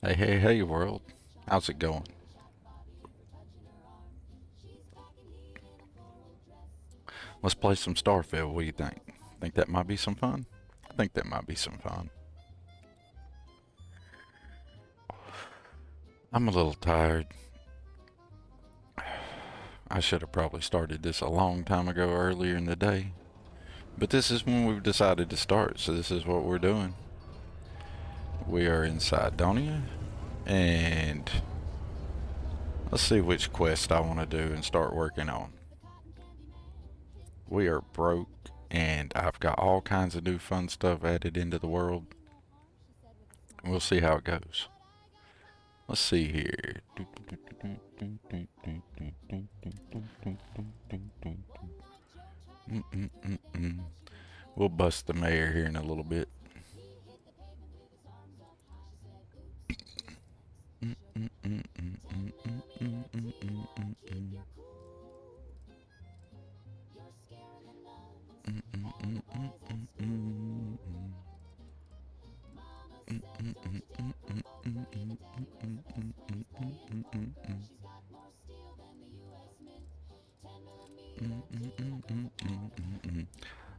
Hey, hey, hey, world. How's it going? Let's play some Starfield. What do you think? Think that might be some fun? I think that might be some fun. I'm a little tired. I should have probably started this a long time ago earlier in the day. But this is when we've decided to start, so this is what we're doing. We are in Cydonia, and let's see which quest I want to do and start working on. We are broke, and I've got all kinds of new fun stuff added into the world. We'll see how it goes. Let's see here. We'll bust the mayor here in a little bit.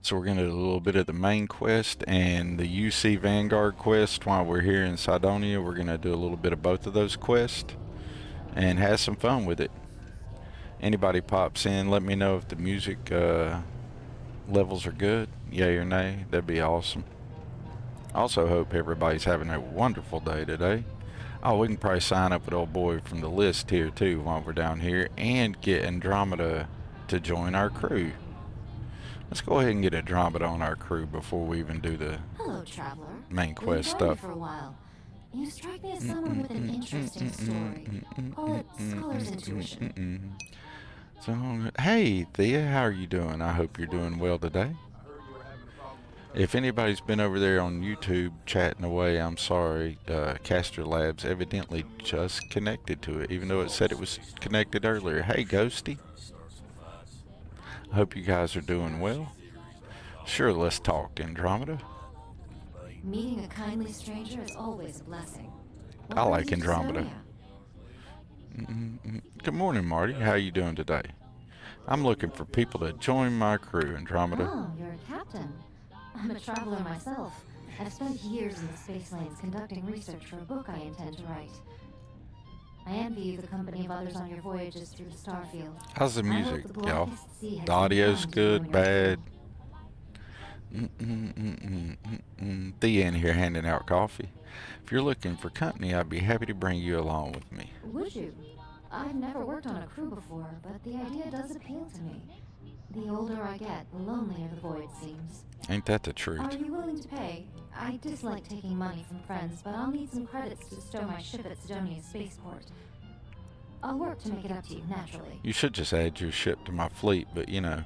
So we're going to do a little bit of the main quest and the UC Vanguard quest while we're here in Cydonia. We're going to do a little bit of both of those quests and have some fun with it. Anybody pops in, let me know if the music levels are good, yay or nay. That'd be awesome. Also hope everybody's having a wonderful day today. Oh, we can probably sign up with old boy from the list here too while we're down here and get Andromeda to join our crew. Let's go ahead and get Andromeda on our crew before we even do the main quest stuff. For a while. You strike me as someone with an interesting story. Call it scholar's intuition. So, hey Thea, how are you doing? I hope you're doing well today. If anybody's been over there on YouTube chatting away, I'm sorry. Caster Labs evidently just connected to it, even though it said it was connected earlier. Hey, Ghosty. I hope you guys are doing well. Sure, let's talk, Andromeda. Meeting a kindly stranger is always a blessing. I like Andromeda. Good morning, Marty. How you doing today? I'm looking for people to join my crew, Andromeda. Oh, you're a captain. I'm a traveler myself. I've spent years in the space lanes conducting research for a book I intend to write. I envy you the company of others on your voyages through the Starfield. How's the music, y'all? The audio's good, bad. Thea in here handing out coffee. If you're looking for company, I'd be happy to bring you along with me. Would you? I've never worked on a crew before, but the idea does appeal to me. The older I get, the lonelier the void seems. Ain't that the truth? Are you willing to pay? I dislike taking money from friends, but I'll need some credits to stow my ship at Sidonia's spaceport. I'll work to make it up to you, naturally. You should just add your ship to my fleet, but you know,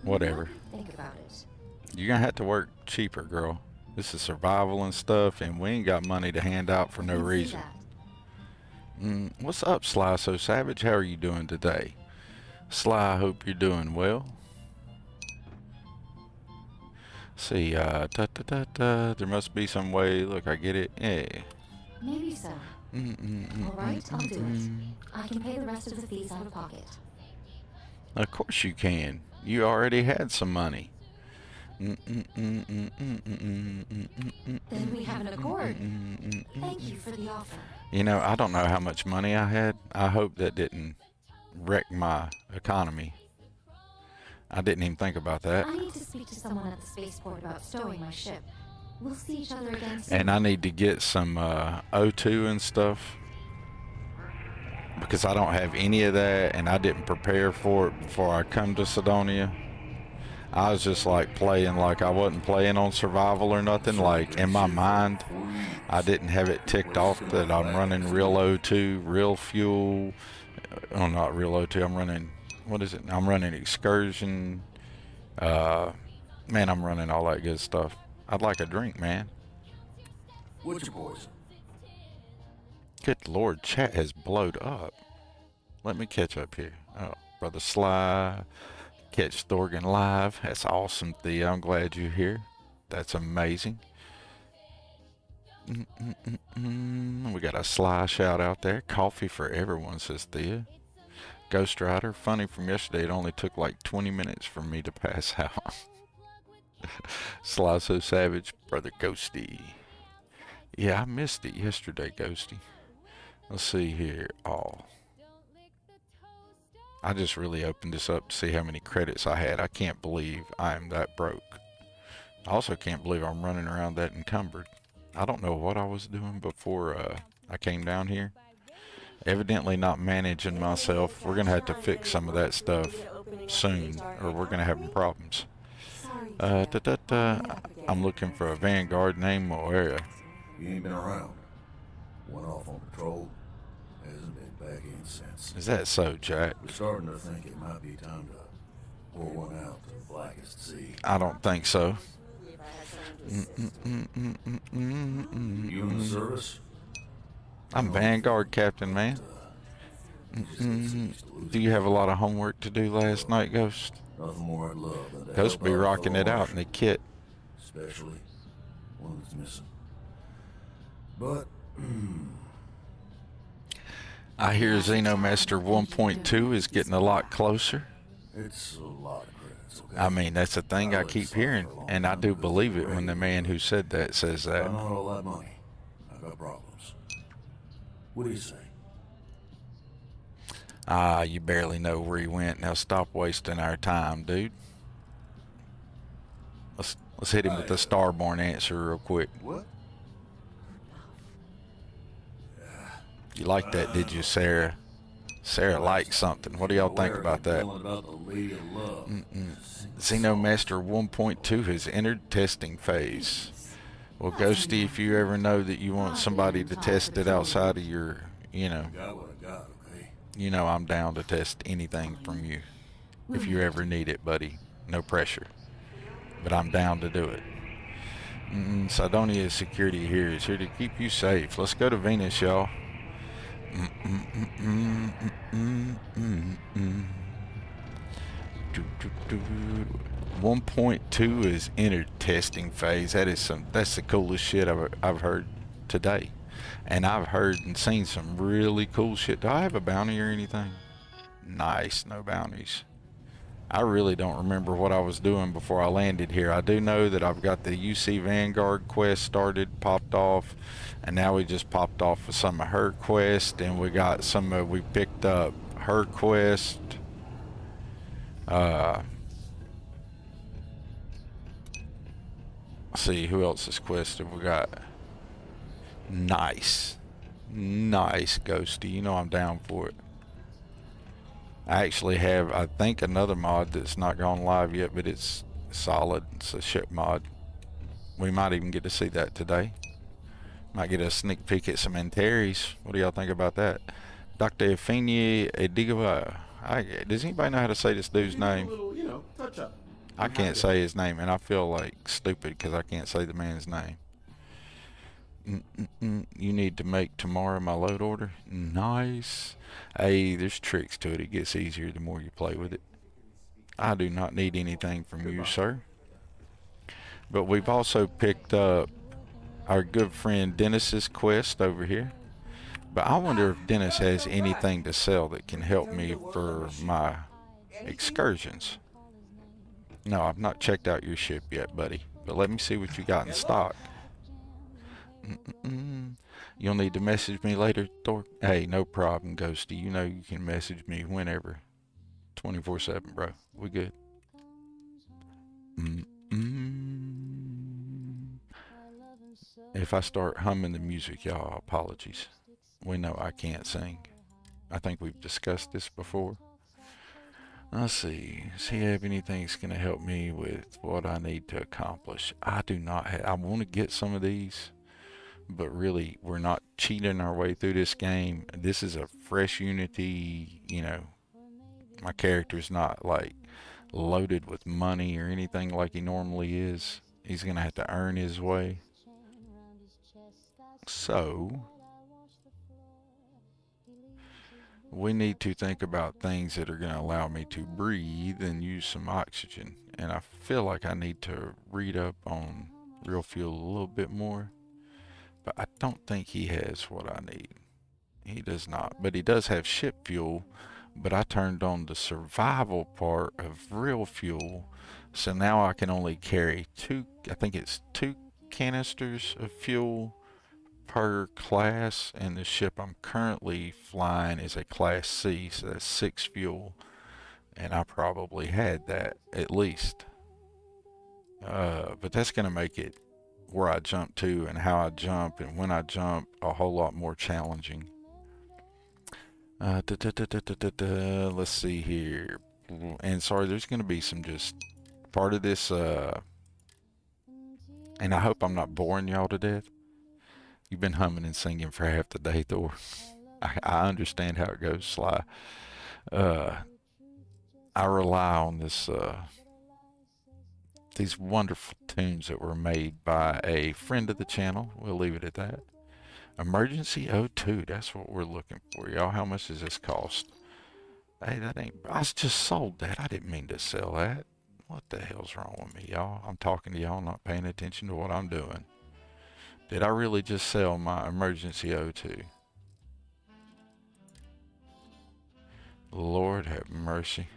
whatever. Think about it. You're gonna have to work cheaper, girl. This is survival and stuff, and we ain't got money to hand out for no reason. What's up, Sly So Savage? How are you doing today? Sly, I hope you're doing well. See, there must be some way. Look, I get it. Yeah. Maybe so. Alright, I'll do it. I can pay the rest of the fees out of pocket. Of course you can. You already had some money. Then we have an accord. Thank you for the offer. You know, I don't know how much money I had. I hope that didn't wreck my economy. I didn't even think about that. I need to speak to someone at the spaceport about stowing my ship. We'll see each other again soon. And I need to get some O2 and stuff, because I don't have any of that, and I didn't prepare for it before I come to Cydonia. I was just like playing like I wasn't playing on survival or nothing. Like in my mind, I didn't have it ticked off that I'm running real O2, real fuel. Oh, not real O2. I'm running, what is it? I'm running excursion. Man, I'm running all that good stuff. I'd like a drink, man. What's your poison? Good Lord, chat has blowed up. Let me catch up here. Oh, Brother Sly. Catch Thorgan live. That's awesome, Thea. I'm glad you're here. That's amazing. We got a Sly shout out there. Coffee for everyone, says Thea. Ghost Rider. Funny from yesterday, it only took like 20 minutes for me to pass out. Sly so savage. Brother Ghosty. Yeah, I missed it yesterday, Ghosty. Let's see here. Oh. I just really opened this up to see how many credits I had. I can't believe I am that broke. I also can't believe I'm running around that encumbered. I don't know what I was doing before I came down here. Evidently not managing myself. We're going to have to fix some of that stuff soon, or we're going to have problems. I'm looking for a Vanguard name or area. You ain't been around. Went off on patrol. Hasn't been back in since. Is that so, Jack? We're starting to think it might be time to pour one out to the blackest sea. I don't think so. You in the service? I'm Vanguard Captain, man. Do you have a lot of homework to do last night, Ghost? Nothing more I'd love than to Ghost help be out rocking it fellow out in the kit. especially one that's missing. But I hear Xenomaster 1.2 is getting a lot closer. it's a lot of credits, okay? I mean, that's the thing I keep hearing, and I do believe it when the man who said that says that. I'm not all that money. I got problems. What do you say? Ah, you barely know where he went. Now stop wasting our time, dude. Let's hit him with the Starborn answer real quick. What? You like that, did you, Sarah? Sarah likes something. What do y'all think about that? About the Lady of Love. Xenomaster 1.2 has entered testing phase. Well, Ghosty, if you ever know that you want somebody to test it outside of your, Got what I got, okay? I'm down to test anything from you. If you ever need it, buddy. No pressure. But I'm down to do it. Cydonia's security here is here to keep you safe. Let's go to Venus, y'all. 1.2 is entered testing phase. That's the coolest shit I've heard today. And I've heard and seen some really cool shit. Do I have a bounty or anything? Nice, no bounties. I really don't remember what I was doing before I landed here. I do know that I've got the UC Vanguard quest started, popped off, and now we just popped off with some of her quest, and we got we picked up her quest. Let's see, who else's quest have we got? Nice, Ghosty. You know I'm down for it. I actually have, I think, another mod that's not gone live yet, but it's solid. It's a ship mod. We might even get to see that today. Might get a sneak peek at some Antares. What do y'all think about that? Dr. Efeni Edigava. Does anybody know how to say this dude's name? Touch up. I can't say his name, and I feel like stupid because I can't say the man's name. You need to make tomorrow my load order. Nice. Hey, there's tricks to it. It gets easier the more you play with it. I do not need anything from you, sir. But we've also picked up our good friend Dennis's quest over here. But I wonder if Dennis has anything to sell that can help me for my excursions. No, I've not checked out your ship yet, buddy. But let me see what you got in stock. You'll need to message me later, Thor. Hey, no problem, Ghosty. You know you can message me whenever. 24/7, bro. We good. If I start humming the music, y'all, apologies. We know I can't sing. I think we've discussed this before. Let's see. Does he have anything that's going to help me with what I need to accomplish? I do not have. I want to get some of these, but really, we're not cheating our way through this game. This is a fresh Unity, you know. My character's not like loaded with money or anything like he normally is. He's going to have to earn his way. So, we need to think about things that are going to allow me to breathe and use some oxygen. And I feel like I need to read up on real fuel a little bit more. But I don't think he has what I need. He does not. But he does have ship fuel. But I turned on the survival part of real fuel. So now I can only carry I think it's 2 canisters of fuel per class, and the ship I'm currently flying is a class C, so that's 6 fuel, and I probably had that at least. But that's going to make it where I jump to and how I jump and when I jump a whole lot more challenging. Let's see here. And sorry, there's going to be some just part of this, and I hope I'm not boring y'all to death. You've been humming and singing for half the day, Thor. I understand how it goes, Sly. I rely on these wonderful tunes that were made by a friend of the channel. We'll leave it at that. Emergency O2, that's what we're looking for, y'all. How much does this cost? Hey, that ain't... I just sold that. I didn't mean to sell that. What the hell's wrong with me, y'all? I'm talking to y'all, not paying attention to what I'm doing. Did I really just sell my emergency O2? Lord have mercy.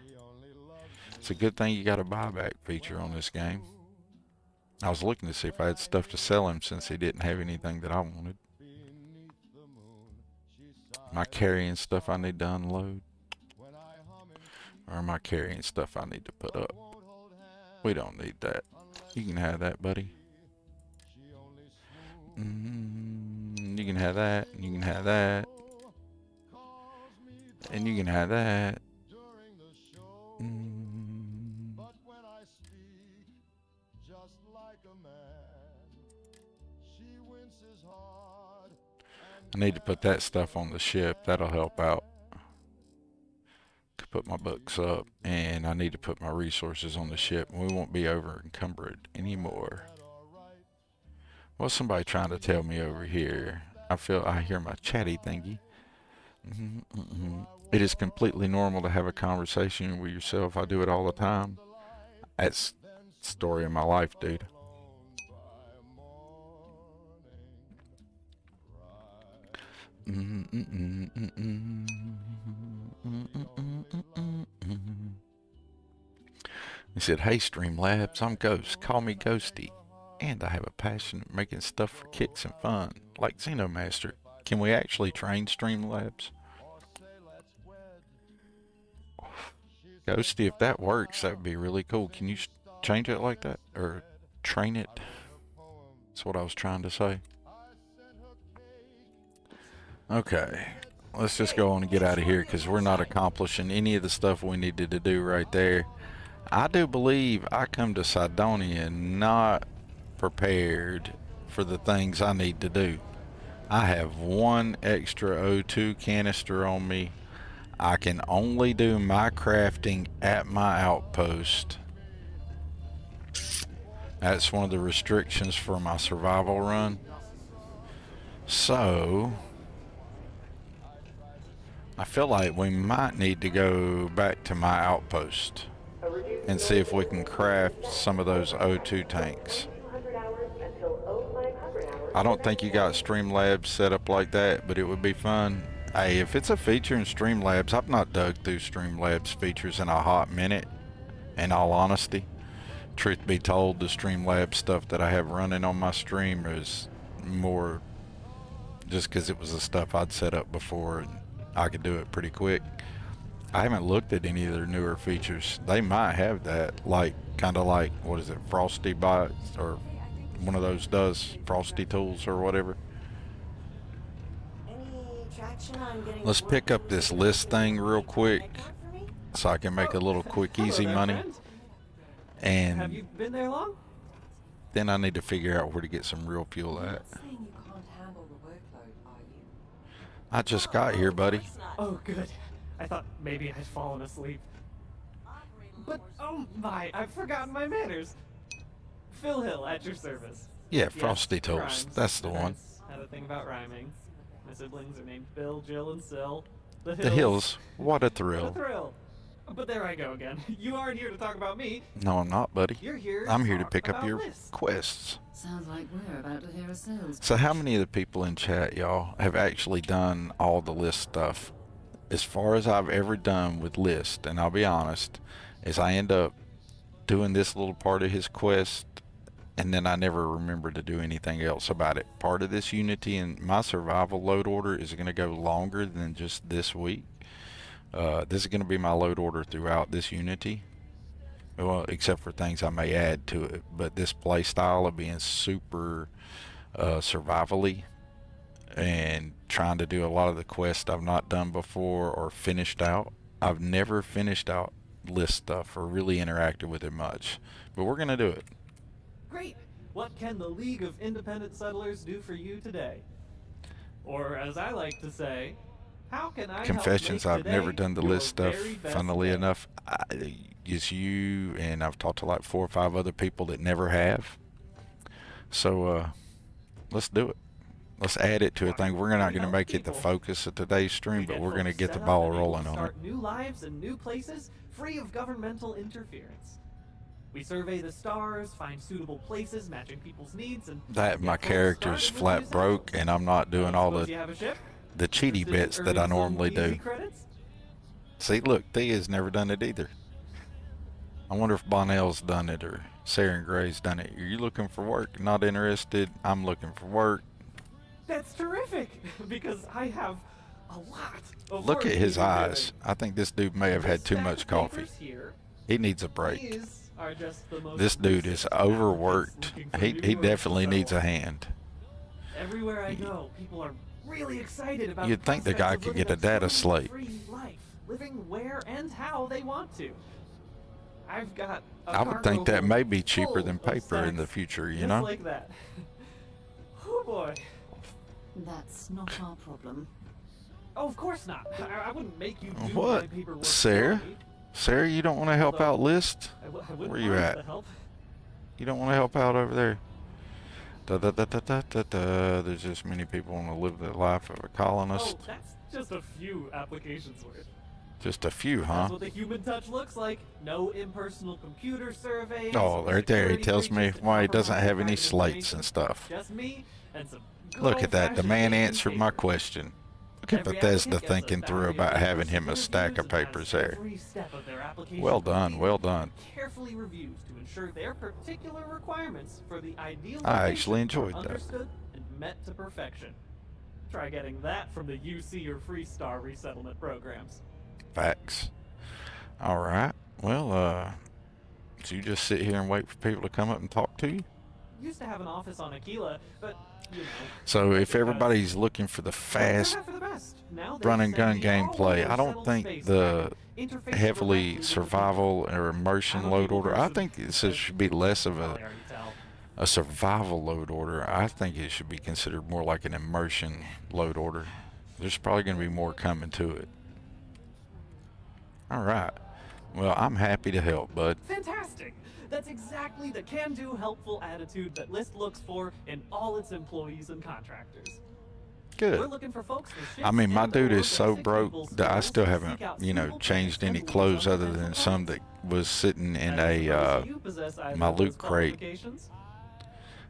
It's a good thing you got a buyback feature on this game. I was looking to see if I had stuff to sell him since he didn't have anything that I wanted. Am I carrying stuff I need to unload? Or am I carrying stuff I need to put up? We don't need that. You can have that, buddy. You can have that, and you can have that, and you can have that. I need to put that stuff on the ship. That'll help out. To put my books up, and I need to put my resources on the ship. We won't be over encumbered anymore. What's somebody trying to tell me over here? I hear my chatty thingy. It is completely normal to have a conversation with yourself. I do it all the time. That's the story of my life, dude. He said, "Hey, Streamlabs, I'm Ghost. Call me Ghosty. And I have a passion for making stuff for kicks and fun, like Xenomaster. Can we actually train Streamlabs?" Ghosty, if that works, that would be really cool. Can you change it like that? Or train it? That's what I was trying to say. Okay. Let's just go on and get out of here, because we're not accomplishing any of the stuff we needed to do right there. I do believe I come to Cydonia not prepared for the things I need to do. I have 1 extra O2 canister on me. I can only do my crafting at my outpost. That's one of the restrictions for my survival run. So I feel like we might need to go back to my outpost and see if we can craft some of those O2 tanks. I don't think you got Streamlabs set up like that, but it would be fun. Hey, if it's a feature in Streamlabs, I've not dug through Streamlabs features in a hot minute, in all honesty. truth be told, the Streamlabs stuff that I have running on my stream is more just because it was the stuff I'd set up before and I could do it pretty quick. I haven't looked at any of their newer features. They might have that, like kind of like, what is it, Frosty Bots, or one of those does Frosty Tools or whatever. Let's pick up this list thing real quick so I can make a little quick, easy money. And have you been there long? then I need to figure out where to get some real fuel at. I just got here, buddy. Oh, good. I thought maybe I'd fallen asleep. But, oh my, I've forgotten my manners. Phil Hill, at your service. Yeah, Frosty Toast. Rhymes. That's the one. Had a thing about rhyming. My siblings are named Bill, Jill, and Sil. The Hills. What a What a thrill. thrill. But there I go again. You aren't here to talk about me. No, I'm not, buddy. You're here. I'm here to talk pick up about your this. quests. Sounds like we're about to hear a sales. So how many of the people in chat, y'all, have actually done all the list stuff? As far as I've ever done with list, and I'll be honest, is I end up doing this little part of his quest, and then I never remember to do anything else about it. Part of this Unity and my survival load order is going to go longer than just this week. This is going to be my load order throughout this Unity. Well, except for things I may add to it. But this play style of being super survival-y and trying to do a lot of the quests I've not done before or finished out. I've never finished out list stuff or really interacted with it much. But we're going to do it. Great. What can the League of Independent Settlers do for you today? Or as I like to say, how can I Confessions, help I've make never today done the your list stuff, very best funnily day? enough. It's you, and I've talked to like 4 or 5 other people that never have. So let's do it. Let's add it to a thing. We're not going to make it the focus of today's stream, but we're going to get the ball rolling on it. Start new lives and new places, free of governmental interference. We survey the stars, find suitable places matching people's needs, and That my get folks character's started with flat new broke, settlements. and I'm not doing all Suppose you have a ship? the cheaty Interested in bits that I earning some normally easy do. credits? See, look, Thea's never done it either. I wonder if Bonnell's done it or Sarah and Gray's done it. Are you looking for work? Not interested? I'm looking for work. That's terrific, because I have a lot of Look work at to his be eyes. doing. I think this dude may have had too Stack much of coffee. papers here. He needs a break. These are just the most This dude is recent applicants overworked. looking for He new work definitely to needs a settle. hand. Everywhere I go, people are really excited about You'd think the guy prospects of could get a living data totally slate. free life, living where and how they want to. I've got a I would cargo think that hold may be cheaper full than of paper in the stacks future, you just know? like that. Oh boy. That's not our problem. Oh, of course not. I wouldn't make you do What? my paperwork Sarah? for me. Sarah, you don't want to help out List? I wouldn't Where you mind at? the help. You don't want to help out over there? Da da da da da da da. There's just many people want to live the life of a colonist. Oh, that's just a few applications worth. Just a few, huh? That's what the human touch looks like. No impersonal computer surveys. Oh, no right there. He security tells me breaches to why he doesn't compromise have any private slates information. and stuff. Just me and some good Look at that. The old-fashioned man ink and answered my paper. question. Look at Every Bethesda applicant gets a thinking through battery of about papers having him a interviews stack of and has papers there. every step of their application Well done, complete, well done. Carefully reviews to ensure their particular requirements for the ideal I actually location are enjoyed that. understood and met to perfection. Try getting that from the UC or Freestar resettlement programs. Facts. All right. Well, so you just sit here and wait for people to come up and talk to you? Used to have an office on Aquila, but you know. So if everybody's looking for the fast They're not for the best. Now they run and gun send me all gameplay, over I don't settled think space the tracking, interfacing heavily directly with the survival or immersion I'm a load people order, I person, think this as should be less of probably already tell. a survival load order. I think it should be considered more like an immersion load order. There's probably going to be more coming to it. All right. Well, I'm happy to help, bud. Fantastic! That's exactly the can-do, helpful attitude that List looks for in all its employees and contractors. We're Good. looking for folks with I mean, my shifts dude and/or is so basic broke people that I skills still to haven't, seek out you know, suitable changed any and clothes other potential than some that clients. was sitting in I a suppose you possess either my of those loot crate. qualifications?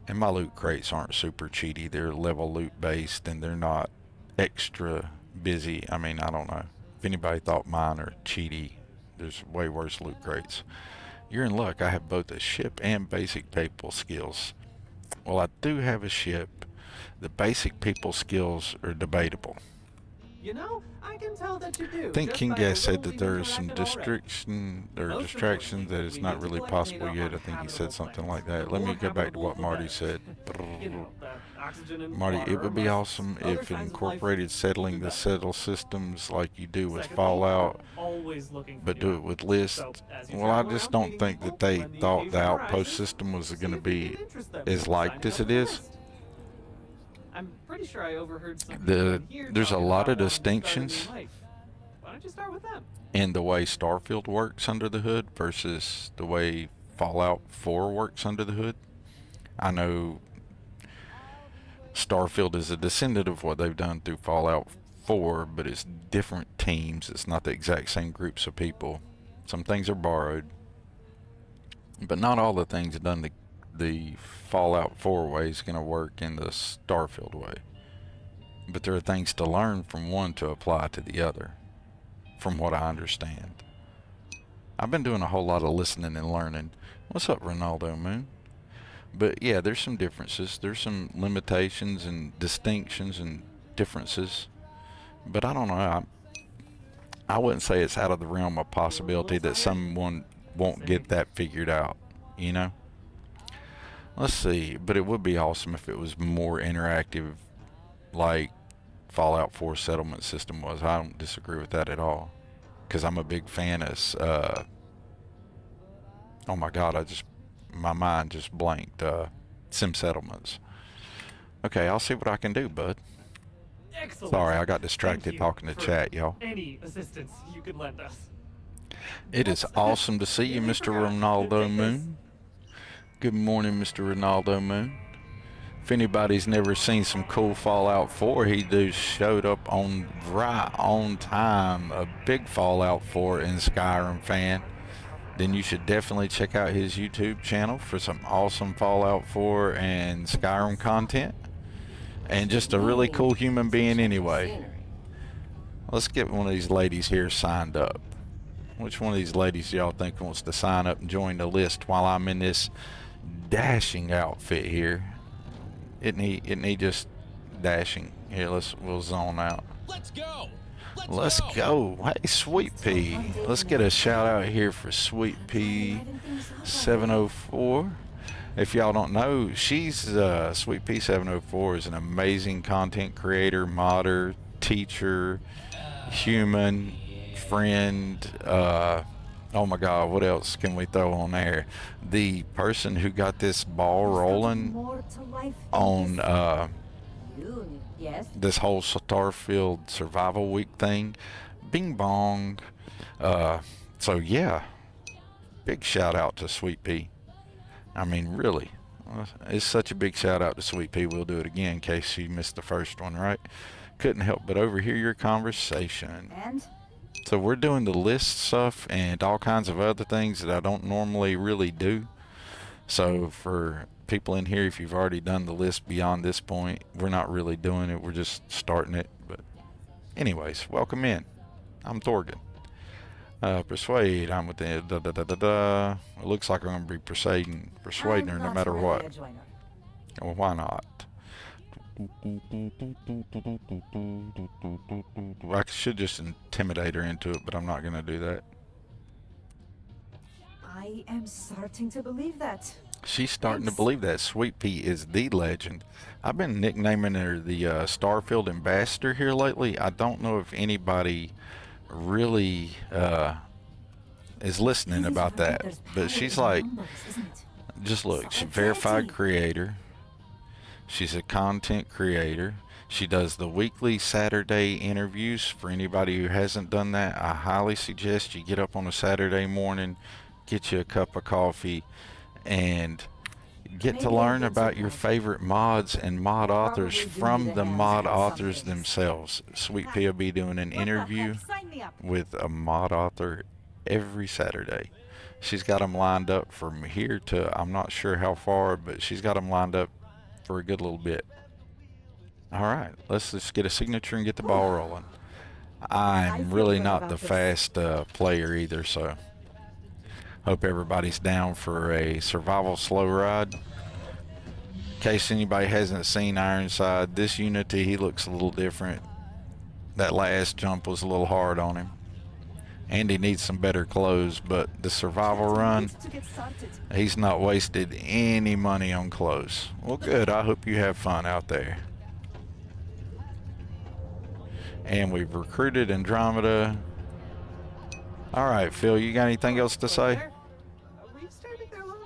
And my loot crates aren't super cheaty. They're level loot based and they're not extra busy. I mean, I don't know. If anybody thought mine are cheaty, there's way worse loot crates. You're in luck. I have both a ship and basic people skills. Well, I do have a ship. The basic people skills are debatable. You know, I can tell that you do. I think just King by the Gas said little that there are we've some interacted already. Most distractions that importantly, it's we not need to really collect possible data yet. on I think he said habitable something planets. like that. The Let more me go back to habitable, what the Marty better. said. You know, the oxygen and Marty, water it would be unless awesome other if it kinds of life incorporated settling do the better. settle systems like you do with Secondly, Fallout, I'm always looking for but new do it with outposts. lists. So, as you Well, I travel just around don't meeting think people, that they when the thought the occasion outpost arises, system was see going to if you be can interest them as in liked signing as up it for the is. list. I'm pretty sure I overheard some people in here There's a talking lot about of wanting to start a new distinctions life. Why don't you start with them? in the way Starfield works under the hood versus the way Fallout 4 works under the hood. I know Starfield is a descendant of what they've done through Fallout 4, but it's different teams. It's not the exact same groups of people. Some things are borrowed, but not all the things done the Fallout 4 way is going to work in the Starfield way. But there are things to learn from one to apply to the other, from what I understand. I've been doing a whole lot of listening and learning. What's up, Ronaldo Moon? But yeah, there's some differences. There's some limitations and distinctions and differences. But I don't know. I wouldn't say it's out of the realm of possibility that someone won't get that figured out, you know? Let's see. But it would be awesome if it was more interactive like Fallout 4 settlement system was. I don't disagree with that at all. Because I'm a big fan of, oh my God, my mind just blanked. Sim settlements. Okay, I'll see what I can do, bud. Excellent. Sorry, I got Thank distracted you talking to for chat, y'all. Any assistance you could lend us. It is awesome to see you, Really Mr. forgot. Ronaldo Take this. Moon. Good morning, Mr. Ronaldo Moon. If anybody's never seen some cool Fallout 4, he showed up right on time. A big Fallout 4 and Skyrim fan. Then you should definitely check out his YouTube channel for some awesome Fallout 4 and Skyrim content. And just a really cool human being anyway. Let's get one of these ladies here signed up. Which one of these ladies do y'all think wants to sign up and join the list while I'm in this dashing outfit here? Isn't he just dashing? Here, we'll zone out. Let's go. Let's go. Hey, Sweet Pea. Let's get a shout out here for Sweet Pea 704. If y'all don't know, she's Sweet Pea 704 is an amazing content creator, modder, teacher, human, friend. Oh my God, what else can we throw on there? The person who got this ball rolling on this whole Starfield Survival Week thing. Bing bong. So yeah, big shout out to Sweet Pea. I mean, really, it's such a big shout out to Sweet Pea. We'll do it again in case you missed the first one, right? Couldn't help but overhear your conversation. And? So we're doing the list stuff and all kinds of other things that I don't normally really do. So for people in here, if you've already done the list beyond this point, we're not really doing it. We're just starting it. But anyways, welcome in. I'm Thorgan. Persuade. I'm with the It looks like I'm going to be persuading her no matter what. Well, why not? I should just intimidate her into it, but I'm not going to do that. I am starting to believe that. She's starting to believe that. Sweet Pea is the legend. I've been nicknaming her the Starfield Ambassador here lately. I don't know if anybody really is listening about that, but she's like, just look, she's a verified creator. She's a content creator. She does the weekly Saturday interviews. For anybody who hasn't done that, I highly suggest you get up on a Saturday morning, get you a cup of coffee, and get to learn about your favorite mods and mod authors from the mod authors themselves. Sweet Pea will be doing an interview with a mod author every Saturday. She's got them lined up from here to, I'm not sure how far, but she's got them lined up for a good little bit. All right, let's just get a signature and get the ball rolling. I'm really not the fast player either, so Hope everybody's down for a survival slow ride. In case anybody hasn't seen Ironside, this Unity, he looks a little different. That last jump was a little hard on him. And he needs some better clothes, but the survival run, he's not wasted any money on clothes. Well, good. I hope you have fun out there. And we've recruited Andromeda. All right, Phil, you got anything else to say? Were you standing there long?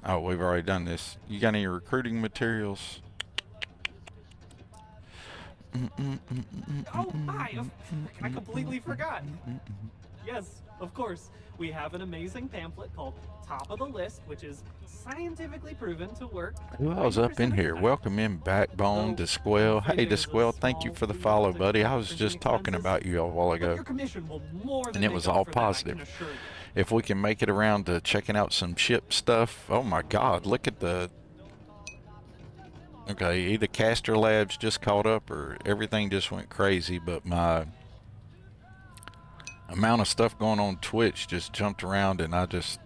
Oh, we've already done this. You got any recruiting materials? Oh my! I completely forgot. Yes, of course. We have an amazing pamphlet called Top of the List, which is scientifically proven to work. Who else up in here? Welcome in, Backbone, Disquell. Hey, Disquell, thank you for the follow, buddy. I was just talking about you a while ago, and it was all positive. If we can make it around to checking out some ship stuff. Oh my God, look at the... Okay, either Caster Labs just caught up or everything just went crazy, but my amount of stuff going on Twitch just jumped around, and I just...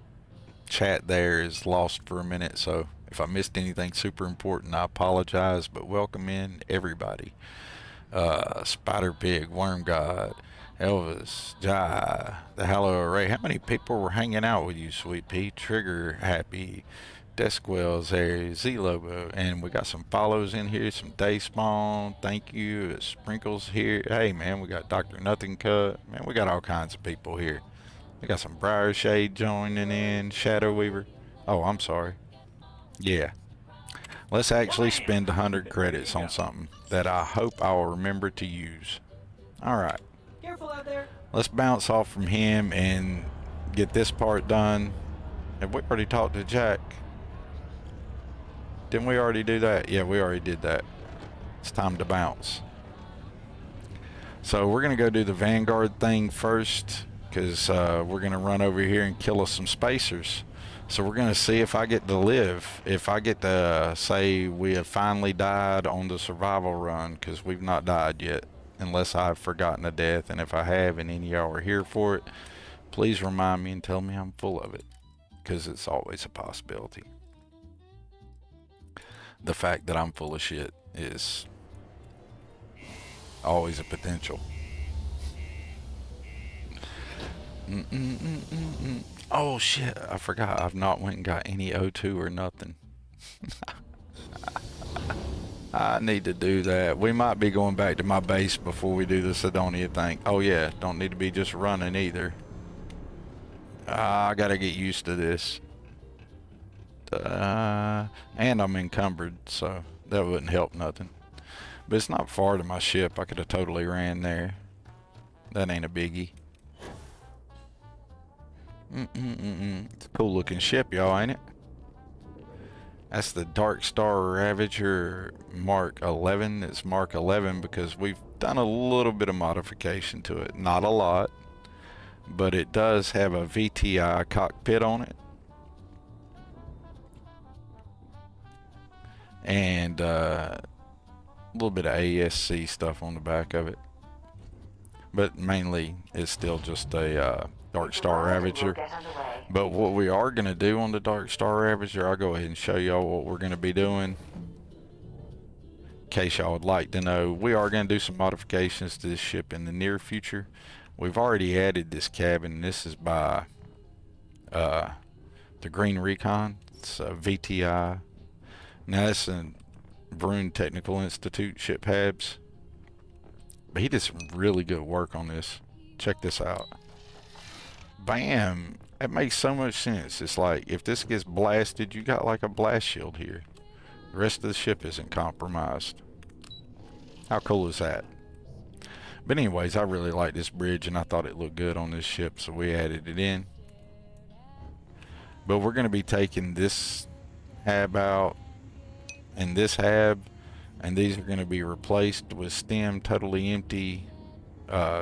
chat there is lost for a minute, so if I missed anything super important, I apologize, but welcome in everybody. Spider Pig, Worm God, Elvis, Jai, the Hallowed Array. How many people were hanging out with you, Sweet Pea? Trigger Happy, Desquell's there, Z Lobo, and we got some follows in here, some Day Spawn, thank you, Sprinkles here. Hey man, we got Dr. Nothing Cut, man, we got all kinds of people here. We got some Briar Shade joining in, Shadow Weaver. Oh, I'm sorry. Yeah. Let's actually spend 100 credits on something that I hope I'll remember to use. Alright. Careful out there. Let's bounce off from him and get this part done. Have we already talked to Jack? Didn't we already do that? Yeah, we already did that. It's time to bounce. So we're going to go do the Vanguard thing first, because we're going to run over here and kill us some spacers. So we're going to see if I get to live. If I get to say we have finally died on the survival run, because we've not died yet, unless I've forgotten a death. And if I have and any of y'all are here for it, please remind me and tell me I'm full of it, because it's always a possibility. The fact that I'm full of shit is always a potential. Oh shit, I forgot I've not went and got any O2 or nothing. I need to do that. We might be going back to my base before we do the Sidonia thing. Oh yeah, don't need to be just running either. I gotta get used to this. And I'm encumbered, so that wouldn't help nothing. But it's not far to my ship. I could have totally ran there. That ain't a biggie. It's a cool looking ship, y'all, ain't it? That's the Darkstar Ravager Mark 11. It's Mark 11 because we've done a little bit of modification to it. Not a lot, but it does have a VTI cockpit on it. And a little bit of ASC stuff on the back of it. But mainly, it's still just a Darkstar Ravager. But what we are going to do on the Darkstar Ravager, I'll go ahead and show y'all what we're going to be doing. In case y'all would like to know, we are going to do some modifications to this ship in the near future. We've already added this cabin. This is by the Green Recon. It's a VTI. Now, that's a Vroon Technical Institute ship Habs. But he did some really good work on this. Check this out. Bam! It makes so much sense. It's like, if this gets blasted, you got like a blast shield here. The rest of the ship isn't compromised. How cool is that? But anyways, I really like this bridge, and I thought it looked good on this ship, so we added it in. But we're going to be taking this hab out, and this hab, and these are going to be replaced with stem totally empty,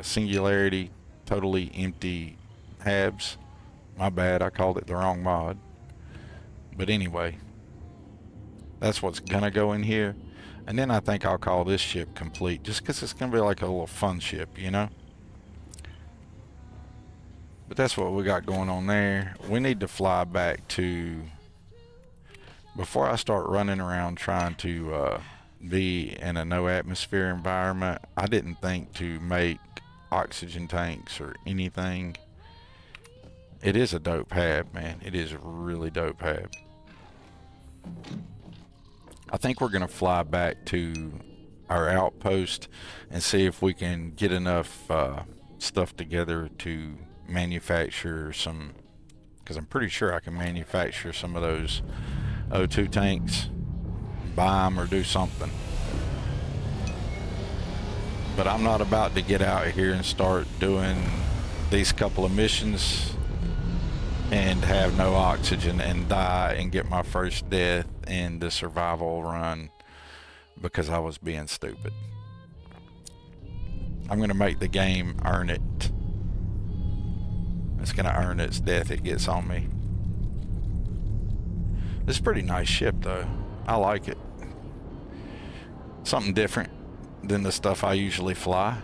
singularity totally empty habs. My bad, I called it the wrong mod. But anyway, that's what's going to go in here. And then I think I'll call this ship complete, just because it's going to be like a little fun ship, you know? But that's what we got going on there. We need to fly back to, before I start running around trying to be in a no atmosphere environment, I didn't think to make oxygen tanks or anything. It is a dope hab, man. It is a really dope hab. I think we're gonna fly back to our outpost and see if we can get enough stuff together to manufacture some, because I'm pretty sure I can manufacture some of those O2 tanks, buy them or do something. But I'm not about to get out here and start doing these couple of missions and have no oxygen and die and get my first death in the survival run because I was being stupid. I'm gonna make the game earn it. It's gonna earn its death it gets on me. This is a pretty nice ship though. I like it. Something different than the stuff I usually fly.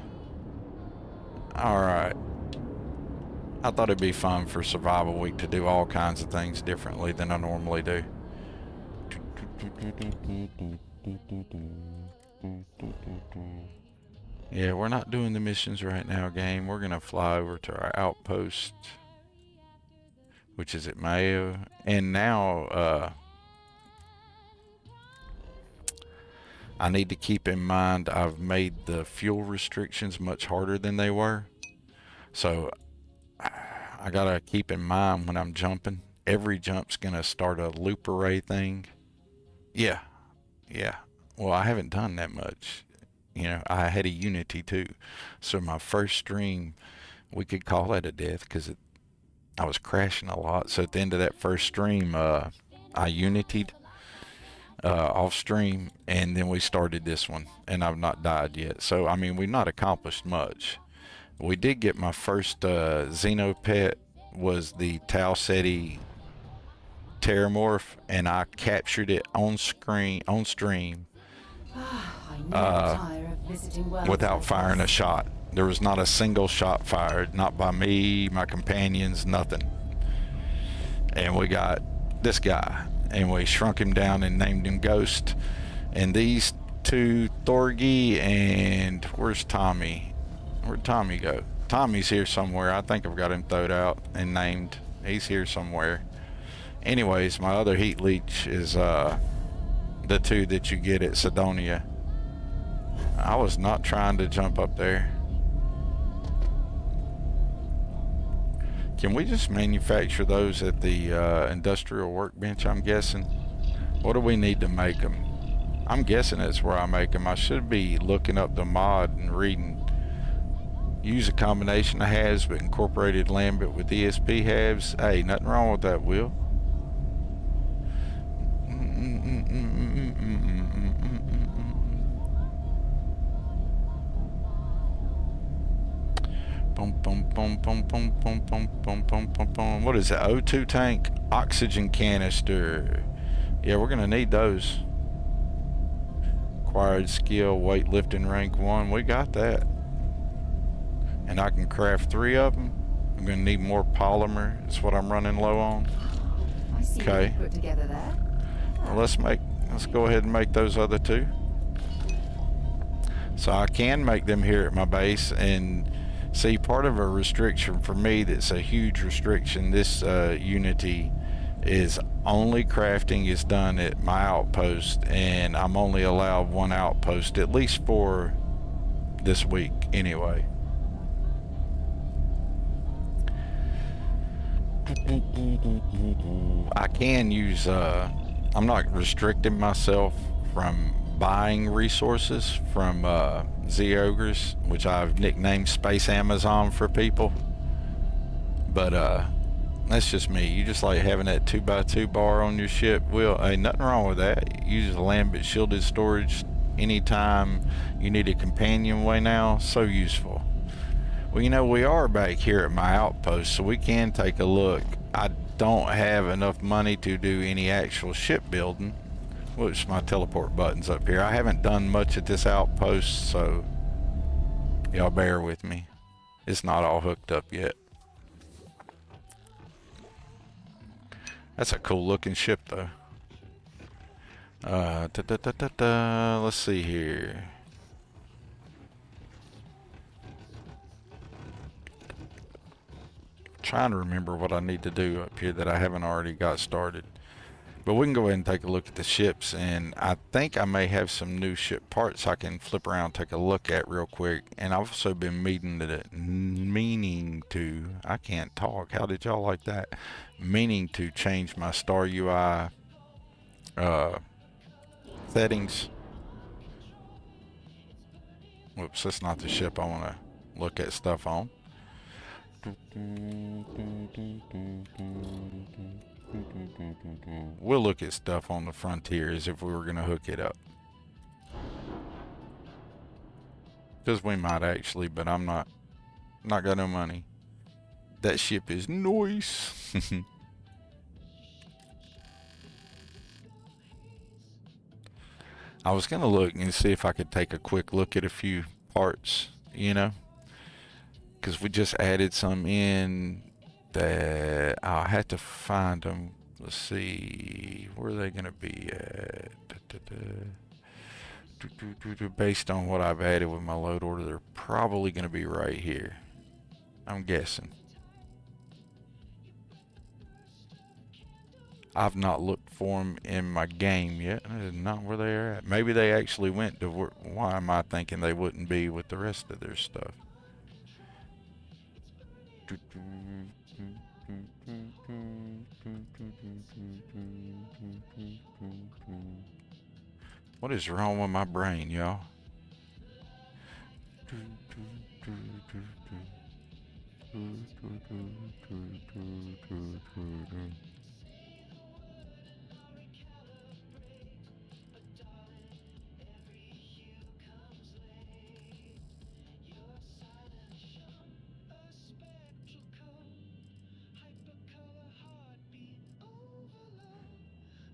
Alright. I thought it'd be fun for survival week to do all kinds of things differently than I normally do. Yeah, we're not doing the missions right now, game. We're gonna fly over to our outpost, which is at Mayo. And now, I need to keep in mind I've made the fuel restrictions much harder than they were. So I gotta keep in mind when I'm jumping, every jump's gonna start a loop array thing. Yeah. Well, I haven't done that much. You know, I had a Unity too. So my first stream, we could call that a death because I was crashing a lot. So at the end of that first stream, I Unitied off stream, and then we started this one, and I've not died yet. So, I mean, we've not accomplished much. We did get my first Xenopet, was the Tau Ceti Terramorph, and I captured it on stream without firing a shot. There was not a single shot fired, not by me, my companions, nothing. And we got this guy, and we shrunk him down and named him Ghost. And these two, Thorgy and where's Tommy? Where'd Tommy go? Tommy's here somewhere. I think I've got him thrown out and named. He's here somewhere. Anyways, my other heat leech is the two that you get at Sidonia. I was not trying to jump up there. Can we just manufacture those at the industrial workbench, I'm guessing? What do we need to make them? I'm guessing that's where I make them. I should be looking up the mod and reading. Use a combination of halves but incorporated Lambert with ESP halves. Hey, nothing wrong with that, Will. What is it? O2 tank, oxygen canister. Yeah, we're gonna need those. Acquired skill, weightlifting rank 1. We got that. And I can craft 3 of them. I'm gonna need more polymer. That's what I'm running low on. I see what you put together there. Well, let's go ahead and make those other 2. So I can make them here at my base. And see, part of a restriction for me that's a huge restriction, this Unity, is only crafting is done at my outpost, and I'm only allowed 1 outpost, at least for this week anyway. I can use, I'm not restricting myself from buying resources from Z-Ogres, which I've nicknamed Space Amazon for people. But that's just me. You just like having that 2x2 bar on your ship. Well, ain't nothing wrong with that. Use the Lambert shielded storage anytime you need a companionway now. So useful. Well, you know, we are back here at my outpost, so we can take a look. I don't have enough money to do any actual shipbuilding. Whoops, my teleport button's up here. I haven't done much at this outpost, so y'all bear with me. It's not all hooked up yet. That's a cool looking ship though. Let's see here. Trying to remember what I need to do up here that I haven't already got started. But we can go ahead and take a look at the ships, and I think I may have some new ship parts I can flip around and take a look at real quick. And I've also been meaning to, I can't talk, how did y'all like that? Meaning to change my Star UI settings. Whoops, that's not the ship I want to look at stuff on. We'll look at stuff on the Frontier as if we were going to hook it up. Because we might actually, but I'm not got no money. That ship is nice. I was going to look and see if I could take a quick look at a few parts, you know. Because we just added some in that I'll have to find them. Let's see, where are they going to be at? Based on what I've added with my load order, they're probably going to be right here, I'm guessing. I've not looked for them in my game yet. That is not where they are at. Maybe they actually went to where, why am I thinking they wouldn't be with the rest of their stuff? What is wrong with my brain, y'all?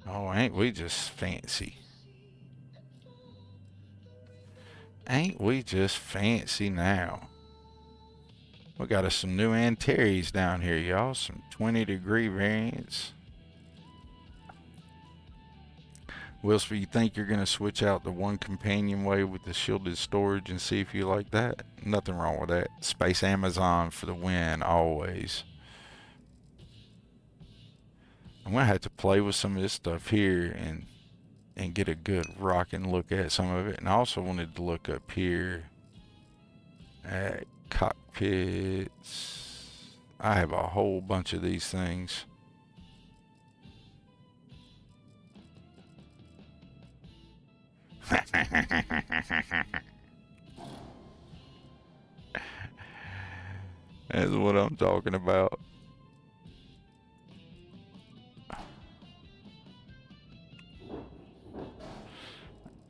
Oh, ain't we just fancy? Ain't we just fancy now? We got us some new Antares down here, y'all. Some 20-degree variants. Wilson, you think you're going to switch out the one companionway with the shielded storage and see if you like that? Nothing wrong with that. Space Amazon for the win, always. I'm going to have to play with some of this stuff here and get a good rocking look at some of it. And I also wanted to look up here at cockpits. I have a whole bunch of these things. That's what I'm talking about.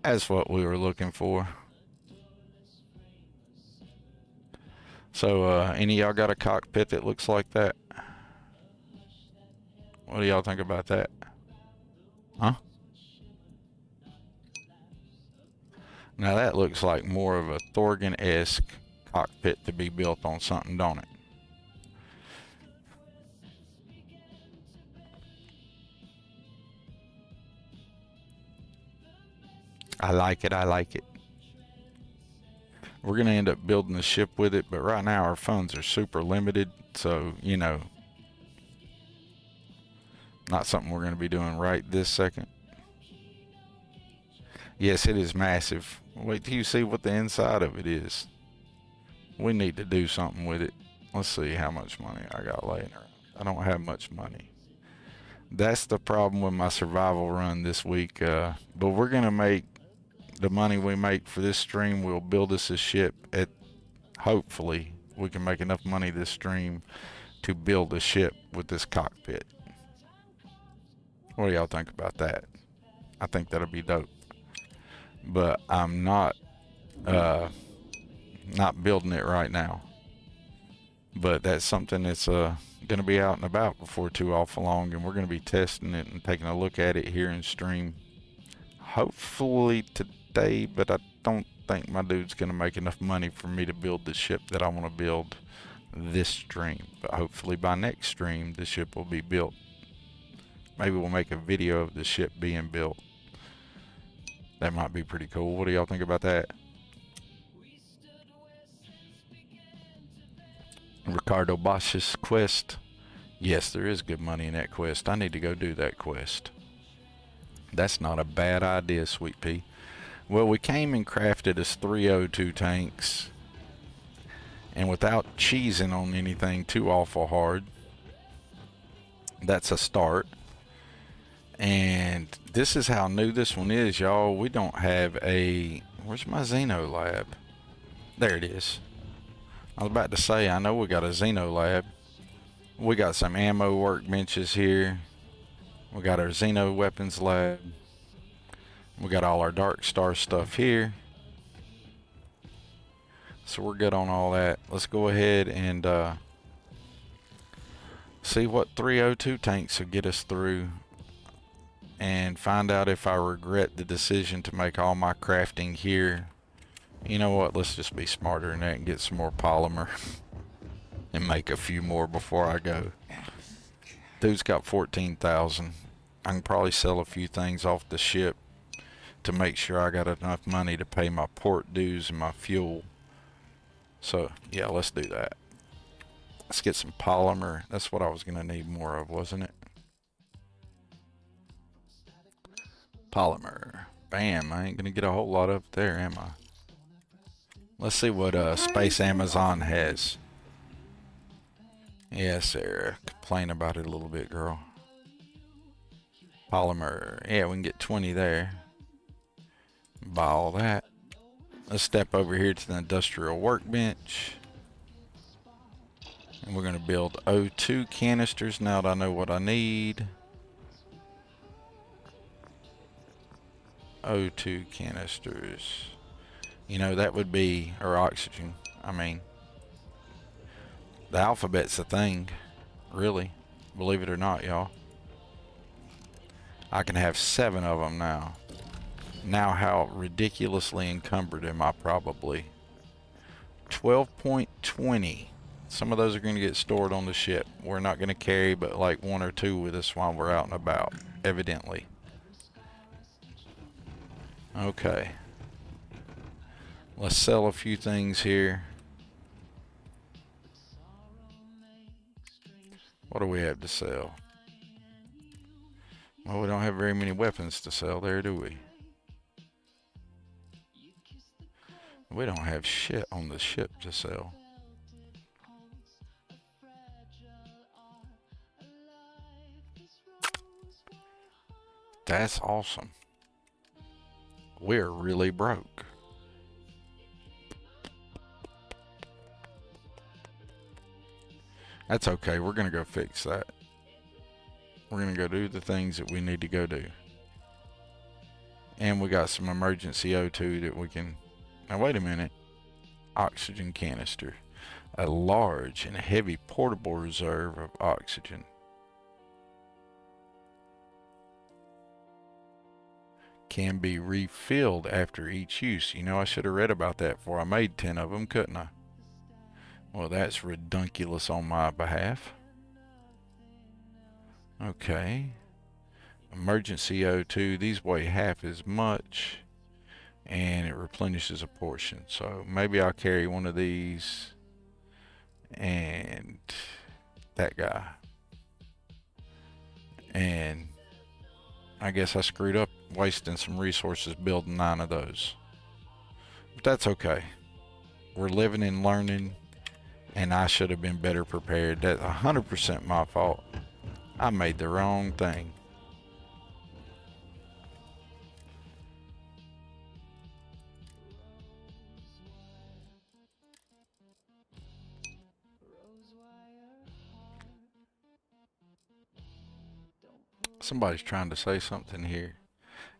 That's what we were looking for. So, any of y'all got a cockpit that looks like that? What do y'all think about that? Huh? Now that looks like more of a Thorgan-esque cockpit to be built on something, don't it? I like it, I like it. We're going to end up building a ship with it, but right now our funds are super limited, so, you know, not something we're going to be doing right this second. Yes, it is massive. Wait till you see what the inside of it is. We need to do something with it. Let's see how much money I got laying around. I don't have much money. That's the problem with my survival run this week. But we're going to make the money we make for this stream. We'll build us a ship. Hopefully, we can make enough money this stream to build a ship with this cockpit. What do y'all think about that? I think that'll be dope. But I'm not building it right now. But that's something that's going to be out and about before too awful long, and we're going to be testing it and taking a look at it here in stream. Hopefully today, but I don't think my dude's going to make enough money for me to build the ship that I want to build this stream. But hopefully by next stream, the ship will be built. Maybe we'll make a video of the ship being built. That might be pretty cool. What do y'all think about that? Ricardo Bosch's quest. Yes, there is good money in that quest. I need to go do that quest. That's not a bad idea, Sweet Pea. Well, we came and crafted us 3 O2 tanks. And without cheesing on anything too awful hard, that's a start. And this is how new this one is, y'all. We don't have a... Where's my Xeno lab? There it is. I was about to say, I know we got a Xeno lab. We got some ammo workbenches here. We got our Xeno weapons lab. We got all our Darkstar stuff here. So we're good on all that. Let's go ahead and see what 302 tanks will get us through, and find out if I regret the decision to make all my crafting here. You know what, let's just be smarter than that and get some more polymer and make a few more before I go. Dude's got 14,000. I can probably sell a few things off the ship to make sure I got enough money to pay my port dues and my fuel. So yeah, let's do that. Let's get some polymer. That's what I was gonna need more of, wasn't it? Polymer. Bam, I ain't gonna get a whole lot up there, am I? Let's see what Space Amazon has. Yeah, Sarah, complain about it a little bit, girl. Polymer. Yeah, we can get 20 there. Buy all that. Let's step over here to the industrial workbench. And we're going to build O2 canisters now that I know what I need. O2 canisters. You know, that would be, or oxygen, I mean. The alphabet's a thing, really. Believe it or not, y'all. I can have 7 of them now. Now how ridiculously encumbered am I probably? 12.20. Some of those are going to get stored on the ship. We're not going to carry but like 1 or 2 with us while we're out and about, evidently. Okay. Let's sell a few things here. What do we have to sell? Well, we don't have very many weapons to sell there, do we? We don't have shit on the ship to sell. That's awesome. We're really broke. That's okay. We're going to go fix that. We're going to go do the things that we need to go do. And we got some emergency O2 that we can... Now, wait a minute. Oxygen canister. A large and heavy portable reserve of oxygen. Can be refilled after each use. You know, I should have read about that before I made 10 of them, couldn't I? Well, that's redunculous on my behalf. Okay. Emergency O2. These weigh half as much. And it replenishes a portion. So maybe I'll carry one of these. And that guy. And I guess I screwed up wasting some resources building 9 of those. But that's okay. We're living and learning. And I should have been better prepared. That's 100% my fault. I made the wrong thing. Somebody's trying to say something here.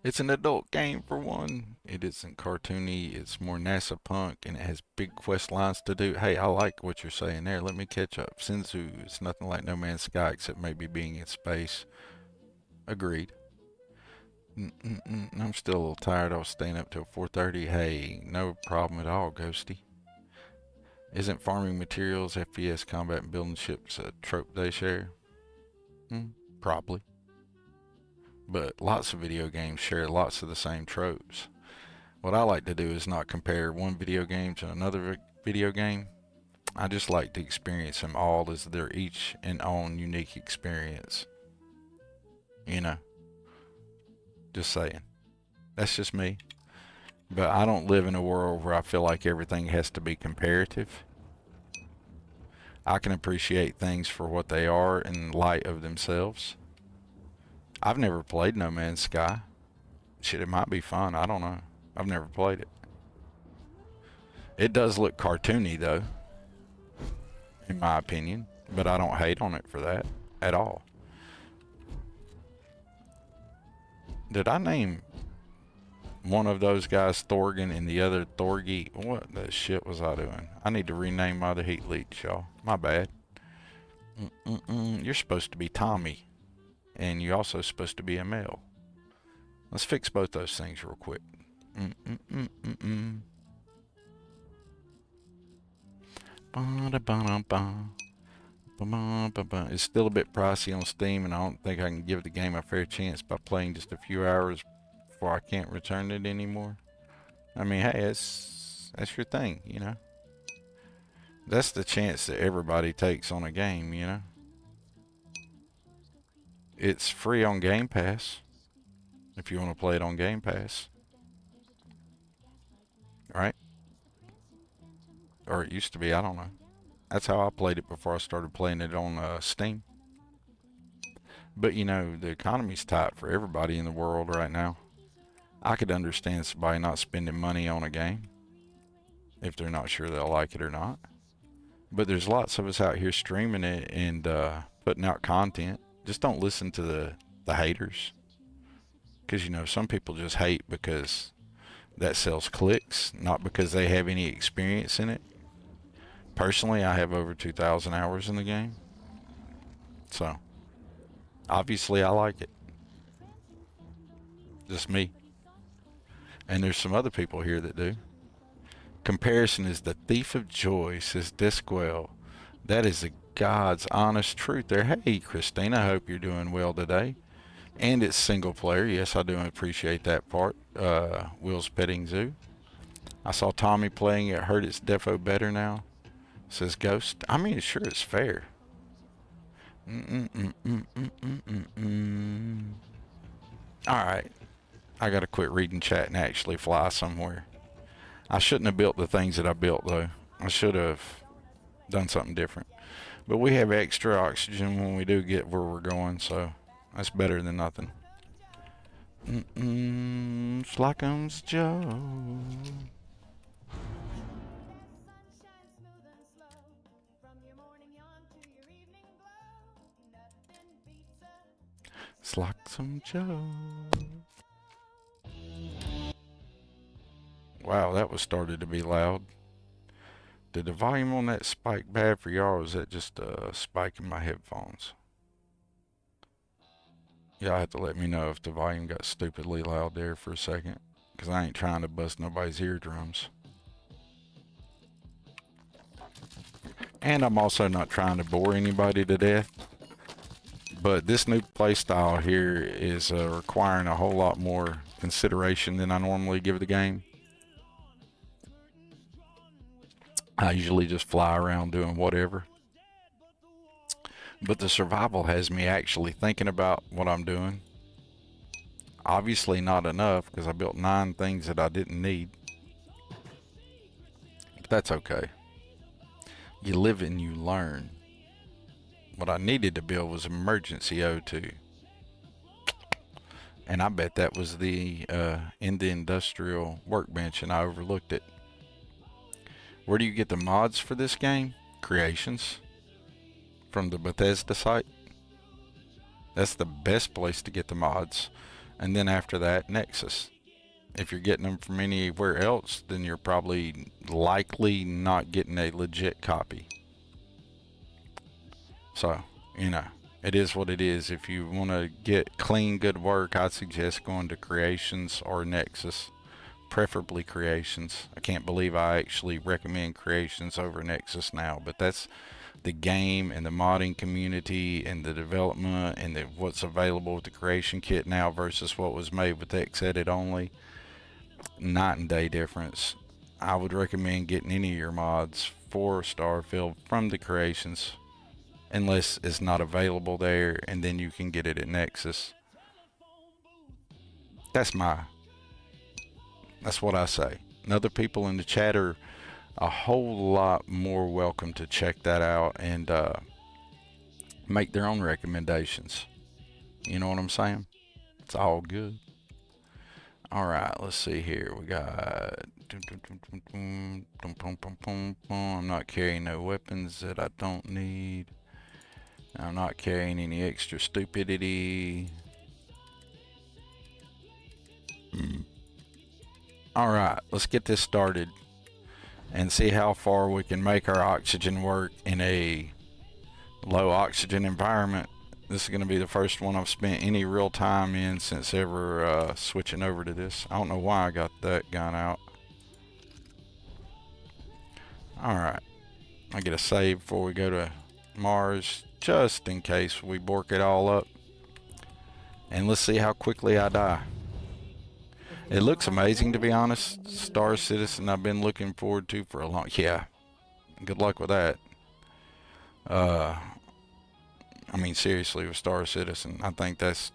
It's an adult game for one. It isn't cartoony. It's more NASA punk, and it has big quest lines to do. Hey, I like what you're saying there. Let me catch up. Sinzu, it's nothing like No Man's Sky except maybe being in space. Agreed. I'm still a little tired. I was staying up till 4:30. Hey, no problem at all, Ghosty. Isn't farming materials, FPS, combat, and building ships a trope they share? Probably. but lots of video games share lots of the same tropes. What I like to do is not compare one video game to another video game. I just like to experience them all as their each and own unique experience. You know, just saying. That's just me. But I don't live in a world where I feel like everything has to be comparative. I can appreciate things for what they are in light of themselves. I've never played No Man's Sky. Shit, it might be fun. I don't know. I've never played it. It does look cartoony though, in my opinion, but I don't hate on it for that at all. Did I name one of those guys Thorgan and the other Thorgy? What the shit was I doing? I need to rename my other heat leech, y'all. My bad. You're supposed to be Tommy, and you're also supposed to be a male. Let's fix both those things real quick. It's still a bit pricey on Steam, and I don't think I can give the game a fair chance by playing just a few hours before I can't return it anymore. I mean, hey, that's your thing, you know. That's the chance that everybody takes on a game, you know. It's free on Game Pass if you want to play it on Game Pass. Right? Or it used to be, I don't know. That's how I played it before I started playing it on Steam. But you know, the economy's tight for everybody in the world right now. I could understand somebody not spending money on a game if they're not sure they'll like it or not. But there's lots of us out here streaming it and putting out content. Just don't listen to the haters. Because, you know, some people just hate because that sells clicks, not because they have any experience in it. Personally, I have over 2,000 hours in the game. So, obviously I like it. Just me. And there's some other people here that do. Comparison is the thief of joy, says Disquell. That is the God's honest truth there. Hey, Christina, I hope you're doing well today. And it's single player. Yes, I do appreciate that part. Will's Petting Zoo. I saw Tommy playing it. Heard it's defo better now, says Ghost. I mean, sure, it's fair. Alright. I gotta quit reading chat and actually fly somewhere. I shouldn't have built the things that I built, though. I should have done something different. But we have extra oxygen when we do get where we're going, so that's better than nothing. Slockums Joe. Slocksome Joe. Wow, that was started to be loud. Did the volume on that spike bad for y'all, or is that just a spike in my headphones? Y'all have to let me know if the volume got stupidly loud there for a second, because I ain't trying to bust nobody's eardrums. And I'm also not trying to bore anybody to death. But this new playstyle here is requiring a whole lot more consideration than I normally give the game. I usually just fly around doing whatever. But the survival has me actually thinking about what I'm doing. Obviously not enough, because I built 9 things that I didn't need. But that's okay. You live and you learn. What I needed to build was emergency O2. And I bet that was the in the industrial workbench and I overlooked it. Where do you get the mods for this game? Creations. From the Bethesda site. That's the best place to get the mods. And then after that, Nexus. If you're getting them from anywhere else, then you're probably likely not getting a legit copy. So, you know, it is what it is. If you want to get clean, good work, I'd suggest going to Creations or Nexus. Preferably Creations. I can't believe I actually recommend Creations over Nexus now, but that's the game and the modding community and the development and what's available with the creation kit now versus what was made with Xedit only, night and day difference. I would recommend getting any of your mods for Starfield from the creations, unless it's not available there, and then you can get it at Nexus. That's what I say. And other people in the chat are a whole lot more welcome to check that out and make their own recommendations. You know what I'm saying? It's all good. All right, let's see here. We got... I'm not carrying no weapons that I don't need. I'm not carrying any extra stupidity. All right, let's get this started and see how far we can make our oxygen work in a low oxygen environment. This is going to be the first one I've spent any real time in since ever switching over to this. I don't know why I got that gun out. Alright, I get a save before we go to Mars, just in case we bork it all up. And let's see how quickly I die. It looks amazing, to be honest. Star Citizen I've been looking forward to for a long... Yeah, good luck with that. I mean, seriously, with Star Citizen, I think that's...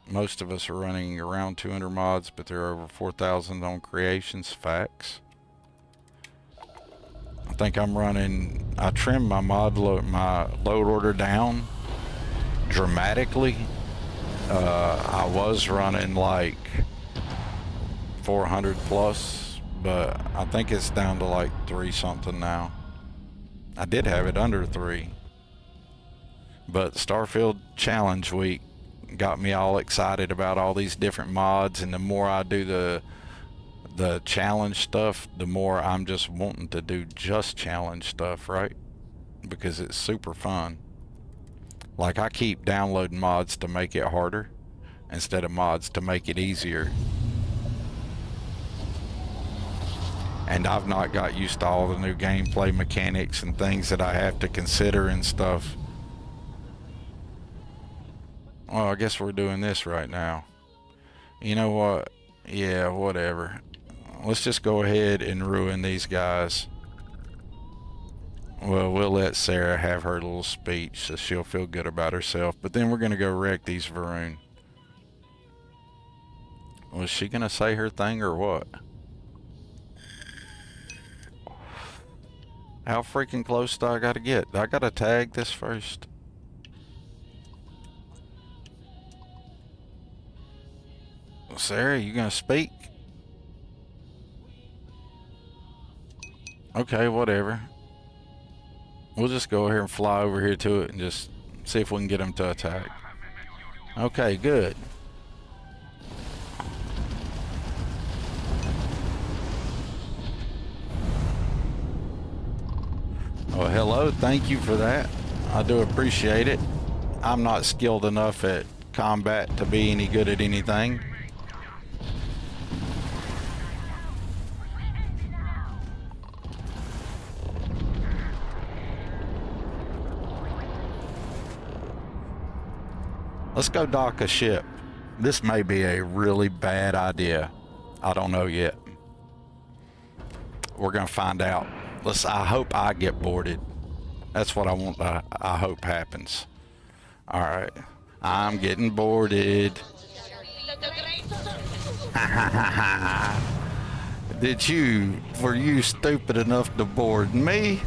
Most of us are running around 200 mods, but there are over 4,000 on creations. Facts. I think I'm running... I trimmed my my load order down dramatically. I was running like 400 plus, but I think it's down to like 3 something now. I did have it under 3. But Starfield Challenge Week got me all excited about all these different mods, and the more I do the challenge stuff, the more I'm just wanting to do just challenge stuff, right? Because it's super fun. Like, I keep downloading mods to make it harder instead of mods to make it easier. And I've not got used to all the new gameplay mechanics and things that I have to consider and stuff. Well, I guess we're doing this right now. You know what? Yeah, whatever. Let's just go ahead and ruin these guys. Well, we'll let Sarah have her little speech so she'll feel good about herself. But then we're going to go wreck these Varun. Was she going to say her thing or what? How freaking close do I got to get? I got to tag this first. Sarah, you going to speak? Okay, whatever. We'll just go here and fly over here to it and just see if we can get them to attack. Okay, good. Oh, hello. Thank you for that. I do appreciate it. I'm not skilled enough at combat to be any good at anything. Let's go dock a ship. This may be a really bad idea. I don't know yet. We're gonna find out. I hope I get boarded. That's what I want. I hope happens. All right, I'm getting boarded. Were you stupid enough to board me?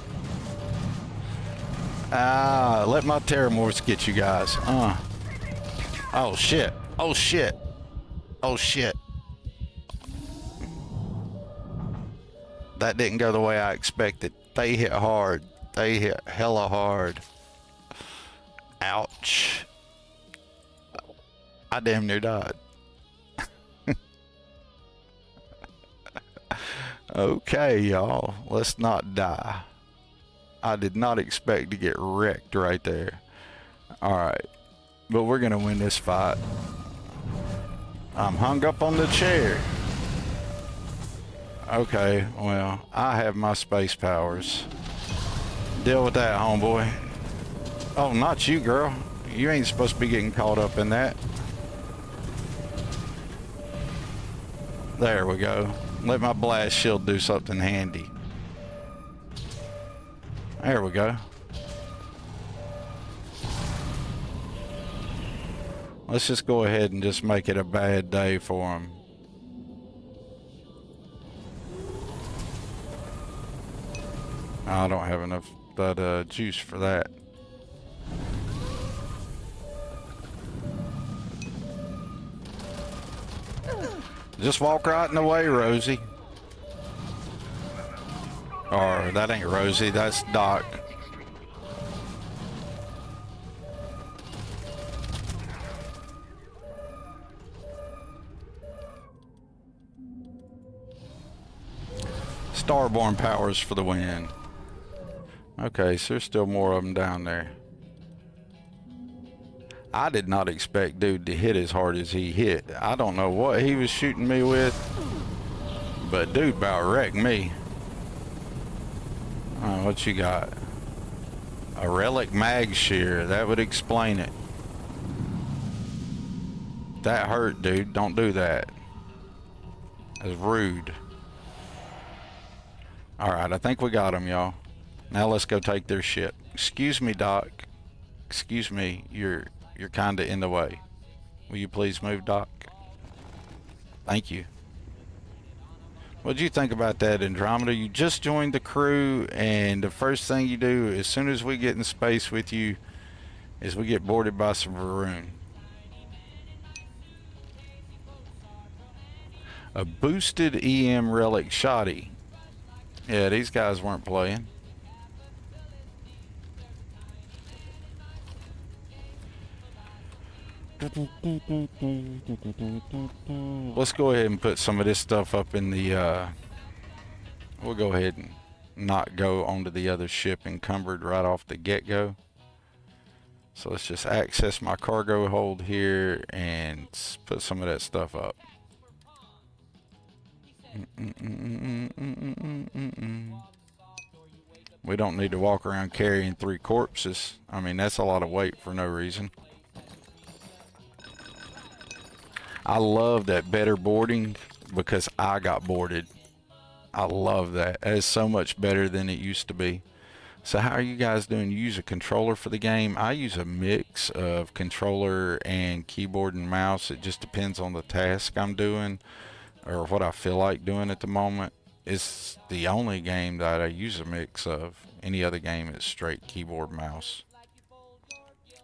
Let my Terramorphs get you guys. Oh shit. Oh shit. Oh shit. That didn't go the way I expected. They hit hard. They hit hella hard. Ouch. I damn near died. Okay, y'all. Let's not die. I did not expect to get wrecked right there. Alright. But we're gonna win this fight. I'm hung up on the chair. Okay, well, I have my space powers. Deal with that, homeboy. Oh, not you, girl. You ain't supposed to be getting caught up in that. There we go. Let my blast shield do something handy. There we go. Let's just go ahead and just make it a bad day for him. I don't have enough juice for that. Just walk right in the way, Rosie. Or that ain't Rosie, that's Doc. Starborn powers for the win. Okay, so there's still more of them down there. I did not expect dude to hit as hard as he hit. I don't know what he was shooting me with, but dude about wrecked me. What you got? A relic mag shear. That would explain it. That hurt, dude. Don't do that. That's rude. Alright, I think we got them, y'all. Now let's go take their shit. Excuse me, Doc. Excuse me. You're kinda in the way. Will you please move, Doc? Thank you. What'd you think about that, Andromeda? You just joined the crew, and the first thing you do as soon as we get in space with you is we get boarded by some Varun. A boosted EM relic shoddy. Yeah, these guys weren't playing. Let's go ahead and put some of this stuff up in the we'll go ahead and not go onto the other ship encumbered right off the get-go. So let's just access my cargo hold here and put some of that stuff up. We don't need to walk around carrying 3 corpses. I mean, that's a lot of weight for no reason. I love that better boarding because I got boarded. I love that. That is so much better than it used to be. So how are you guys doing? You use a controller for the game? I use a mix of controller and keyboard and mouse. It just depends on the task I'm doing or what I feel like doing at the moment. It's the only game that I use a mix of. Any other game is straight keyboard mouse.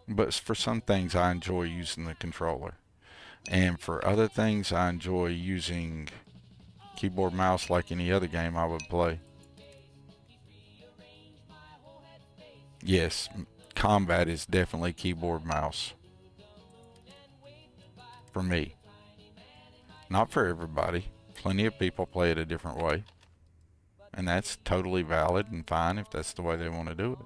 But for some things I enjoy using the controller. And for other things I enjoy using keyboard mouse like any other game I would play. Yes, combat is definitely keyboard mouse. For me. Not for everybody. Plenty of people play it a different way. And that's totally valid and fine if that's the way they want to do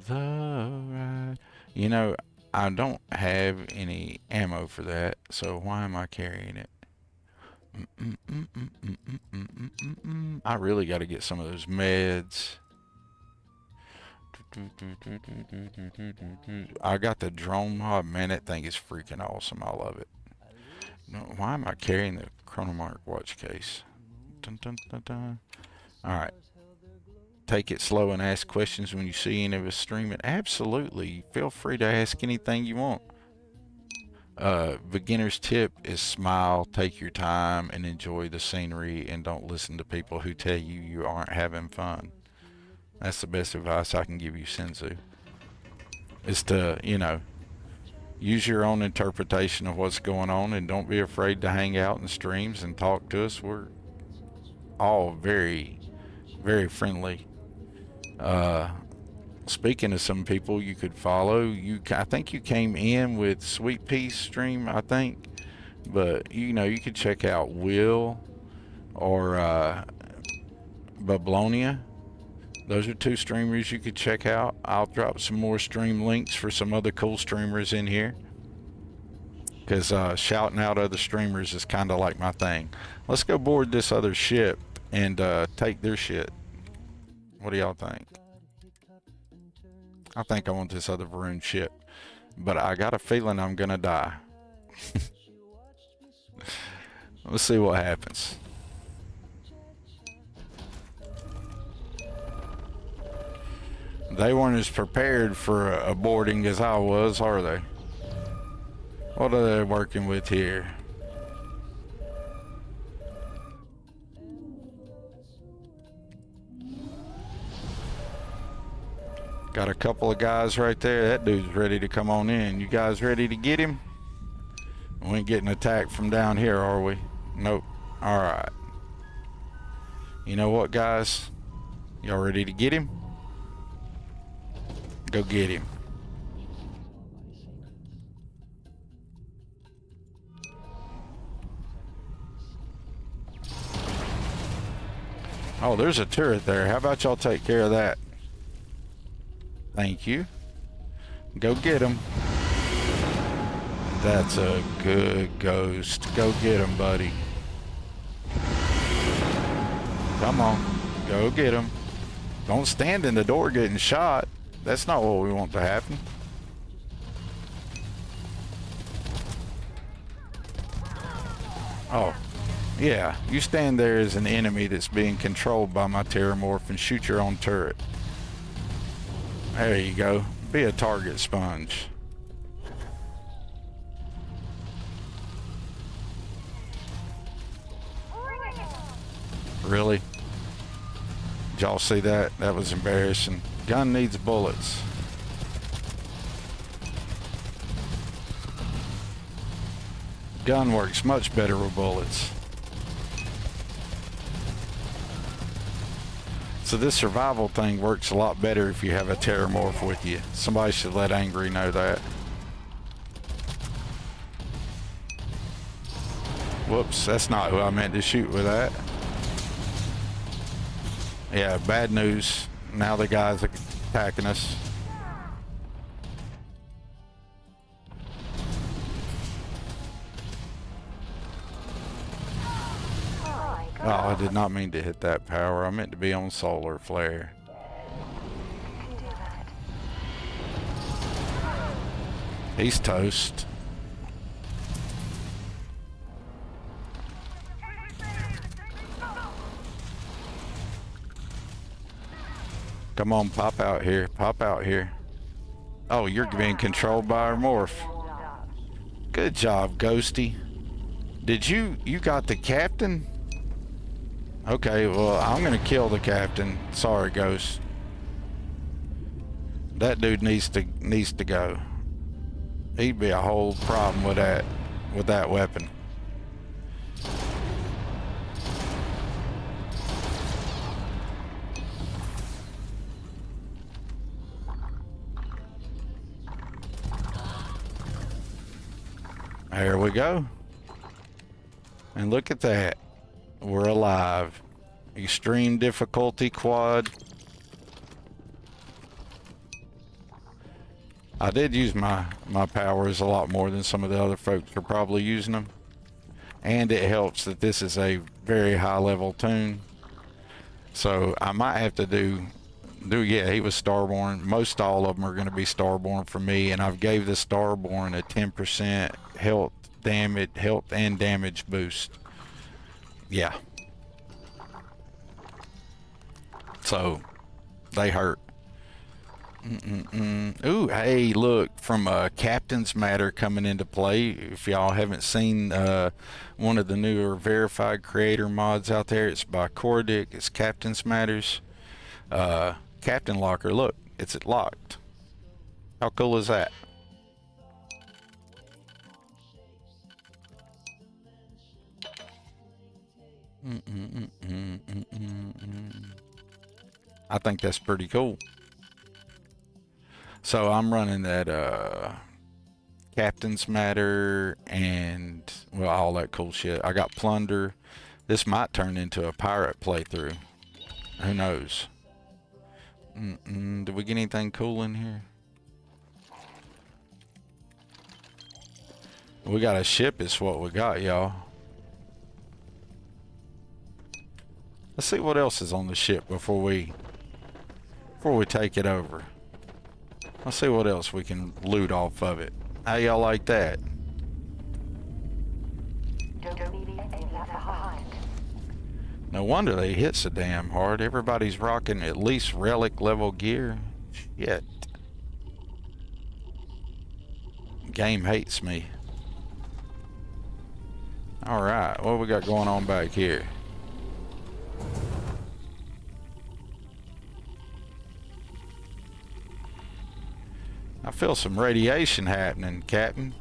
it. You know, I don't have any ammo for that, so why am I carrying it? I really got to get some of those meds. I got the drone mob. Man, that thing is freaking awesome. I love it. No, why am I carrying the Chronomark watch case? Dun, dun, dun, dun. Alright. Take it slow and ask questions when you see any of us streaming. Absolutely. Feel free to ask anything you want. Beginner's tip is smile, take your time, and enjoy the scenery, and don't listen to people who tell you you aren't having fun. That's the best advice I can give you, Senzu. Is to, you know, use your own interpretation of what's going on, and don't be afraid to hang out in streams and talk to us. We're all very, very friendly. Speaking of some people you could follow, I think you came in with Sweet Pea's stream, I think, but you know, you could check out Will or Bablonia. Those are 2 streamers you could check out. I'll drop some more stream links for some other cool streamers in here, because shouting out other streamers is kind of like my thing. Let's go board this other ship and take their shit. What do y'all think? I think I want this other Varun ship, but I got a feeling I'm gonna die. Let's see what happens. They weren't as prepared for a boarding as I was, are they? What are they working with here? Got a couple of guys right there. That dude's ready to come on in. You guys ready to get him? We ain't getting attacked from down here, are we? Nope. All right. You know what, guys? Y'all ready to get him? Go get him. Oh, there's a turret there. How about y'all take care of that? Thank you. Go get him. That's a good ghost. Go get him, buddy. Come on. Go get him. Don't stand in the door getting shot. That's not what we want to happen. Oh, yeah. You stand there as an enemy that's being controlled by my Terramorph and shoot your own turret. There you go. Be a target sponge. Really? Did y'all see that? That was embarrassing. Gun needs bullets. Gun works much better with bullets. So this survival thing works a lot better if you have a Terramorph with you. Somebody should let Angry know that. Whoops, that's not who I meant to shoot with that. Yeah, bad news. Now the guys are attacking us. Oh, I did not mean to hit that power. I meant to be on solar flare. He's toast. Come on, pop out here. Pop out here. Oh, you're being controlled by our morph. Good job, Ghosty. Did you got the captain? Okay, well, I'm gonna kill the captain. Sorry, Ghost. That dude needs to go. He'd be a whole problem with that weapon. There we go. And look at that. We're alive. Extreme difficulty quad. I did use my powers a lot more than some of the other folks are probably using them. And it helps that this is a very high level tune. So I might have to yeah, he was Starborn. Most all of them are going to be Starborn for me, and I've gave the Starborn a 10% health and damage boost. Yeah. So they hurt. Ooh, hey, look, from Captain's Matter coming into play. If y'all haven't seen one of the newer verified creator mods out there, it's by Cordic. It's Captain's Matters. Captain Locker, look, it's locked. How cool is that? I think that's pretty cool. So I'm running that Captain's Matter and, well, all that cool shit. I got Plunder. This might turn into a pirate playthrough. Who knows? Did we get anything cool in here? We got a ship is what we got, y'all. Let's see what else is on the ship before we before we take it over. Let's see what else we can loot off of it. How y'all like that? No wonder they hit so damn hard. Everybody's rocking at least relic level gear. Shit. Game hates me. Alright, what we got going on back here? I feel some radiation happening, Captain.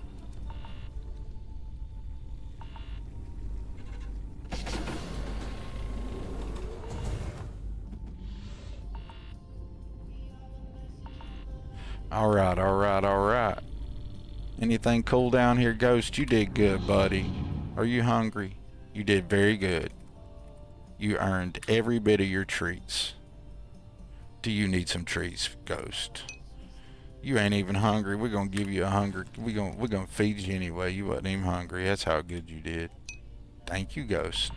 Alright, alright, alright. Anything cool down here, Ghost? You did good, buddy. Are you hungry? You did very good. You earned every bit of your treats. Do you need some treats, Ghost? You ain't even hungry. We're gonna give you a hunger. We're gonna feed you anyway. You wasn't even hungry. That's how good you did. Thank you, Ghost.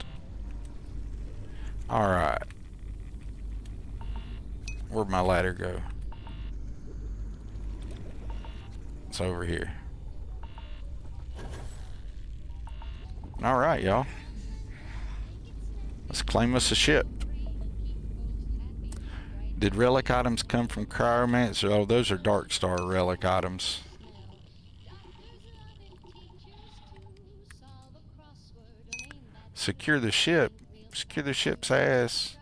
Alright. Where'd my ladder go? It's over here. Alright, y'all. Let's claim us a ship. Did relic items come from Cryomancer? Oh, those are Darkstar relic items. Secure the ship. Secure the ship's ass.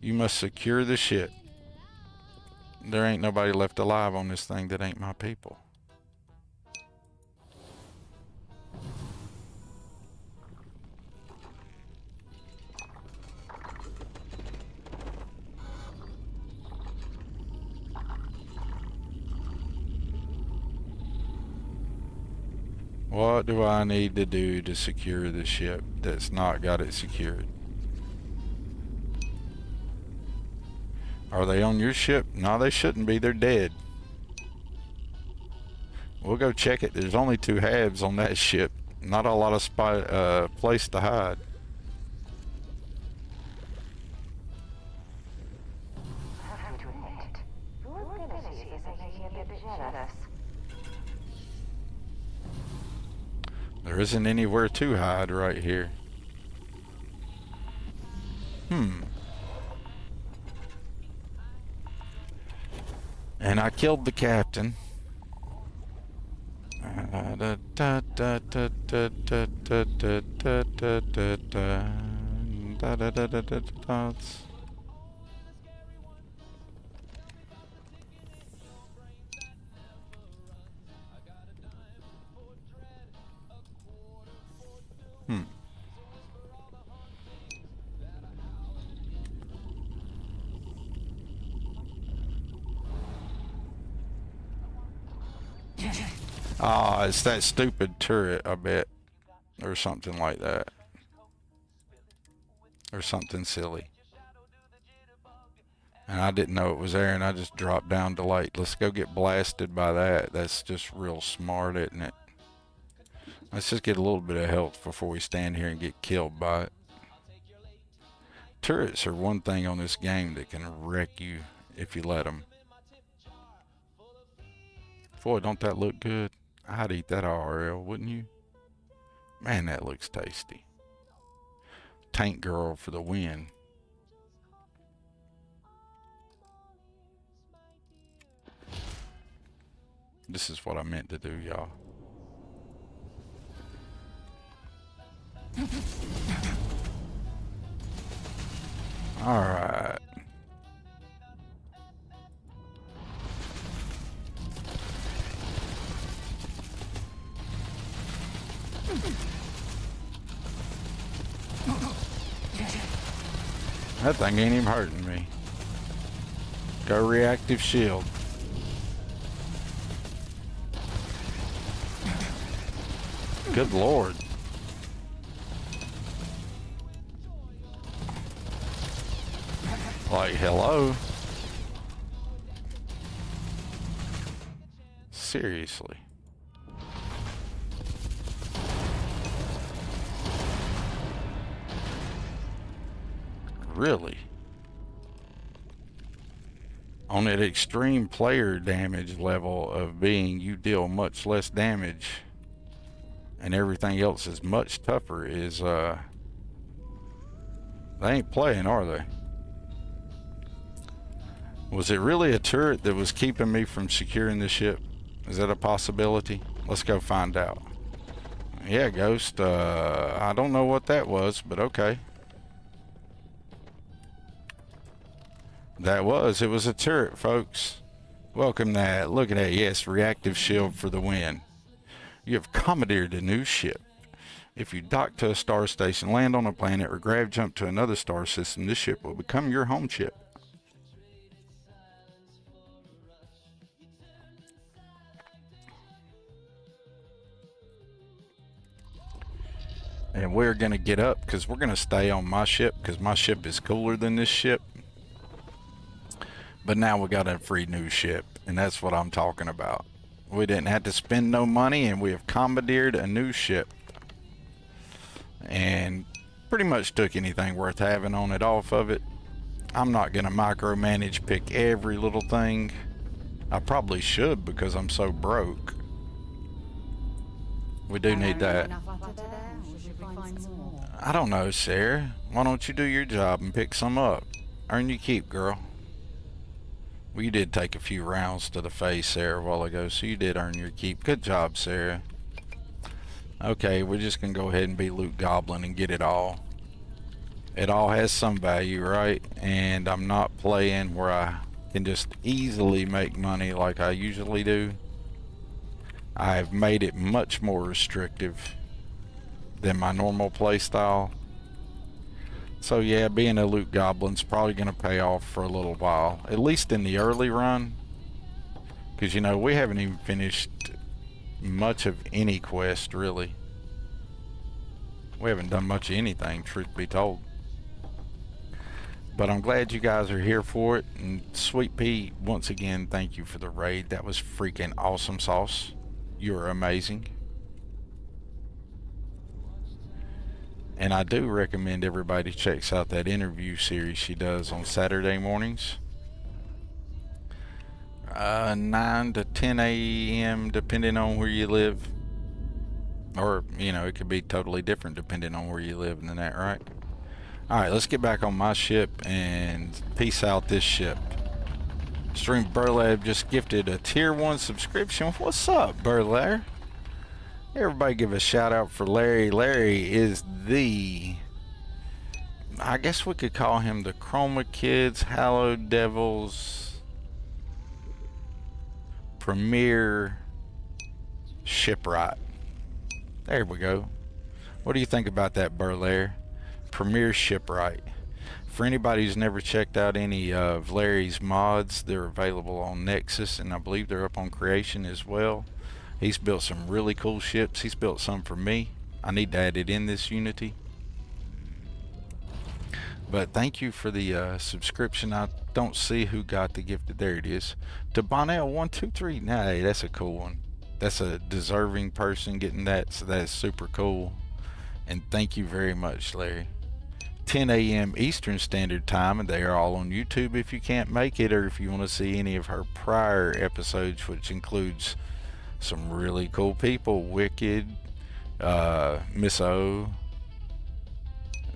You must secure the ship. There ain't nobody left alive on this thing that ain't my people. What do I need to do to secure the ship that's not got it secured? Are they on your ship? No, they shouldn't be. They're dead. We'll go check it. There's only 2 halves on that ship. Not a lot of place to hide. There isn't anywhere to hide right here. And I killed the captain. Ah, it's that stupid turret, I bet. Or something like that. Or something silly. And I didn't know it was there, and I just dropped down to light. Let's go get blasted by that. That's just real smart, isn't it? Let's just get a little bit of health before we stand here and get killed by it. Turrets are one thing on this game that can wreck you if you let them. Boy, don't that look good? I'd eat that IRL, wouldn't you? Man, that looks tasty. Tank girl for the win. This is what I meant to do, y'all. Alright. That thing ain't even hurting me. Go reactive shield. Good Lord. Like, hello? Seriously. Really? On an extreme player damage level of being, you deal much less damage and everything else is much tougher, is they ain't playing, are they? Was it really a turret that was keeping me from securing the ship? Is that a possibility? Let's go find out. Yeah, Ghost, I don't know what that was, but okay. It was a turret, folks. Welcome that. Look at that. Yes, reactive shield for the win. You have commandeered a new ship. If you dock to a star station, land on a planet, or grav jump to another star system, this ship will become your home ship. And we're going to get up because we're going to stay on my ship because my ship is cooler than this ship. But now we got a free new ship, and that's what I'm talking about. We didn't have to spend no money, and we have commandeered a new ship. And pretty much took anything worth having on it off of it. I'm not going to micromanage, pick every little thing. I probably should because I'm so broke. We do need that. I don't know, Sarah. Why don't you do your job and pick some up? Earn your keep, girl. Well, you did take a few rounds to the face, Sarah, a while ago, so you did earn your keep. Good job, Sarah. Okay, we're just going to go ahead and be Loot Goblin and get it all. It all has some value, right? And I'm not playing where I can just easily make money like I usually do. I've made it much more restrictive than my normal play style. So yeah, being a Loot Goblin's probably going to pay off for a little while, at least in the early run, because you know we haven't even finished much of any quest really. We haven't done much of anything, truth be told. But I'm glad you guys are here for it, and Sweet Pea, once again, thank you for the raid. That was freaking awesome sauce. You're amazing. And I do recommend everybody checks out that interview series she does on Saturday mornings. 9 to 10 a.m. depending on where you live. Or, you know, it could be totally different depending on where you live and that, right? Alright, let's get back on my ship and peace out this ship. Stream Burlab just gifted a tier 1 subscription. What's up, Burlab? Everybody give a shout out for Larry. Larry is the, I guess we could call him the Cbromakids, Hallowed Devils premier shipwright. There we go. What do you think about that, Burlair? Premier shipwright. For anybody who's never checked out any of Larry's mods, they're available on Nexus, and I believe they're up on Creation as well. He's built some really cool ships. He's built some for me. I need to add it in this Unity. But thank you for the subscription. I don't see who got the gifted. There it is. To Bonnell123. Nah, that's a cool one. That's a deserving person getting that, so that is super cool. And thank you very much, Larry. 10 a.m. Eastern Standard Time, and they are all on YouTube if you can't make it, or if you want to see any of her prior episodes, which includes some really cool people. Wicked, Miss O.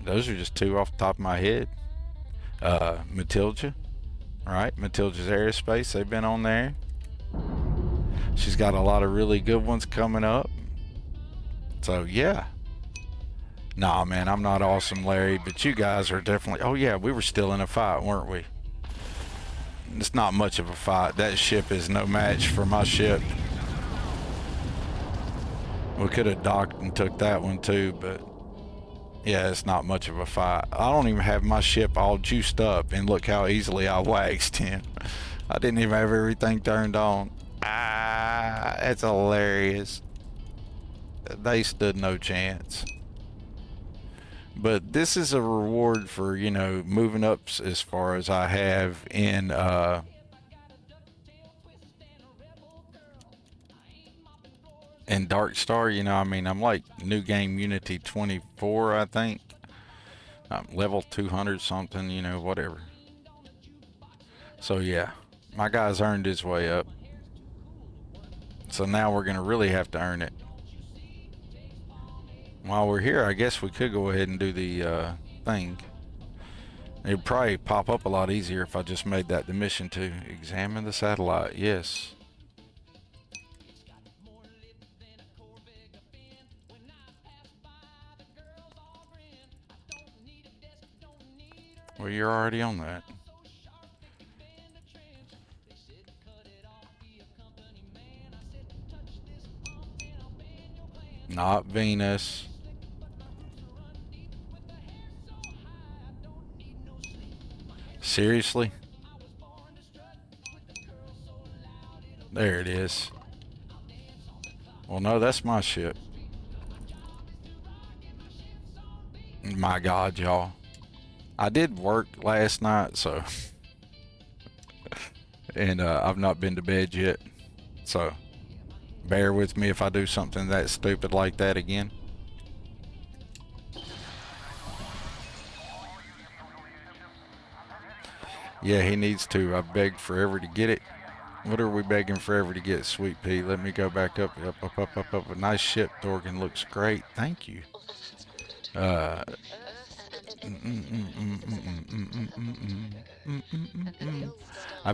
Those are just two off the top of my head. Matilda, right? Matilda's Aerospace, they've been on there. She's got a lot of really good ones coming up. So yeah. Nah, man, I'm not awesome, Larry, but you guys are definitely... Oh yeah, we were still in a fight, weren't we? It's not much of a fight. That ship is no match for my ship. We could have docked and took that one too, but yeah, it's not much of a fight. I don't even have my ship all juiced up, and look how easily I waxed him. I didn't even have everything turned on. Ah, that's hilarious. They stood no chance. But this is a reward for, you know, moving up as far as I have in Darkstar. You know, I mean, I'm like new game Unity 24, I think. Level 200 something, you know, whatever. So yeah, My guy's earned his way up. So now we're going to really have to earn it. While we're here, I guess we could go ahead and do the thing. It'd probably pop up a lot easier if I just made that the mission to examine the satellite. Yes. Well, you're already on that. Not Venus. Seriously? There it is. Well, no, that's my ship. My God, y'all. I did work last night, so... and I've not been to bed yet. So, bear with me if I do something that stupid like that again. Yeah, he needs to. I begged forever to get it. What are we begging forever to get, Sweet Pea? Let me go back up. A nice ship, Thorgan. Looks great. Thank you. I've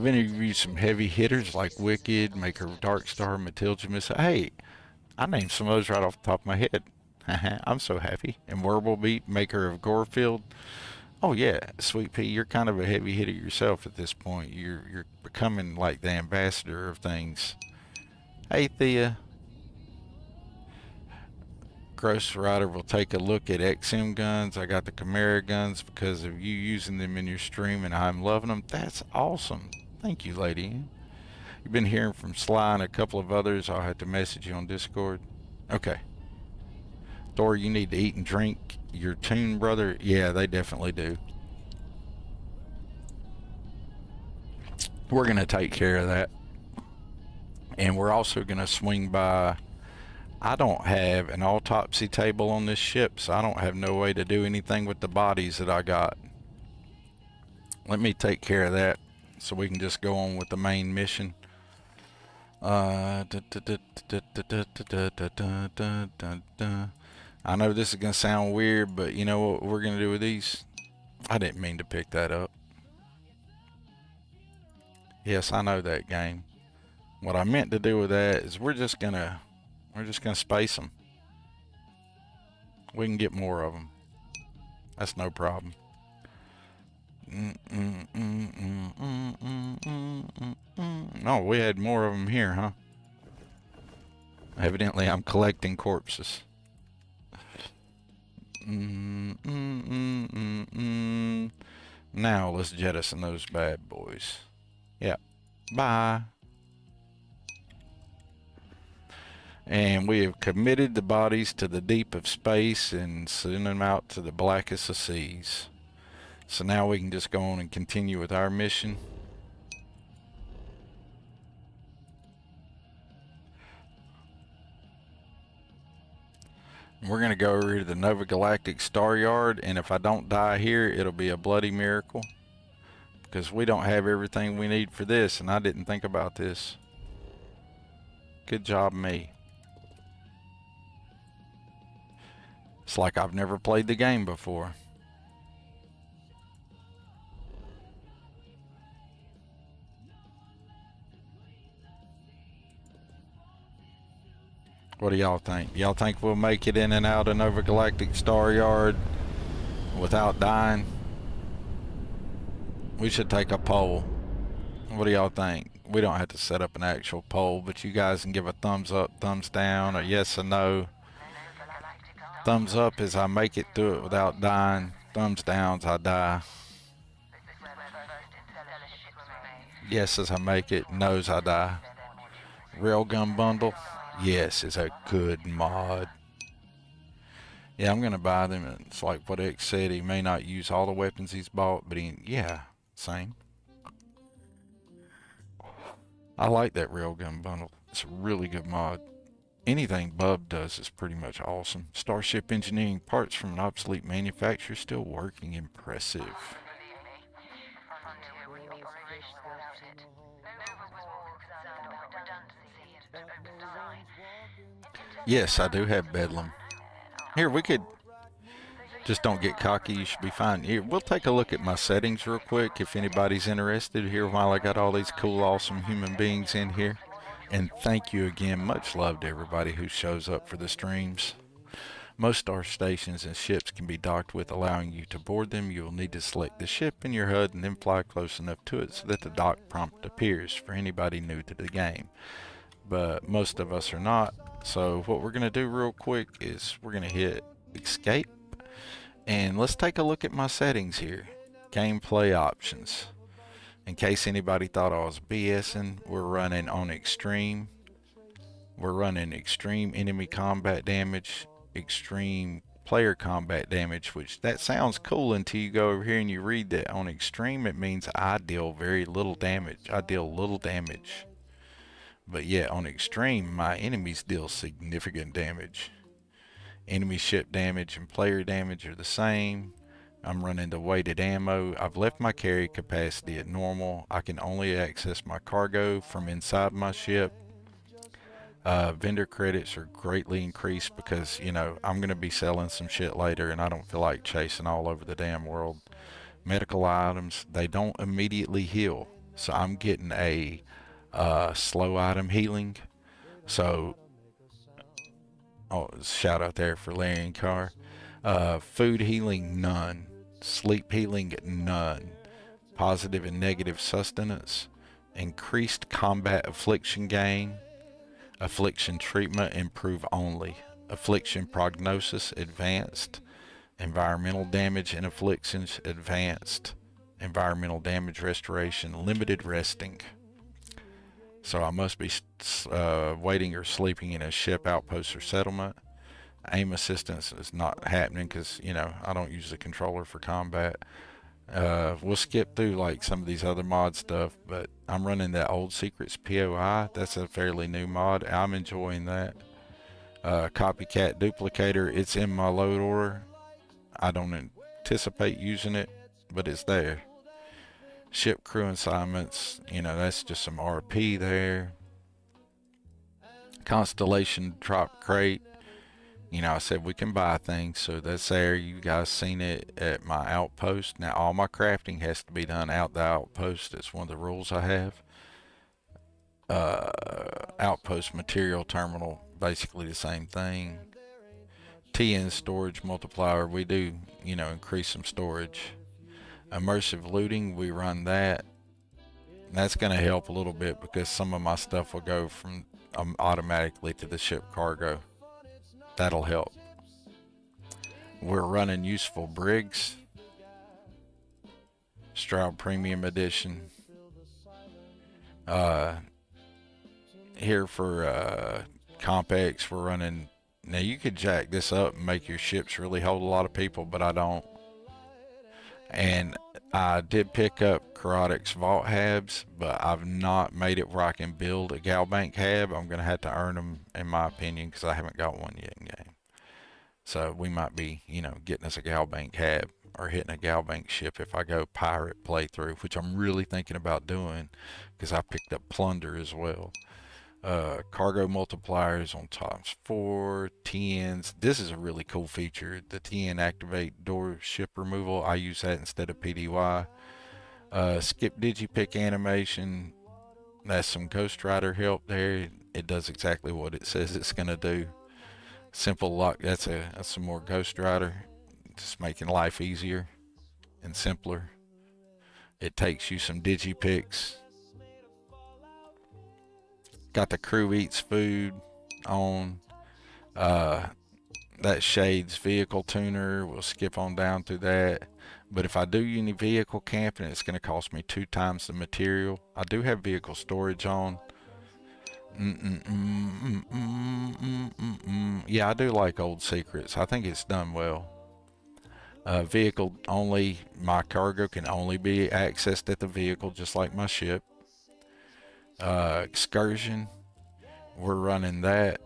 interviewed some heavy hitters like Wicked, maker of Darkstar, Matilda Miss. Hey, I named some of those right off the top of my head. I'm so happy. And Werblbeat, maker of Gorefield. Oh yeah, Sweet Pea, you're kind of a heavy hitter yourself at this point. You're becoming like the ambassador of things. Hey Thea. Gross Rider will take a look at XM guns. I got the Chimera guns because of you using them in your stream and I'm loving them. That's awesome. Thank you, lady. You've been hearing from Sly and a couple of others. I'll have to message you on Discord. Okay. Thor, you need to eat and drink. Your tune, brother? Yeah, they definitely do. We're going to take care of that. And we're also going to swing by... I don't have an autopsy table on this ship, so I don't have no way to do anything with the bodies that I got. Let me take care of that so we can just go on with the main mission. I know this is going to sound weird, but you know what we're going to do with these? I didn't mean to pick that up. Yes, I know that game. What I meant to do with that is we're just going to space them. We can get more of them. That's no problem. No, we had more of them here, huh? Evidently, I'm collecting corpses. Now, let's jettison those bad boys. Yeah. Bye. And we have committed the bodies to the deep of space and sent them out to the blackest of seas. So now we can just go on and continue with our mission. We're going to go over to the Nova Galactic Star Yard, and if I don't die here, it'll be a bloody miracle. Because we don't have everything we need for this, and I didn't think about this. Good job, me. It's like I've never played the game before. What do y'all think? Y'all think we'll make it in and out of Nova Galactic Star Yard without dying? We should take a poll. What do y'all think? We don't have to set up an actual poll, but you guys can give a thumbs up, thumbs down, or yes or no. Thumbs up is I make it through it without dying. Thumbs down is I die. Yes is I make it. No's I die. Railgun bundle. Yes is a good mod. Yeah, I'm going to buy them. It's like what X said. He may not use all the weapons he's bought, but yeah, same. I like that railgun bundle. It's a really good mod. Anything Bub does is pretty much awesome. Starship engineering parts from an obsolete manufacturer still working. Impressive. Yes, I do have Bedlam. Here, we could just don't get cocky. You should be fine. Here, we'll take a look at my settings real quick if anybody's interested here while I got all these cool, awesome human beings in here. And thank you again. Much love to everybody who shows up for the streams. Most star stations and ships can be docked with, allowing you to board them. You will need to select the ship in your HUD and then fly close enough to it so that the dock prompt appears for anybody new to the game. But most of us are not. So what we're going to do real quick is we're going to hit escape. And let's take a look at my settings here. Gameplay options. In case anybody thought I was BSing, we're running on extreme. We're running extreme enemy combat damage, extreme player combat damage, which that sounds cool until you go over here and you read that on extreme it means I deal very little damage. I deal little damage. But yeah, on extreme my enemies deal significant damage. Enemy ship damage and player damage are the same. I'm running the weighted ammo. I've left my carry capacity at normal. I can only access my cargo from inside my ship. Vendor credits are greatly increased because, you know, I'm going to be selling some shit later and I don't feel like chasing all over the damn world. Medical items, they don't immediately heal. So I'm getting a slow item healing. So, oh, shout out there for Larry and Carr. Food healing, none. Sleep healing, none. Positive and negative sustenance. Increased combat affliction gain. Affliction treatment, improve only. Affliction prognosis, advanced. Environmental damage and afflictions, advanced. Environmental damage restoration, limited resting. So I must be waiting or sleeping in a ship, outpost, or settlement. Aim assistance is not happening because, you know, I don't use the controller for combat. We'll skip through like some of these other mod stuff, but I'm running that Old Secrets POI. That's a fairly new mod. I'm enjoying that. Copycat Duplicator, it's in my load order. I don't anticipate using it, but it's there. Ship crew assignments, you know, that's just some RP there. Constellation drop crate. You know, I said we can buy things, so that's there. You guys seen it at my outpost. Now, all my crafting has to be done out the outpost. It's one of the rules I have. Outpost material terminal, basically the same thing. TN storage multiplier, we do, you know, increase some storage. Immersive looting, we run that. And that's going to help a little bit because some of my stuff will go from automatically to the ship cargo. That'll help. We're running useful brigs. Stroud Premium Edition. Here for Compex, we're running. Now you could jack this up and make your ships really hold a lot of people, but I don't. And I did pick up Karotic's Vault Habs, but I've not made it where I can build a Galbank Hab. I'm going to have to earn them, in my opinion, because I haven't got one yet in game. So we might be, you know, getting us a Galbank Hab or hitting a Galbank ship if I go pirate playthrough, which I'm really thinking about doing because I picked up Plunder as well. Cargo multipliers on ×4, TNs. This is a really cool feature. The TN activate door ship removal. I use that instead of PDY. Skip digipick animation. That's some Ghost Rider help there. It does exactly what it says it's gonna do. Simple lock. That's some more Ghost Rider. Just making life easier and simpler. It takes you some digipicks. Got the crew eats food on. That Shades vehicle tuner. We'll skip on down through that. But if I do any vehicle camping, it's going to cost me 2 times the material. I do have vehicle storage on. Yeah, I do like Old Secrets. I think it's done well. Vehicle only. My cargo can only be accessed at the vehicle, just like my ship. Excursion, we're running that.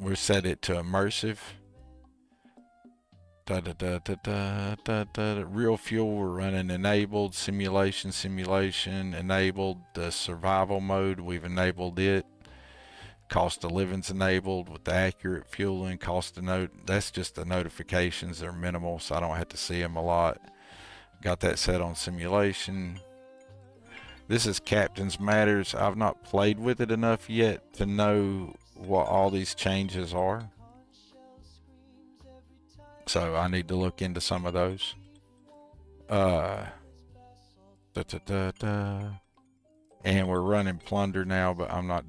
We set it to immersive. Real fuel, we're running enabled. Simulation enabled. The survival mode, we've enabled it. Cost of living's enabled with the accurate fueling. Cost of note, that's just the notifications. They're minimal, so I don't have to see them a lot. Got that set on simulation. This is Captain's Matters. I've not played with it enough yet to know what all these changes are. So I need to look into some of those. And we're running plunder now, but I'm not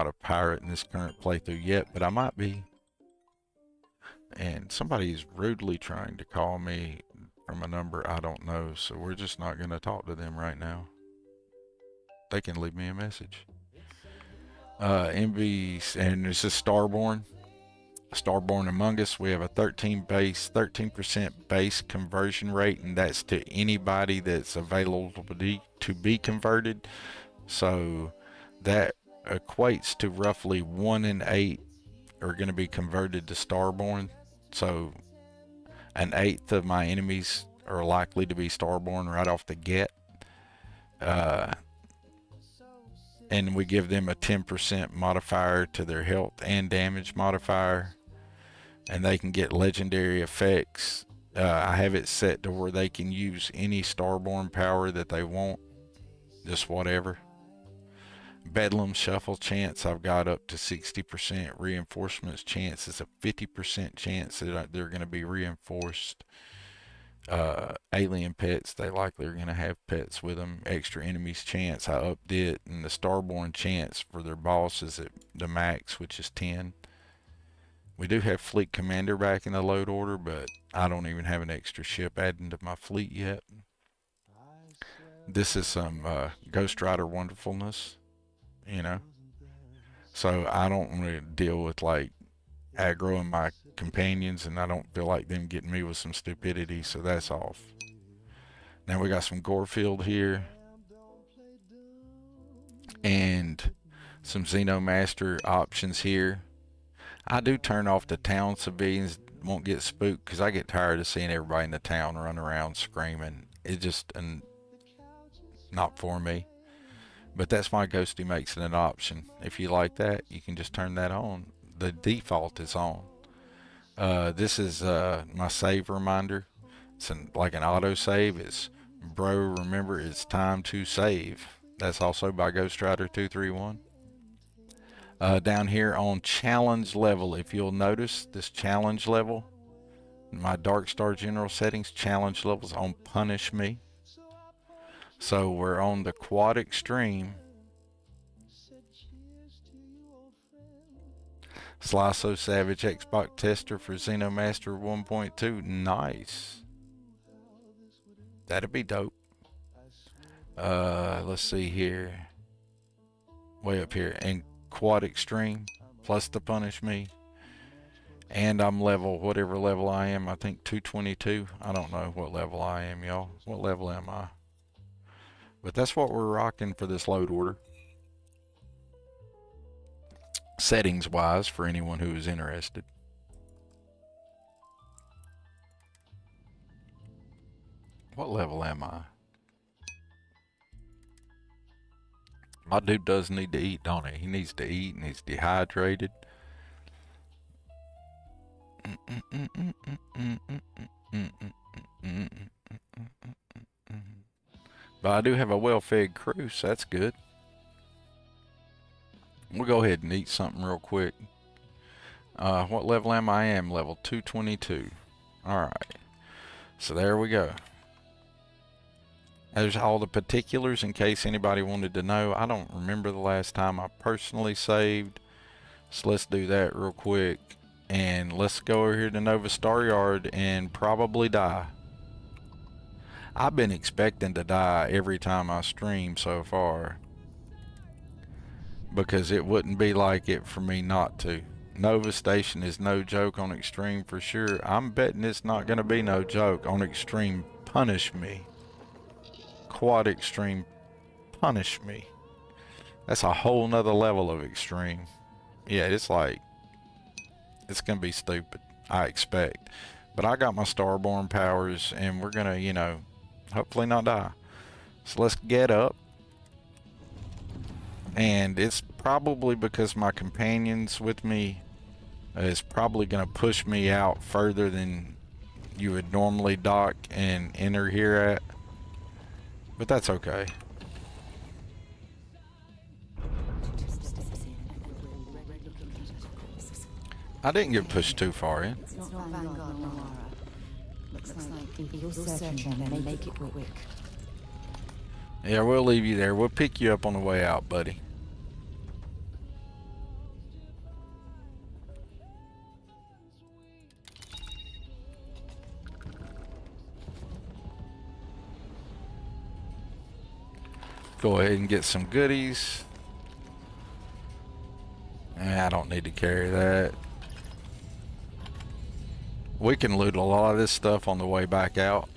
a pirate in this current playthrough yet, but I might be. And somebody's rudely trying to call me from a number I don't know, so we're just not going to talk to them right now. They can leave me a message. MVs, and this is Starborn. Starborn Among Us. We have a 13% base conversion rate, and that's to anybody that's available to be converted. So that equates to roughly 1 in 8 are going to be converted to Starborn. So an eighth of my enemies are likely to be Starborn right off the get. And we give them a 10% modifier to their health and damage modifier, and they can get legendary effects. I have it set to where they can use any Starborn power that they want, just whatever. Bedlam Shuffle chance, I've got up to 60%. Reinforcements chance is a 50% chance that they're going to be reinforced. Alien pets, they likely are going to have pets with them. Extra enemies chance, I upped it, and the Starborn chance for their boss is at the max, which is 10. We do have Fleet Commander back in the load order, but I don't even have an extra ship added to my fleet yet. This is some Ghost Rider wonderfulness, you know. So I don't really deal with like aggroing my companions, and I don't feel like them getting me with some stupidity, so that's off. Now we got some Gorefield here and some Xenomaster options here. I do turn off the town civilians, won't get spooked, because I get tired of seeing everybody in the town run around screaming. It's just not for me. But that's why Ghosty makes it an option. If you like that, you can just turn that on. The default is on. This is my save reminder. It's like an auto save. It's, bro, remember it's time to save. That's also by Ghost Rider 231. Down here on challenge level, if you'll notice this challenge level, my Darkstar general settings, challenge levels on Punish Me. So we're on the Quad Extreme. Sliso Savage Xbox Tester for Xenomaster 1.2. Nice. That'd be dope. Let's see here. Way up here. And Quad Extreme plus the Punish Me. And I'm level, whatever level I am, I think 222. I don't know what level I am, y'all. What level am I? But that's what we're rocking for this load order. Settings wise, for anyone who is interested. What level am I? My dude does need to eat, don't he? He needs to eat and he's dehydrated. But I do have a well-fed crew, so that's good. We'll go ahead and eat something real quick. What level am I? I am level 222. Alright. So there we go. There's all the particulars in case anybody wanted to know. I don't remember the last time I personally saved. So let's do that real quick. And let's go over here to Nova Star Yard and probably die. I've been expecting to die every time I stream so far, because it wouldn't be like it for me not to. Nova Station is no joke on Extreme for sure. I'm betting it's not going to be no joke on Extreme Punish Me. Quad Extreme Punish Me. That's a whole nother level of extreme. Yeah, it's like, it's going to be stupid, I expect. But I got my Starborn powers, and we're going to, you know, hopefully not die. So let's get up and it's probably because my companion's with me. It's probably going to push me out further than you would normally dock and enter here at, but that's okay. I didn't get pushed too far in. It's not Vanguard nor Mara. Looks like if you're searching, then make it quick. Yeah, we'll leave you there. We'll pick you up on the way out, buddy. Go ahead and get some goodies. I don't need to carry that. We can loot a lot of this stuff on the way back out.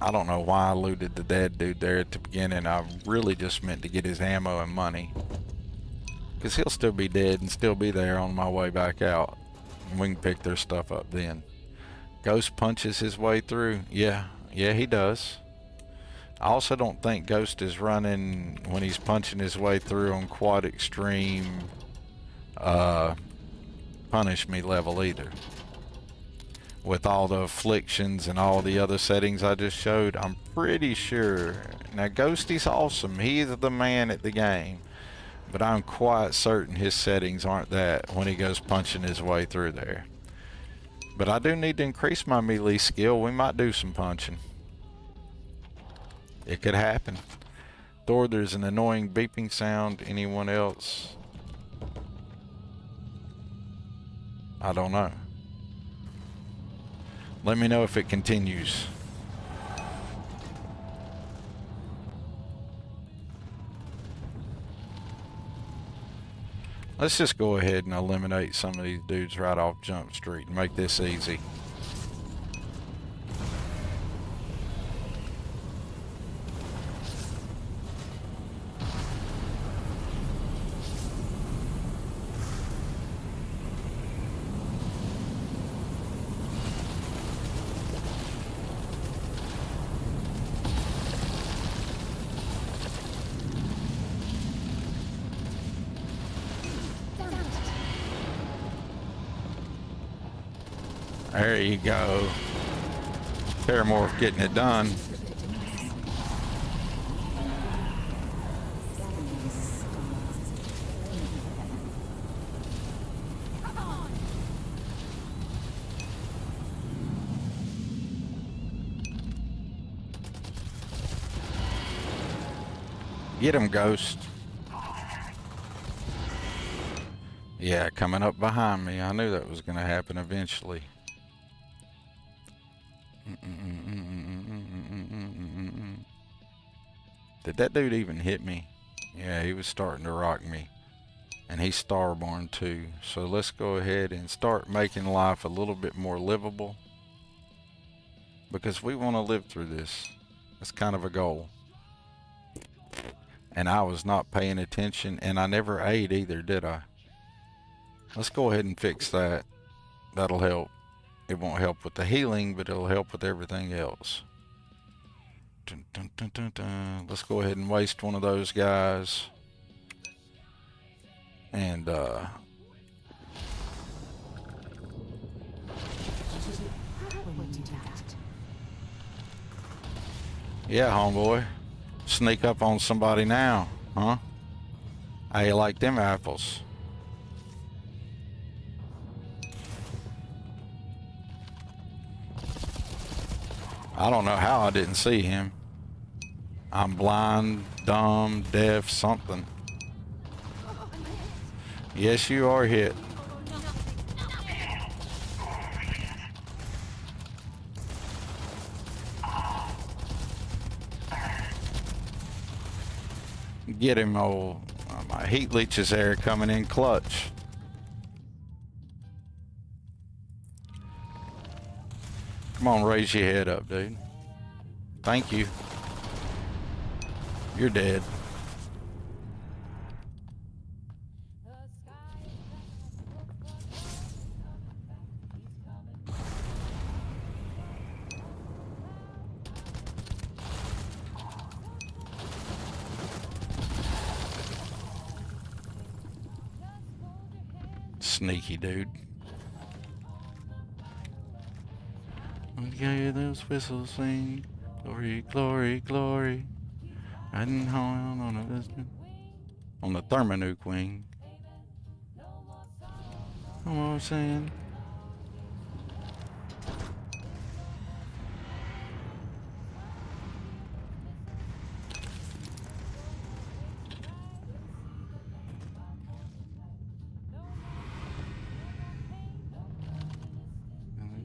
I don't know why I looted the dead dude there at the beginning. I really just meant to get his ammo and money, because he'll still be dead and still be there on my way back out. And we can pick their stuff up then. Ghost punches his way through. Yeah, he does. I also don't think Ghost is running when he's punching his way through on quad extreme punish me level either. With all the afflictions and all the other settings I just showed, I'm pretty sure. Now Ghosty's awesome. He is the man at the game. But I'm quite certain his settings aren't that when he goes punching his way through there. But I do need to increase my melee skill. We might do some punching. It could happen. Thor, there's an annoying beeping sound. Anyone else? I don't know. Let me know if it continues. Let's just go ahead and eliminate some of these dudes right off Jump Street and make this easy. There you go. Paramore getting it done. Get him, Ghost. Yeah, coming up behind me. I knew that was going to happen eventually. Did that dude even hit me? Yeah, he was starting to rock me. And he's starborn too. So let's go ahead and start making life a little bit more livable, because we want to live through this. That's kind of a goal. And I was not paying attention, and I never ate either, did I? Let's go ahead and fix that. That'll help. It won't help with the healing, but it'll help with everything else. Dun, dun, dun, dun, dun. Let's go ahead and waste one of those guys. And yeah, homeboy. Sneak up on somebody now, huh? How you like them apples? I don't know how I didn't see him. I'm blind, dumb, deaf, something. Yes, you are hit. Get him, old. My heat leeches there coming in clutch. Come on, raise your head up, dude. Thank you. You're dead. sneaky, dude. Okay, those whistles sing. Glory, glory, glory. Riding home on the Thermonuke wing. No more saying.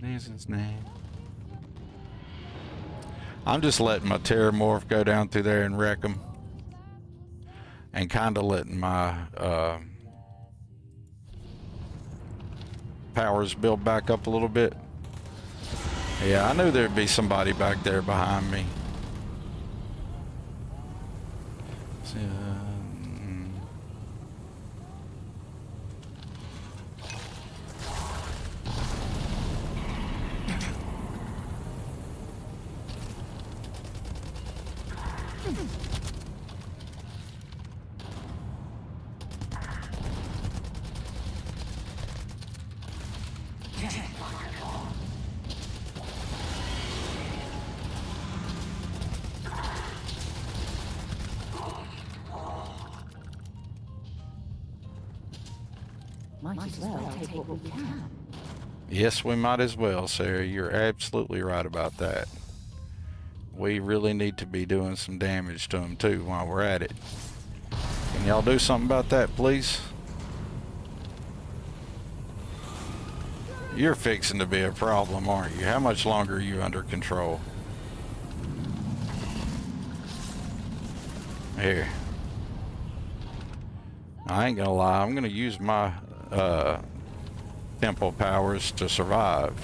Is his name. I'm just letting my Terramorph go down through there and wreck them. And kind of letting my powers build back up a little bit. Yeah, I knew there'd be somebody back there behind me. So, Might as well take what we can. yes, we might as well, Sarah. You're absolutely right about that. We really need to be doing some damage to them too while we're at it. Can y'all do something about that, please? You're fixing to be a problem, aren't you? How much longer are you under control? Here. I ain't gonna lie, I'm gonna use my tempo powers to survive.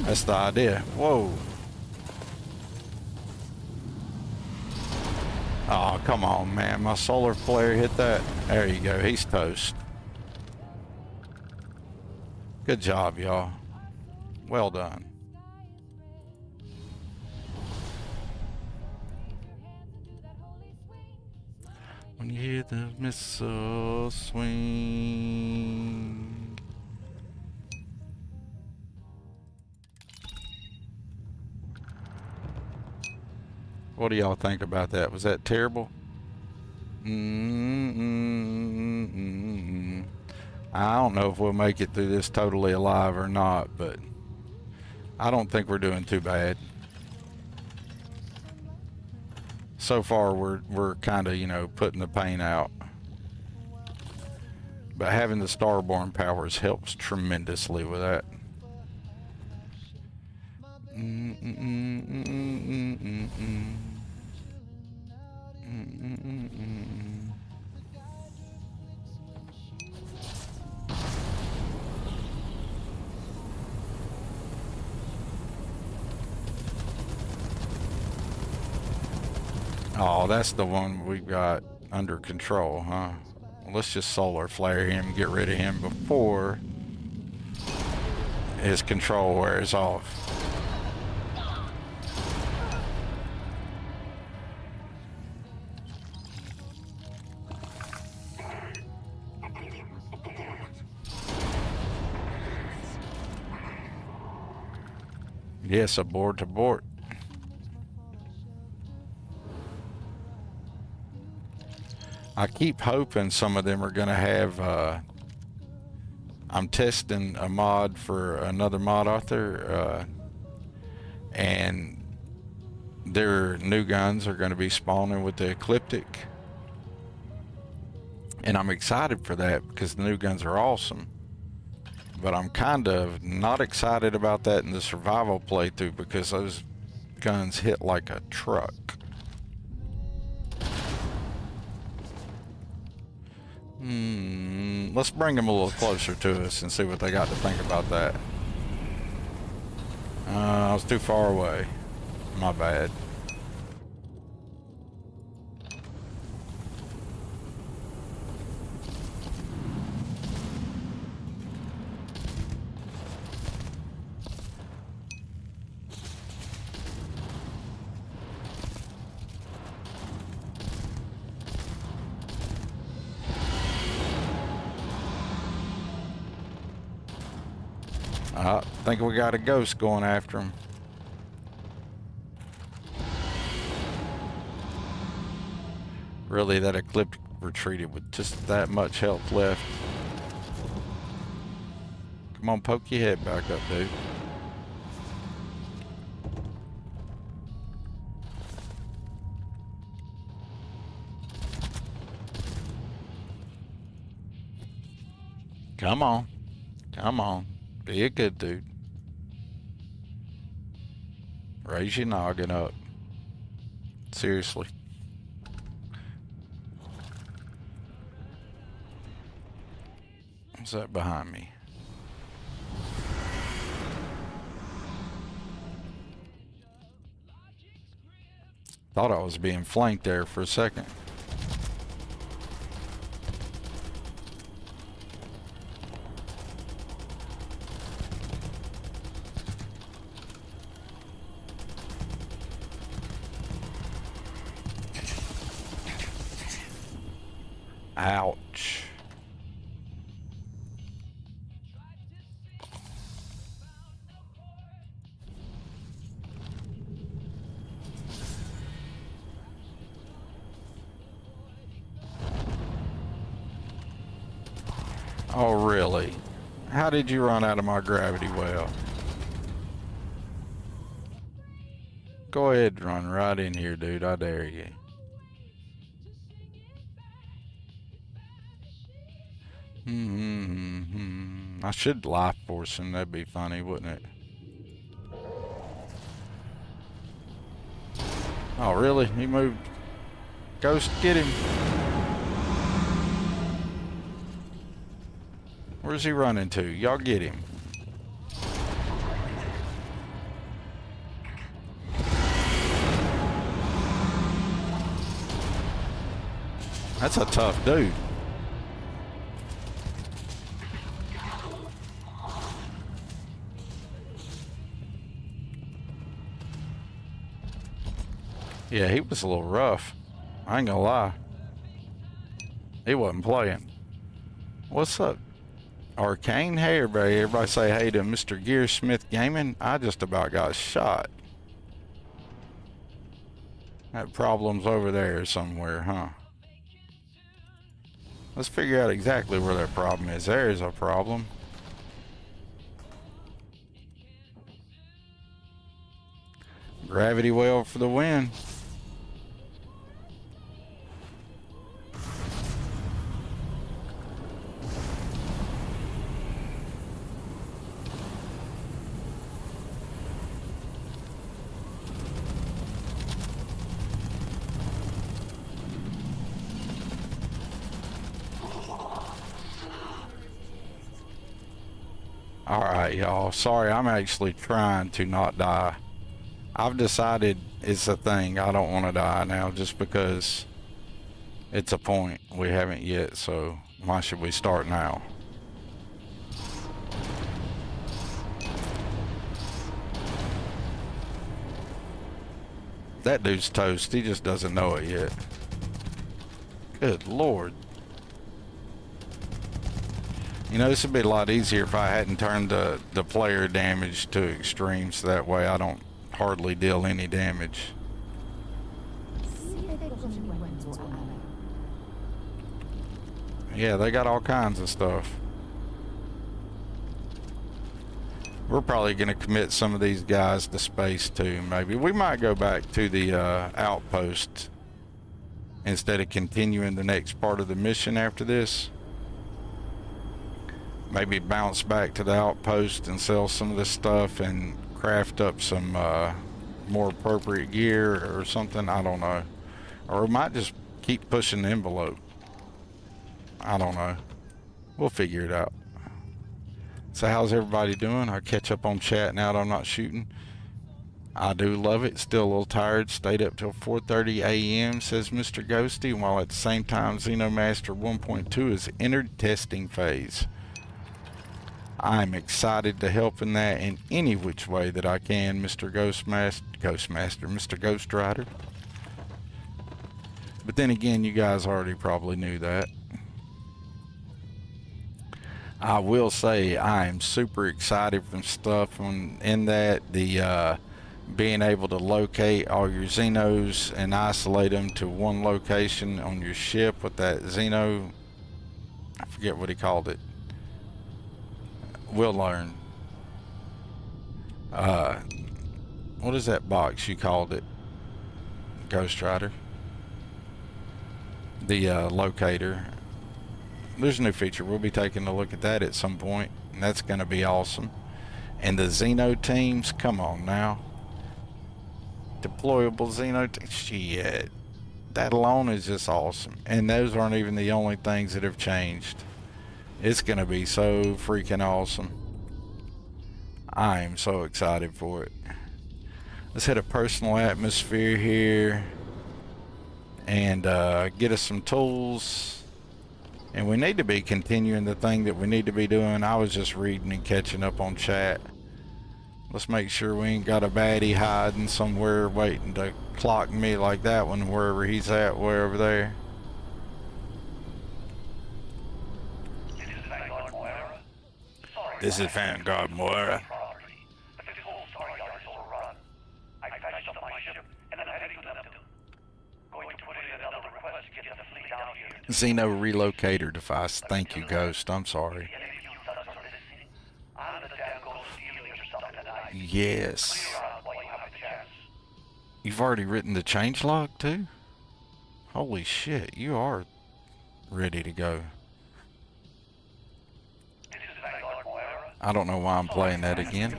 That's the idea. Whoa. Oh, come on, man. My solar flare hit that. There you go. He's toast. Good job, y'all. Well done. When you hear the missile swing. What do y'all think about that? Was that terrible? I don't know if we'll make it through this totally alive or not, but I don't think we're doing too bad. So far, we're kind of, you know, putting the pain out. But having the Starborn powers helps tremendously with that. Oh, that's the one we've got under control, huh? Well, let's just solar flare him and get rid of him before his control wears off. Yes, abort, abort. I keep hoping some of them are going to have, I'm testing a mod for another mod author, and their new guns are going to be spawning with the Ecliptic. And I'm excited for that because the new guns are awesome. But I'm kind of not excited about that in the survival playthrough because those guns hit like a truck. Let's bring them a little closer to us and see what they got to think about that. I was too far away. My bad. I think we got a ghost going after him. Really, that ecliptic retreated with just that much health left. Come on, poke your head back up, dude. Come on. Come on. Be a good dude. Raise your noggin up. Seriously. What's that behind me? Thought I was being flanked there for a second. Ouch. Oh, really? How did you run out of my gravity well? Go ahead and run right in here, dude. I dare you. I should life force him. That'd be funny, wouldn't it? Oh, really? He moved. Ghost, get him. Where's he running to? Y'all get him. That's a tough dude. Yeah, he was a little rough. I ain't gonna lie. He wasn't playing. What's up? Arcane? Hey everybody. Everybody say hey to Mr. Gearsmith Gaming. I just about got shot. That problem's over there somewhere, huh? Let's figure out exactly where that problem is. There's a problem. Gravity well for the win. Alright, y'all. Sorry, I'm actually trying to not die. I've decided it's a thing. I don't want to die now just because it's a point. We haven't yet, so why should we start now? That dude's toast. He just doesn't know it yet. Good Lord. You know, this would be a lot easier if I hadn't turned the player damage to extreme, so that way I don't hardly deal any damage. Yeah, they got all kinds of stuff. We're probably going to commit some of these guys to space too, maybe. We might go back to the outpost instead of continuing the next part of the mission after this. Maybe bounce back to the outpost and sell some of this stuff and craft up some more appropriate gear or something. I don't know. Or we might just keep pushing the envelope. I don't know. We'll figure it out. So how's everybody doing? I'll catch up on chat now that I'm not shooting. I do love it. Still a little tired. Stayed up till 4:30 a.m. says Mr. Ghosty, while at the same time Xenomaster 1.2 is entered testing phase. I'm excited to help in that in any which way that I can, Mr. Mr. Ghost Rider. But then again, you guys already probably knew that. I will say I am super excited from stuff in that the being able to locate all your Xenos and isolate them to one location on your ship with that Xeno. I forget what he called it. We'll learn. What is that box you called it? Ghost Rider. The locator. There's a new feature. We'll be taking a look at that at some point, and that's going to be awesome. And the Xeno teams, come on now. Deployable Xeno teams, shit. That alone is just awesome. And those aren't even the only things that have changed. It's going to be so freaking awesome. I am so excited for it. Let's hit a personal atmosphere here and get us some tools. And we need to be continuing the thing that we need to be doing. I was just reading and catching up on chat. Let's make sure we ain't got a baddie hiding somewhere waiting to clock me like that one wherever he's at, way over there. This is Vanguard Moira. Xeno relocator device. Thank you, Ghost. I'm sorry. Yes. You've already written the changelog too? Holy shit, you are ready to go. I don't know why I'm playing that again.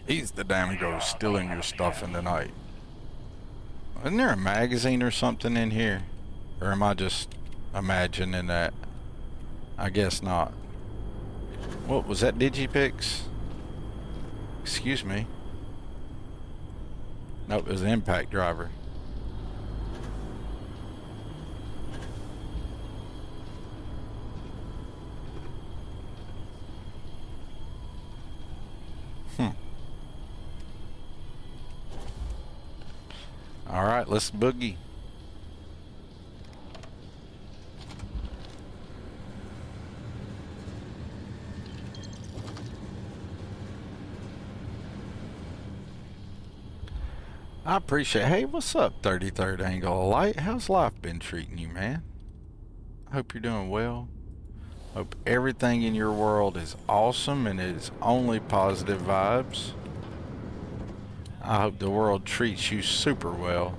He's the damn ghost stealing your stuff in the night. Isn't there a magazine or something in here? Or am I just imagining that? I guess not. What was that, Digipix? Excuse me. Nope, it was an impact driver. Alright, let's boogie. I appreciate. Hey, what's up, 33rd Angle of Light? How's life been treating you, man? I hope you're doing well. Hope everything in your world is awesome and it's only positive vibes. I hope the world treats you super well.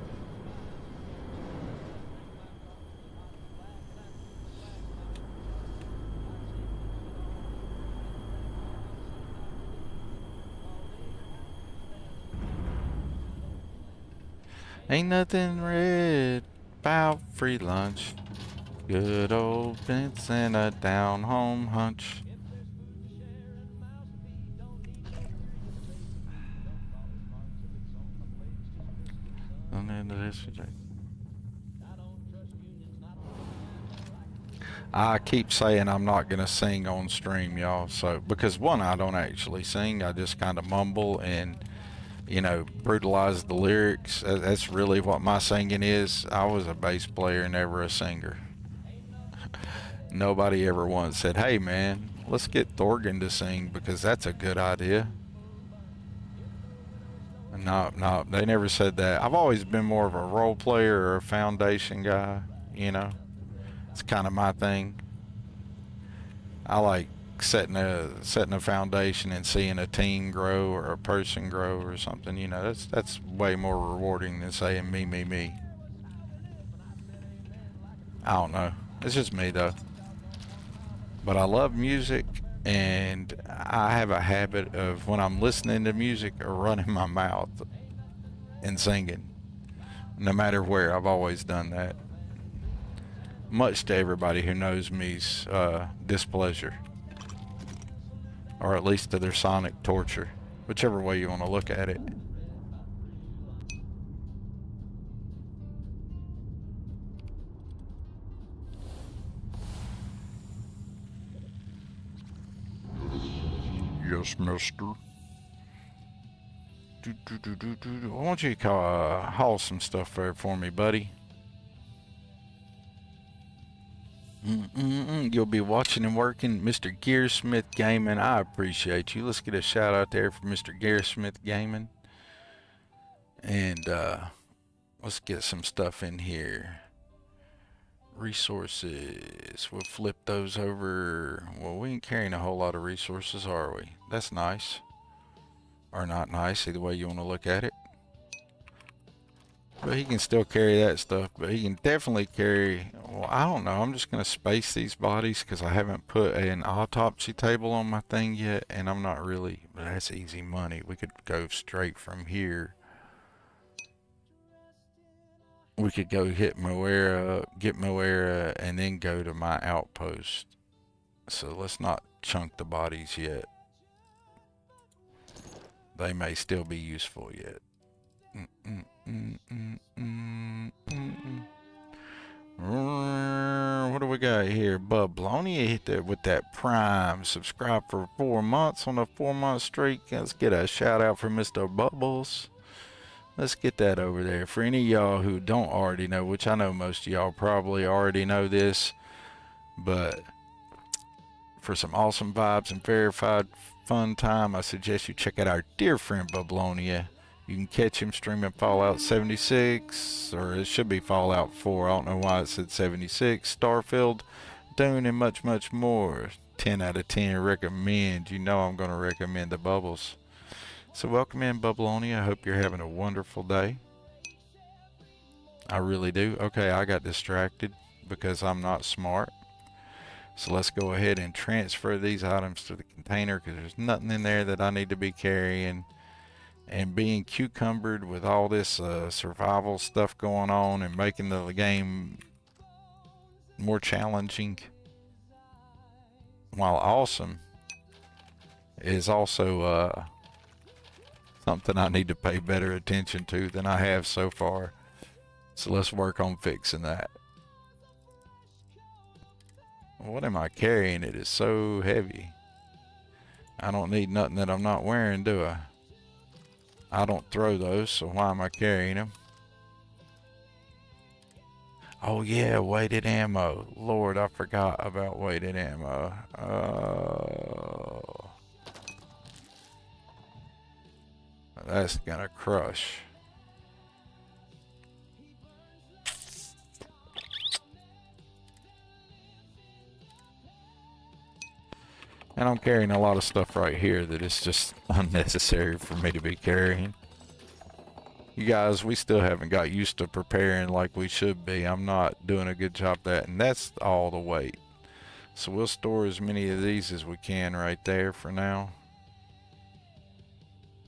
Ain't nothing red about free lunch. Good old Vince and a down home hunch. I keep saying I'm not gonna sing on stream, y'all. So because one, I don't actually sing. I just kind of mumble and, you know, brutalize the lyrics. That's really what my singing is. I was a bass player, never a singer. Nobody ever once said, "Hey, man, let's get Thorgan to sing because that's a good idea." No, they never said that. I've always been more of a role player or a foundation guy, you know. It's kind of my thing. I like setting a foundation and seeing a team grow or a person grow or something, you know. That's way more rewarding than saying me. I don't know. It's just me though. But I love music, and I have a habit of when I'm listening to music or running my mouth and singing. No matter where, I've always done that. Much to everybody who knows me's displeasure. Or at least to their sonic torture. Whichever way you want to look at it. Yes, mister. Why don't you haul some stuff there for me, buddy? You'll be watching and working, Mr. Gearsmith Gaming. I appreciate you. Let's get a shout out there for Mr. Gearsmith Gaming. And let's get some stuff in here. Resources. We'll flip those over. Well, we ain't carrying a whole lot of resources, are we? That's nice. Or not nice, either way you want to look at it. But he can still carry that stuff. But he can definitely carry... Well, I don't know. I'm just going to space these bodies because I haven't put an autopsy table on my thing yet. And I'm not really... But that's easy money. We could go straight from here. We could go hit Moera, get Moera, and then go to my outpost. So let's not chunk the bodies yet. They may still be useful yet. What do we got here? Bublonia hit that with that Prime. Subscribe for 4 months on a 4-month streak. Let's get a shout out for Mr. Bubbles. Let's get that over there. For any of y'all who don't already know, which I know most of y'all probably already know this, but for some awesome vibes and verified fun time, I suggest you check out our dear friend Bublonia. You can catch him streaming Fallout 76, or it should be Fallout 4. I don't know why it said 76. Starfield, Dune, and much, much more. 10 out of 10 recommend. You know I'm going to recommend the Bubbles. So welcome in, Bublonia. I hope you're having a wonderful day. I really do. Okay, I got distracted because I'm not smart. So let's go ahead and transfer these items to the container because there's nothing in there that I need to be carrying. And being cucumbered with all this survival stuff going on and making the game more challenging, while awesome, is also something I need to pay better attention to than I have so far. So let's work on fixing that. What am I carrying? It is so heavy. I don't need nothing that I'm not wearing, do I? I don't throw those, so why am I carrying them? Oh yeah, weighted ammo. Lord, I forgot about weighted ammo. Oh. That's gonna crush. And I'm carrying a lot of stuff right here that is just unnecessary for me to be carrying. You guys, we still haven't got used to preparing like we should be. I'm not doing a good job of that, and that's all the weight. So we'll store as many of these as we can right there for now.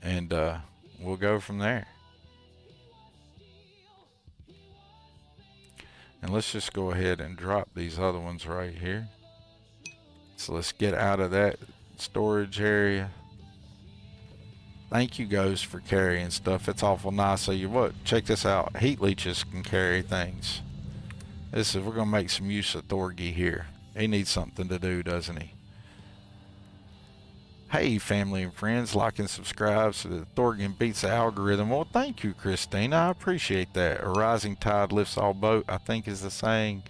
And we'll go from there. And let's just go ahead and drop these other ones right here. So let's get out of that storage area. Thank you, Ghost, for carrying stuff. It's awful nice of you. What? Check this out. Heat leeches can carry things. This is, we're gonna make some use of Thorgy here. He needs something to do, doesn't he? Hey, family and friends, like and subscribe so that Thorgan beats the algorithm. Well, thank you, Christina. I appreciate that. A rising tide lifts all boats, I think is the saying.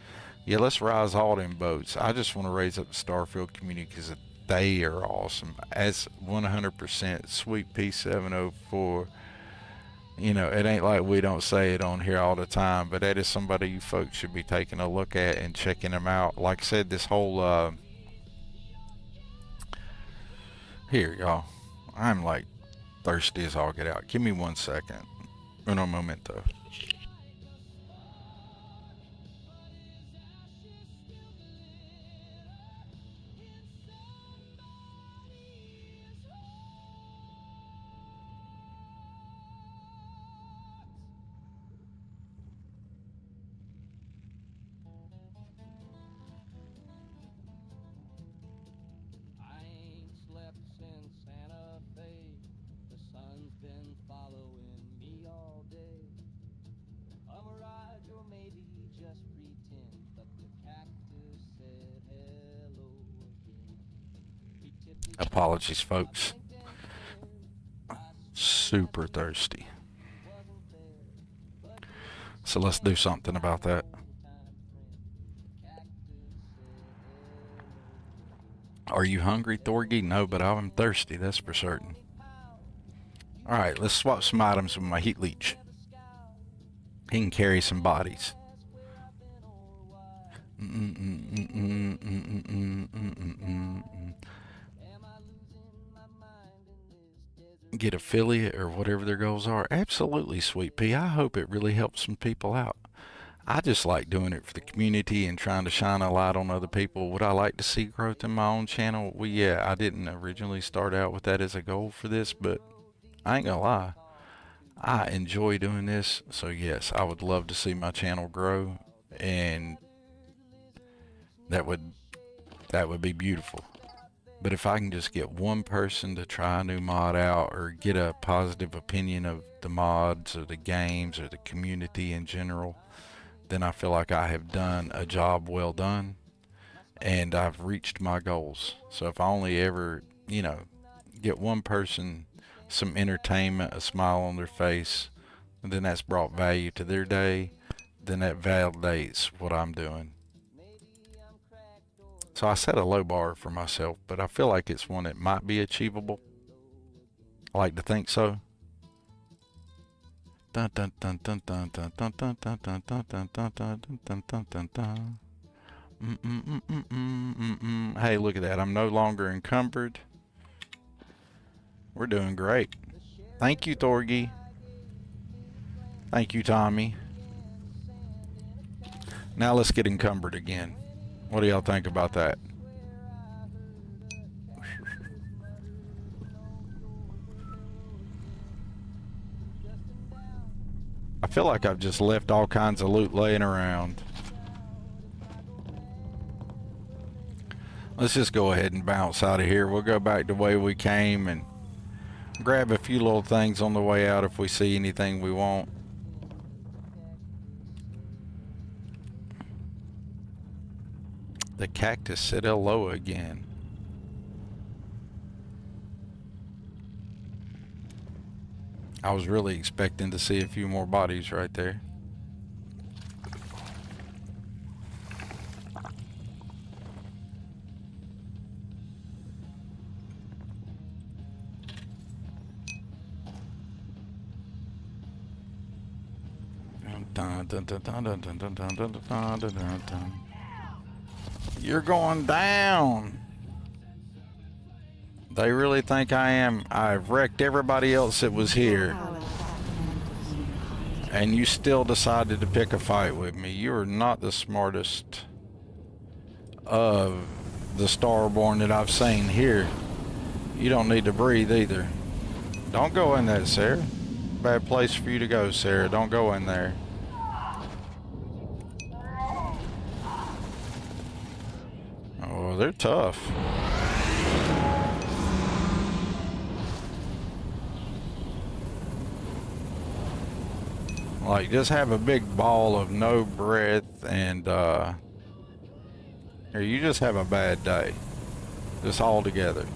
Yeah, let's rise all them boats. I just want to raise up the Starfield community because they are awesome. As 100% Sweet P704. You know, it ain't like we don't say it on here all the time, but that is somebody you folks should be taking a look at and checking them out. Like I said, this whole, here, y'all. I'm like thirsty as all get out. Give me 1 second. Uno momento. Apologies, folks. Super thirsty. So let's do something about that. Are you hungry, Thorgy? No, but I'm thirsty, that's for certain. Alright, let's swap some items with my heat leech. He can carry some bodies. Get affiliate or whatever their goals are. Absolutely, Sweet Pea. I hope it really helps some people out. I just like doing it for the community and trying to shine a light on other people. Would I like to see growth in my own channel? Well, yeah, I didn't originally start out with that as a goal for this, but I ain't gonna lie. I enjoy doing this, so yes, I would love to see my channel grow, and that would be beautiful. But if I can just get one person to try a new mod out or get a positive opinion of the mods or the games or the community in general, then I feel like I have done a job well done and I've reached my goals. So if I only ever, you know, get one person some entertainment, a smile on their face, and then that's brought value to their day, then that validates what I'm doing. So I set a low bar for myself, but I feel like it's one that might be achievable. I like to think so. Dun dun dun dun dun dun dun dun dun dun dun dun dun dun dun dun dun. Hey, look at that. I'm no longer encumbered. We're doing great. Thank you, Thorgy. Thank you, Tommy. Now let's get encumbered again. What do y'all think about that? I feel like I've just left all kinds of loot laying around. Let's just go ahead and bounce out of here. We'll go back the way we came and grab a few little things on the way out if we see anything we want. The cactus said hello again. I was really expecting to see a few more bodies right there. You're going down. They really think I am. I've wrecked everybody else that was here. And you still decided to pick a fight with me. You are not the smartest of the Starborn that I've seen here. You don't need to breathe either. Don't go in there, Sarah. Bad place for you to go, Sarah. Don't go in there. Oh, they're tough. Like, just have a big ball of no breath and, or you just have a bad day. Just all together.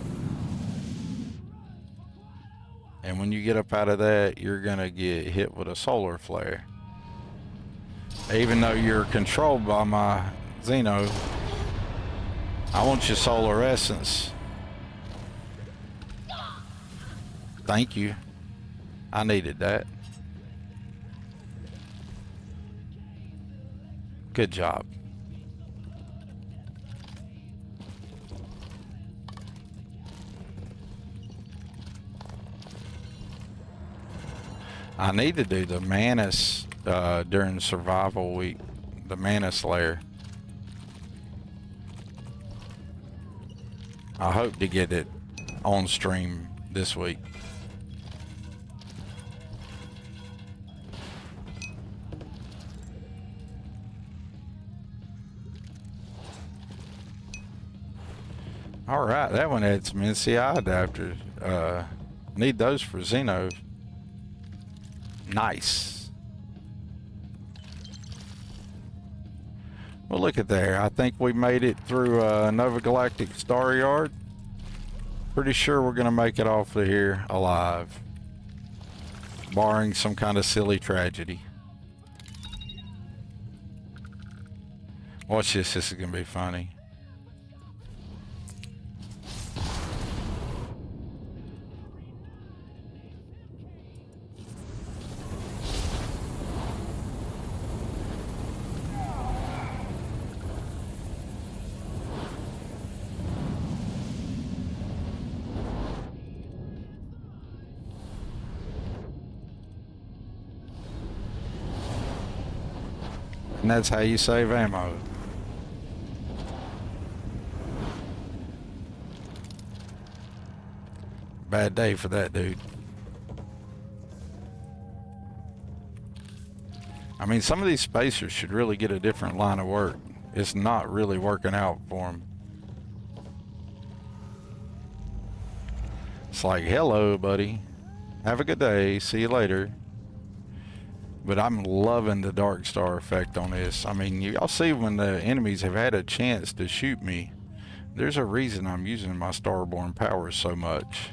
And when you get up out of that, you're gonna get hit with a solar flare. Even though you're controlled by my Xeno, I want your solar essence. Thank you. I needed that. Good job. I need to do the Manus during survival week, the Manus lair. I hope to get it on stream this week. All right, that one had some NCI adapters. Need those for Xeno. Nice. Well, look at there. I think we made it through Nova Galactic Star Yard. Pretty sure we're gonna make it off of here alive, barring some kind of silly tragedy. Watch this. This is gonna be funny. And that's how you save ammo. Bad day for that dude. I mean, some of these spacers should really get a different line of work. It's not really working out for them. It's like, hello, buddy. Have a good day. See you later. But I'm loving the Darkstar effect on this. I mean, y'all see when the enemies have had a chance to shoot me, there's a reason I'm using my Starborn powers so much.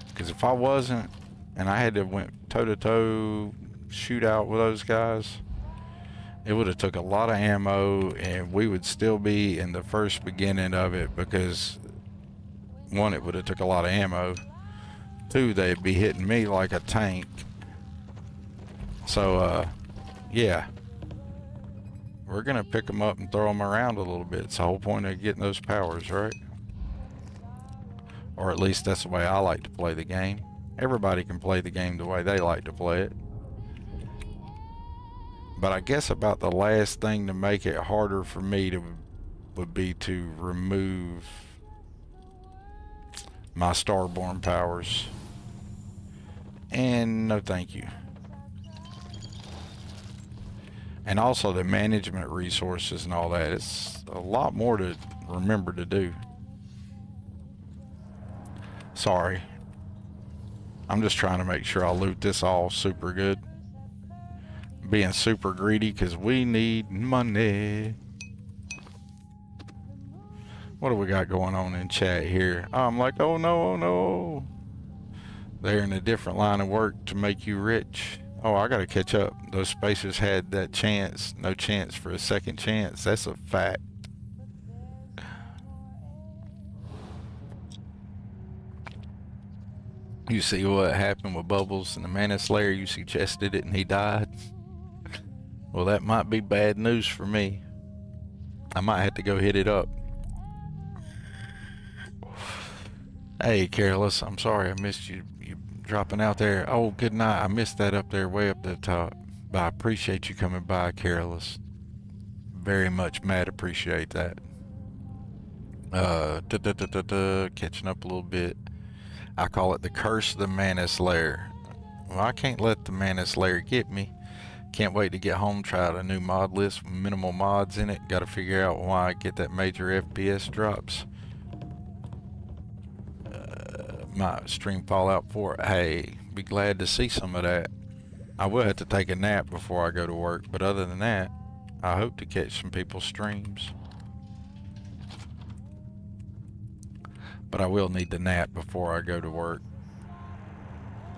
Because if I wasn't, and I had to went toe-to-toe shootout with those guys, it would have took a lot of ammo, and we would still be in the first beginning of it, because one, it would have took a lot of ammo. Two, they'd be hitting me like a tank. So, yeah. We're gonna pick them up and throw them around a little bit. It's the whole point of getting those powers, right? Or at least that's the way I like to play the game. Everybody can play the game the way they like to play it. But I guess about the last thing to make it harder for me would be to remove my Starborn powers. And no thank you. And also the management resources and all that. It's a lot more to remember to do. Sorry. I'm just trying to make sure I loot this all super good. Being super greedy because we need money. What do we got going on in chat here? I'm like, oh no, oh no. They're in a different line of work to make you rich. Oh, I gotta catch up. Those spacers had that chance. No chance for a second chance. That's a fact. You see what happened with Bubbles in the Manus Lair? You suggested it and he died. Well, that might be bad news for me. I might have to go hit it up. Hey, Careless, I'm sorry I missed you dropping out there. Oh, good night. I missed that up there, way up the top. But I appreciate you coming by, Careless. Very much mad appreciate that. Catching up a little bit. I call it the curse of the Manus Lair. Well, I can't let the Manus Lair get me. Can't wait to get home, try out a new mod list with minimal mods in it. Got to figure out why I get that major FPS drops. Might stream Fallout 4. Hey, be glad to see some of that. I will have to take a nap before I go to work, but other than that, I hope to catch some people's streams. But I will need to nap before I go to work.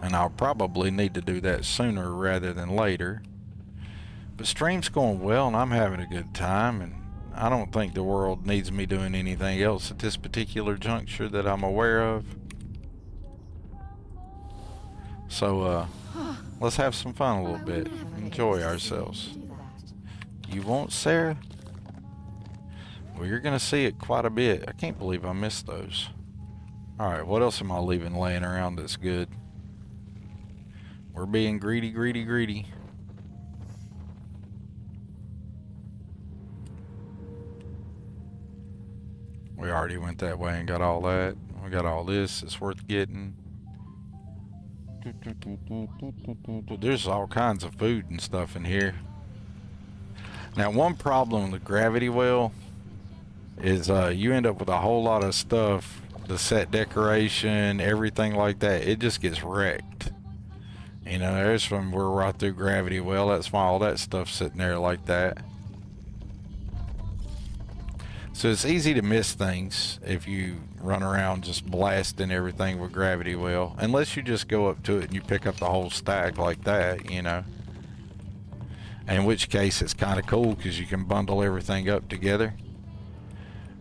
And I'll probably need to do that sooner rather than later. But stream's going well and I'm having a good time, and I don't think the world needs me doing anything else at this particular juncture that I'm aware of. So, let's have some fun a little bit. Enjoy ourselves. You won't, Sarah? Well, you're gonna see it quite a bit. I can't believe I missed those. Alright, what else am I leaving laying around that's good? We're being greedy, greedy, greedy. We already went that way and got all that. We got all this. It's worth getting. There's all kinds of food and stuff in here. Now, one problem with the gravity well is you end up with a whole lot of stuff, the set decoration, everything like that. It just gets wrecked. You know, there's from we're right through gravity well. That's why all that stuff's sitting there like that. So it's easy to miss things if you run around just blasting everything with gravity well. Unless you just go up to it and you pick up the whole stack like that, you know. In which case it's kind of cool because you can bundle everything up together.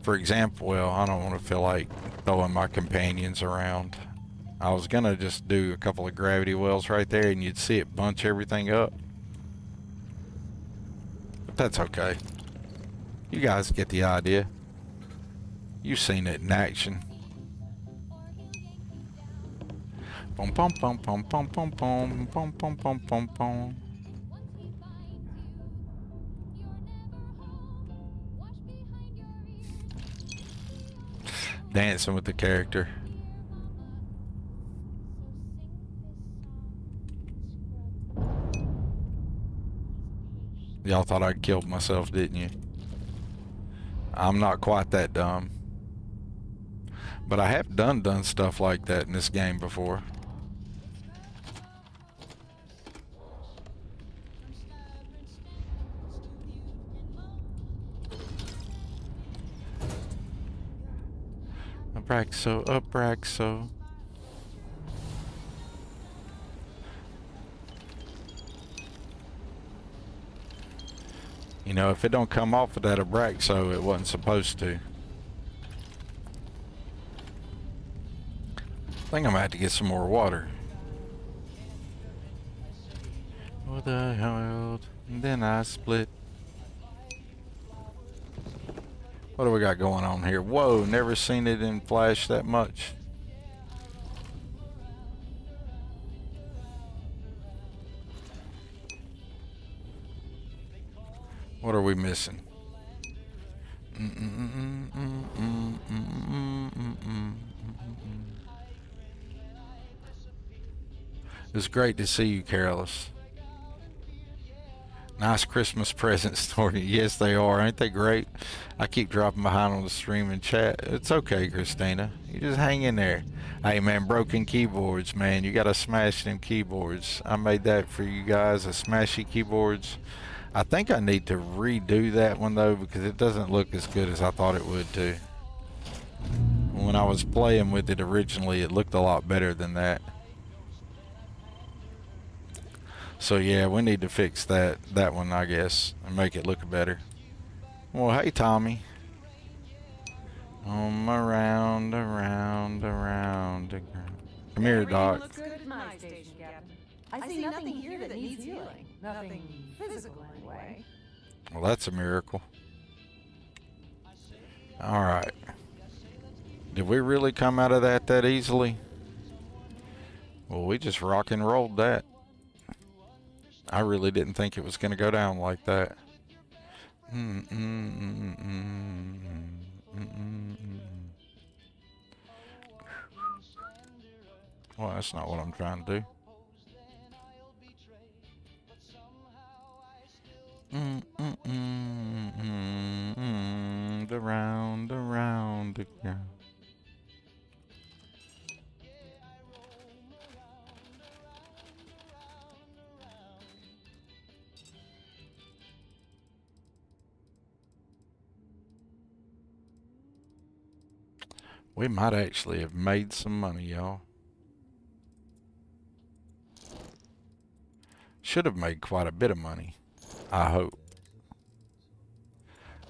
For example, well, I don't want to feel like throwing my companions around. I was going to just do a couple of gravity wells right there and you'd see it bunch everything up. But that's okay. You guys get the idea. You've seen it in action. Pom pom pom pom pom pom pom pom pom pom pom pom. Dancing with the character. Y'all thought I killed myself, didn't you? I'm not quite that dumb. But I have done stuff like that in this game before. Abraxo, Abraxo. You know, if it don't come off of that Abraxo, it wasn't supposed to. I think I'm gonna have to get some more water. What the hell? And then I split. What do we got going on here? Whoa, never seen it in Flash that much. What are we missing? It's great to see you, Careless. Nice Christmas presents, Thorny. Yes, they are. Ain't they great? I keep dropping behind on the stream and chat. It's okay, Christina. You just hang in there. Hey, man, broken keyboards, man. You got to smash them keyboards. I made that for you guys, a smashy keyboards. I think I need to redo that one, though, because it doesn't look as good as I thought it would, too. When I was playing with it originally, it looked a lot better than that. So yeah, we need to fix that one, I guess, and make it look better. Well, hey, Tommy. Around. Come here, Doc. Looks good at my station, Captain. I see nothing here that needs healing. Nothing physical, anyway. Well, that's a miracle. All right. Did we really come out of that easily? Well, we just rock and rolled that. I really didn't think it was going to go down like that. Well, that's not what I'm trying to do. Around again. We might actually have made some money, y'all. Should have made quite a bit of money, I hope.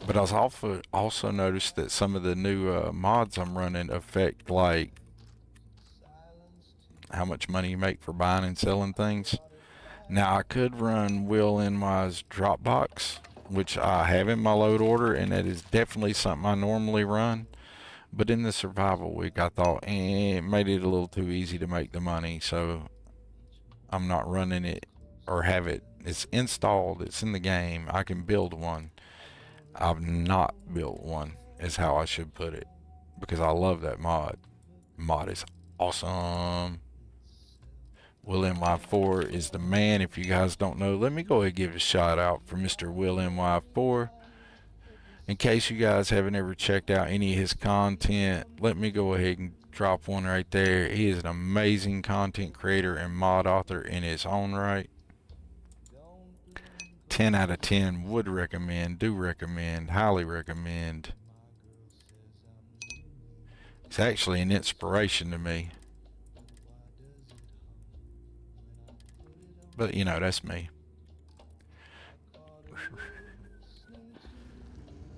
But I was also noticed that some of the new mods I'm running affect, like, how much money you make for buying and selling things. Now, I could run Will NY's Dropbox, which I have in my load order, and that is definitely something I normally run. But in the survival week, I thought, it made it a little too easy to make the money, so I'm not running it or have it. It's installed, it's in the game, I can build one. I've not built one, is how I should put it, because I love that mod. Mod is awesome. Will NY4 is the man. If you guys don't know, let me go ahead and give a shout out for Mr. Will NY4. In case you guys haven't ever checked out any of his content, let me go ahead and drop one right there. He is an amazing content creator and mod author in his own right. 10 out of 10 would recommend, do recommend, highly recommend. It's actually an inspiration to me. But, you know, that's me.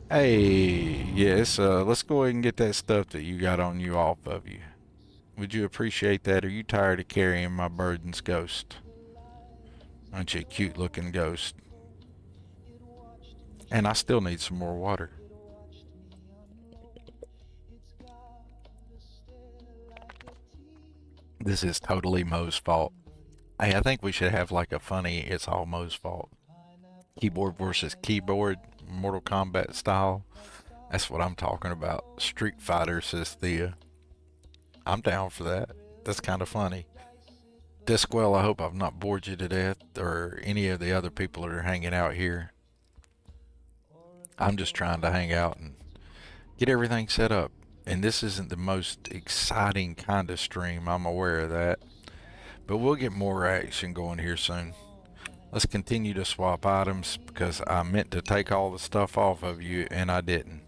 Hey, yes, let's go ahead and get that stuff that you got on you off of you. Would you appreciate that? Are you tired of carrying my burdens, ghost? Aren't you a cute looking ghost? And I still need some more water. This is totally Mo's fault. Hey, I think we should have like a funny "it's all Mo's fault" keyboard versus keyboard, Mortal Kombat style. That's what I'm talking about. Street Fighter, says Thea. I'm down for that. That's kind of funny. Disquell, I hope I've not bored you to death, or any of the other people that are hanging out here. I'm just trying to hang out and get everything set up. And this isn't the most exciting kind of stream, I'm aware of that. But we'll get more action going here soon. Let's continue to swap items, because I meant to take all the stuff off of you and I didn't.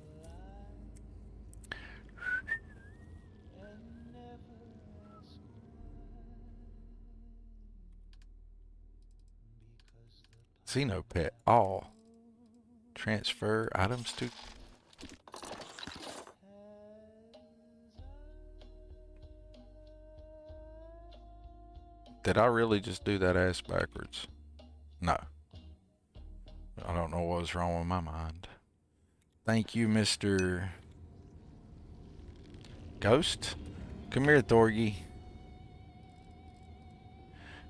Xenopet all. Transfer items to... Did I really just do that ass backwards? No. I don't know what was wrong with my mind. Thank you, Mr. Ghost. Come here, Thorgy.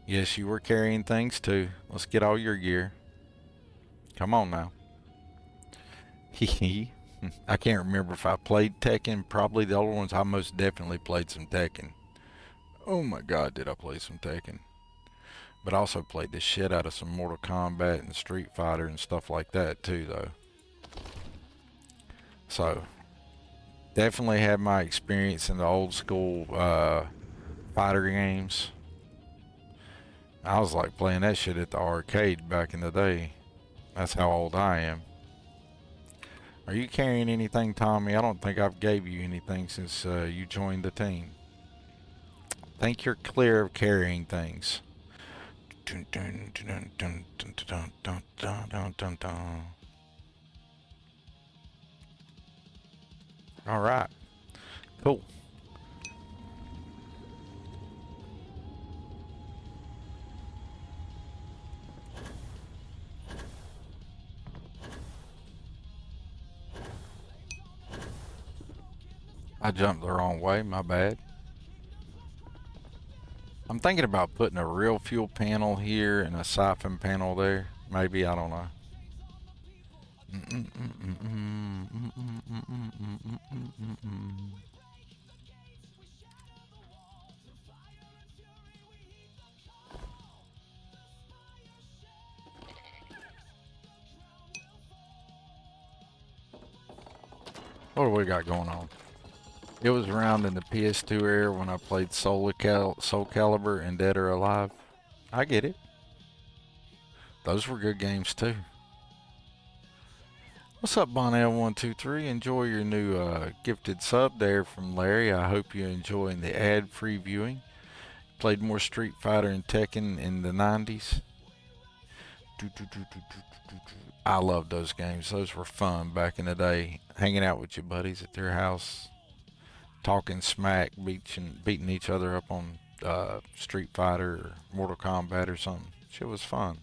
Yes, you were carrying things too. Let's get all your gear. Come on now. Hee I can't remember if I played Tekken. Probably the older ones. I most definitely played some Tekken. Oh my god, did I play some Tekken. But I also played the shit out of some Mortal Kombat and Street Fighter and stuff like that too, though. So, definitely had my experience in the old school fighter games. I was like playing that shit at the arcade back in the day. That's how old I am. Are you carrying anything, Tommy? I don't think I've gave you anything since you joined the team. I think you're clear of carrying things. All right. Cool. I jumped the wrong way, my bad. I'm thinking about putting a real fuel panel here and a siphon panel there. Maybe, I don't know. What do we got going on? It was around in the PS2 era when I played Soul Calibur and Dead or Alive. I get it. Those were good games too. What's up, Bonnell123? Enjoy your new gifted sub there from Larry. I hope you're enjoying the ad-free viewing. Played more Street Fighter and Tekken in the 90s. I loved those games. Those were fun back in the day. Hanging out with your buddies at their house. Talking smack, beating each other up on Street Fighter or Mortal Kombat or something. Shit was fun.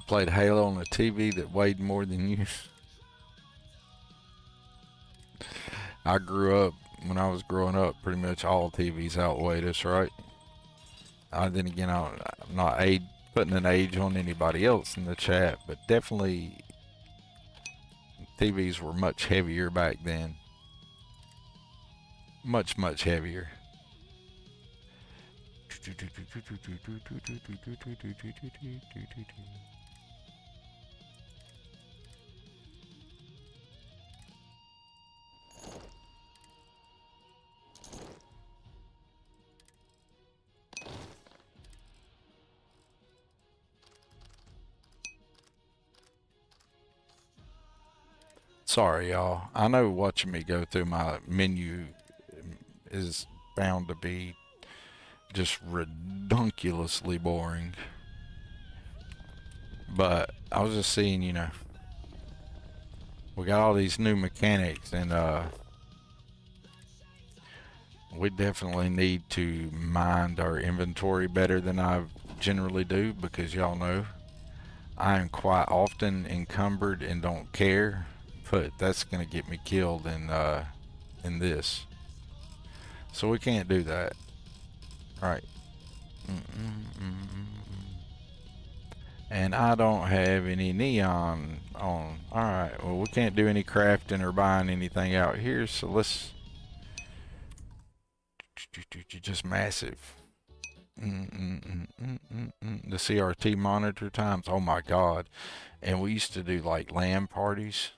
Played Halo on a TV that weighed more than you. I grew up, when I was growing up, pretty much all TVs outweighed us, right? Then again, I'm not putting an age on anybody else in the chat, but definitely TVs were much heavier back then. Much, much heavier. Sorry, y'all. I know watching me go through my menu is bound to be just redunculously boring. But I was just seeing, you know, we got all these new mechanics, and we definitely need to mind our inventory better than I generally do, because y'all know I am quite often encumbered and don't care, but that's gonna get me killed in this. So we can't do that. Right. And I don't have any neon on. Alright, well, we can't do any crafting or buying anything out here, so let's just massive. The CRT monitor times, oh my god. And we used to do like LAN parties,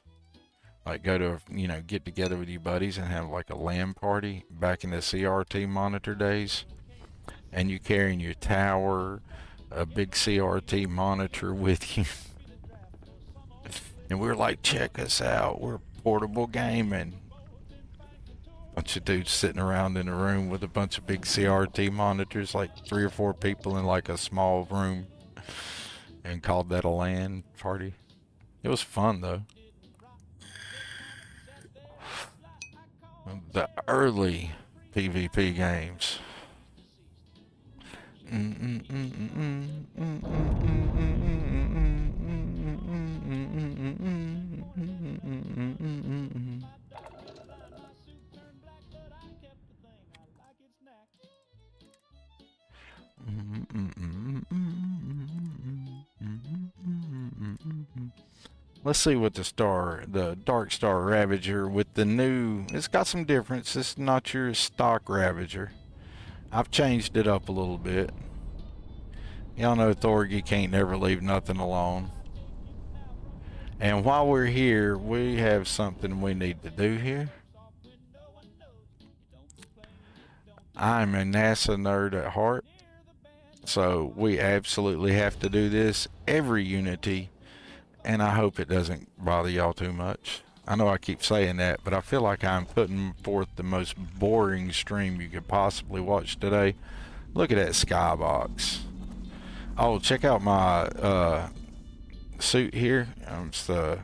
like go to, you know, get together with your buddies and have like a LAN party back in the CRT monitor days. And you carrying your tower, a big CRT monitor with you. And we're like, check us out, we're portable gaming. Bunch of dudes sitting around in a room with a bunch of big CRT monitors, like 3 or 4 people in like a small room, and called that a LAN party. It was fun though. The early PvP games. Let's see what the Darkstar Ravager with the new, it's got some difference. It's not your stock Ravager. I've changed it up a little bit. Y'all know Thorgy can't never leave nothing alone. And while we're here, we have something we need to do here. I'm a NASA nerd at heart, so we absolutely have to do this every Unity, and I hope it doesn't bother y'all too much. I know I keep saying that, but I feel like I'm putting forth the most boring stream you could possibly watch today. Look at that skybox. Oh, check out my suit here. It's my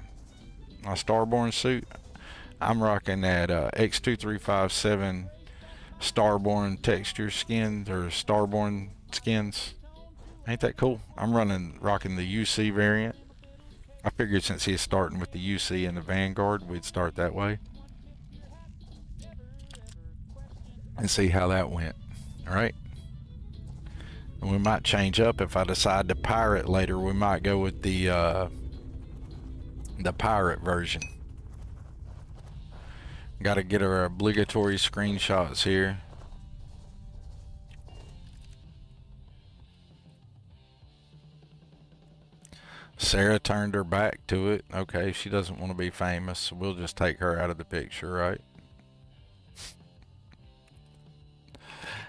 Starborn suit. I'm rocking that X2357 Starborn texture skins, or Starborn skins. Ain't that cool? I'm rocking the UC variant. I figured since he's starting with the UC and the Vanguard, we'd start that way and see how that went. All right. And we might change up if I decide to pirate later. We might go with the pirate version. Got to get our obligatory screenshots here. Sarah turned her back to it. Okay, she doesn't want to be famous, so we'll just take her out of the picture, right?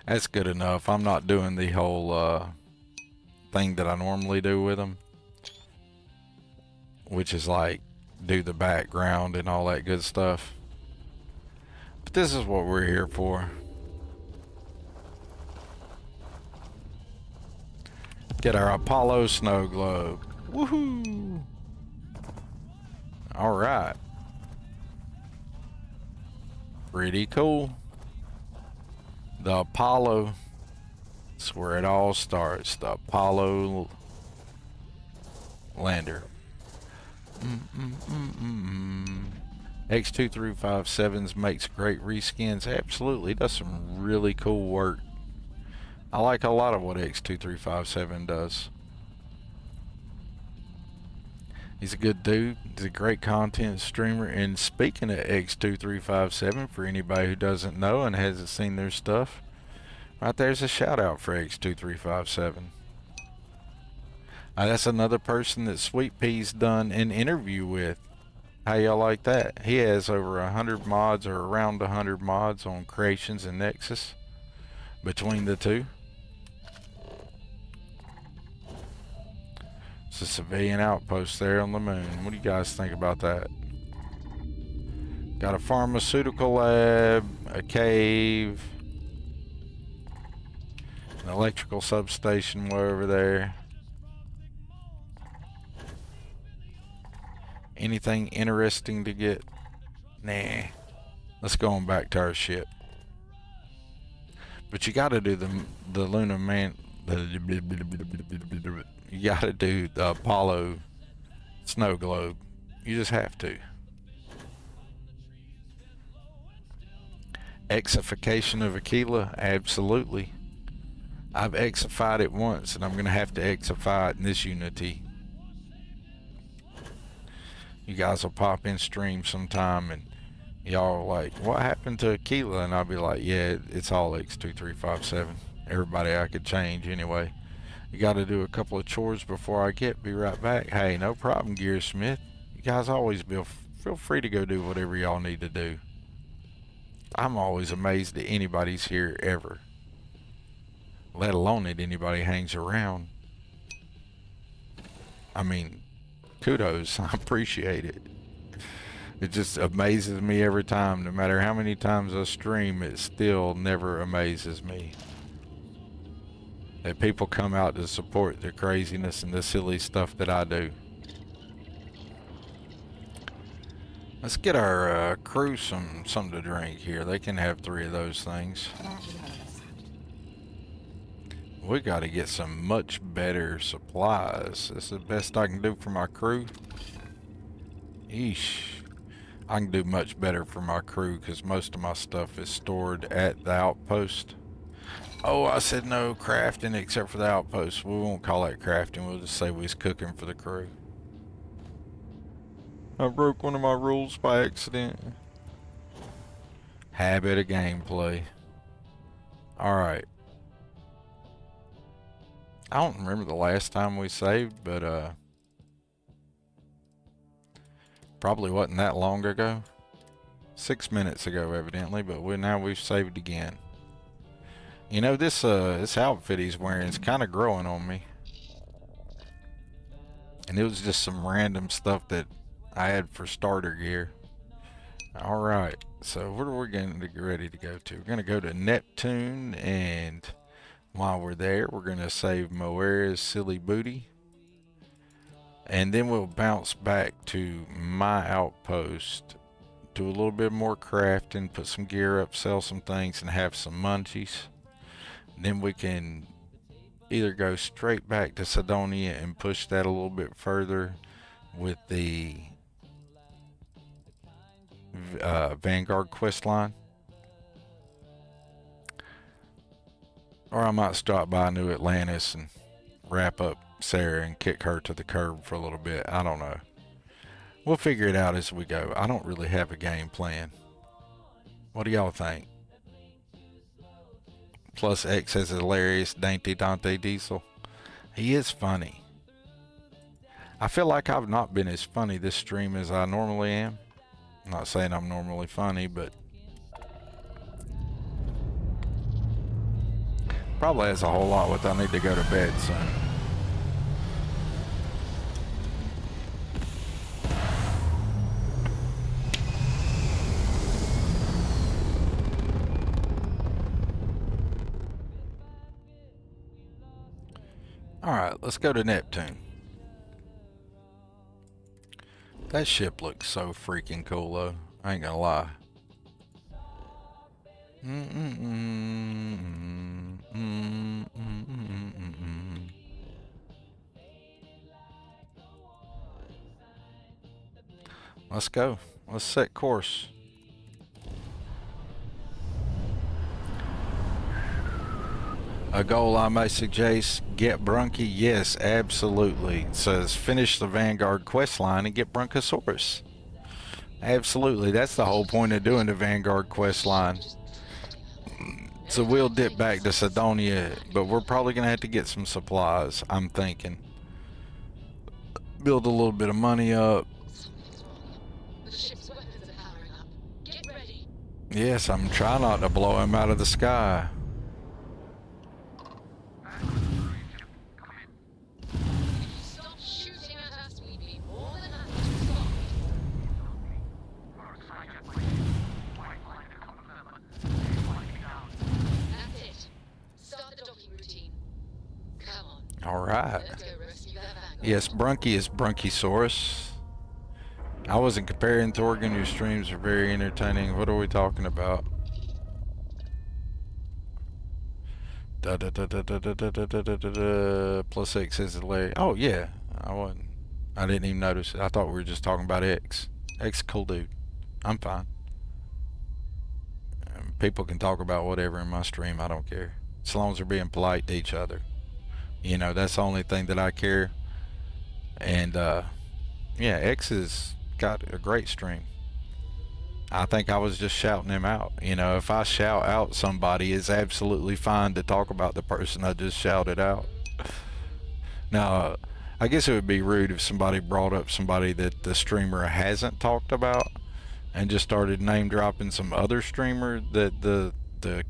That's good enough. I'm not doing the whole thing that I normally do with them, which is like do the background and all that good stuff. But this is what we're here for. Get our Apollo snow globe. Woohoo! All right. Pretty cool. The Apollo. That's where it all starts. The Apollo lander. X2357s makes great reskins. Absolutely, does some really cool work. I like a lot of what X2357 does. He's a good dude. He's a great content streamer. And speaking of X2357, for anybody who doesn't know and hasn't seen their stuff, Right there's a shout out for X2357. That's another person that Sweet Pea's done an interview with. How y'all like that? He has over 100 mods, or around 100 mods on Creations and Nexus between the two. It's a civilian outpost there on the moon. What do you guys think about that? Got a pharmaceutical lab, a cave, an electrical substation way over there. Anything interesting to get? Nah. Let's go on back to our ship. But you gotta do the Lunar Man. You gotta do the Apollo snow globe. You just have to. Exification of Aquila? Absolutely. I've exified it once, and I'm gonna have to exify it in this Unity. You guys will pop in stream sometime and y'all are like, what happened to Aquila? And I'll be like, yeah, it's all X2357. Everybody I could change anyway. You got to do a couple of chores before I be right back. Hey, no problem, Gearsmith. You guys always feel free to go do whatever y'all need to do. I'm always amazed that anybody's here ever, let alone that anybody hangs around. I mean, kudos. I appreciate it. It just amazes me every time. No matter how many times I stream, it still never amazes me that people come out to support the craziness and the silly stuff that I do. Let's get our crew something to drink here. They can have 3 of those things. We got to get some much better supplies. This is the best I can do for my crew. Eesh. I can do much better for my crew because most of my stuff is stored at the outpost. Oh, I said no crafting except for the outpost. We won't call that crafting. We'll just say we was cooking for the crew. I broke one of my rules by accident. Habit of gameplay. Alright. I don't remember the last time we saved, but probably wasn't that long ago. 6 minutes ago, evidently, but now we've saved again. You know, this outfit he's wearing is kind of growing on me. And it was just some random stuff that I had for starter gear. Alright, so where are we going to get ready to go to? We're going to go to Neptune, and while we're there, we're going to save Moira's silly booty. And then we'll bounce back to my outpost, do a little bit more crafting, put some gear up, sell some things, and have some munchies. Then we can either go straight back to Cydonia and push that a little bit further with the Vanguard quest line, or I might stop by New Atlantis and wrap up Sarah and kick her to the curb for a little bit. I don't know. We'll figure it out as we go. I don't really have a game plan. What do y'all think? Plus X has a hilarious Dainty Dante Diesel. He is funny. I feel like I've not been as funny this stream as I normally am. I'm not saying I'm normally funny, but probably has a whole lot with I need to go to bed soon. Alright, let's go to Neptune. That ship looks so freaking cool though. I ain't gonna lie. Let's go. Let's set course. A goal I may suggest, get Brunky. Yes, absolutely. It says finish the Vanguard quest line and get Brunkosaurus. Absolutely. That's the whole point of doing the Vanguard quest line. So we'll dip back to Cydonia, but we're probably going to have to get some supplies, I'm thinking. Build a little bit of money up. The ship's weapons are powering up. Get ready. Yes, I'm trying not to blow him out of the sky. If you stop shooting at us, we'd be more than happy to stop. That's it. Start the docking routine. Come on. All right. Let's go rescue that vanguard. Yes, Brunky is Brunkysaurus. I wasn't comparing Torgan. Your streams are very entertaining. What are we talking about? Plus X is hilarious. Oh yeah, I didn't even notice it. I thought we were just talking about X. X cool dude. I'm fine. People can talk about whatever in my stream. I don't care. As long as they're being polite to each other. You know, that's the only thing that I care. And yeah, X has got a great stream. I think I was just shouting him out. You know, if I shout out somebody, it's absolutely fine to talk about the person I just shouted out. Now, I guess it would be rude if somebody brought up somebody that the streamer hasn't talked about and just started name dropping some other streamer that the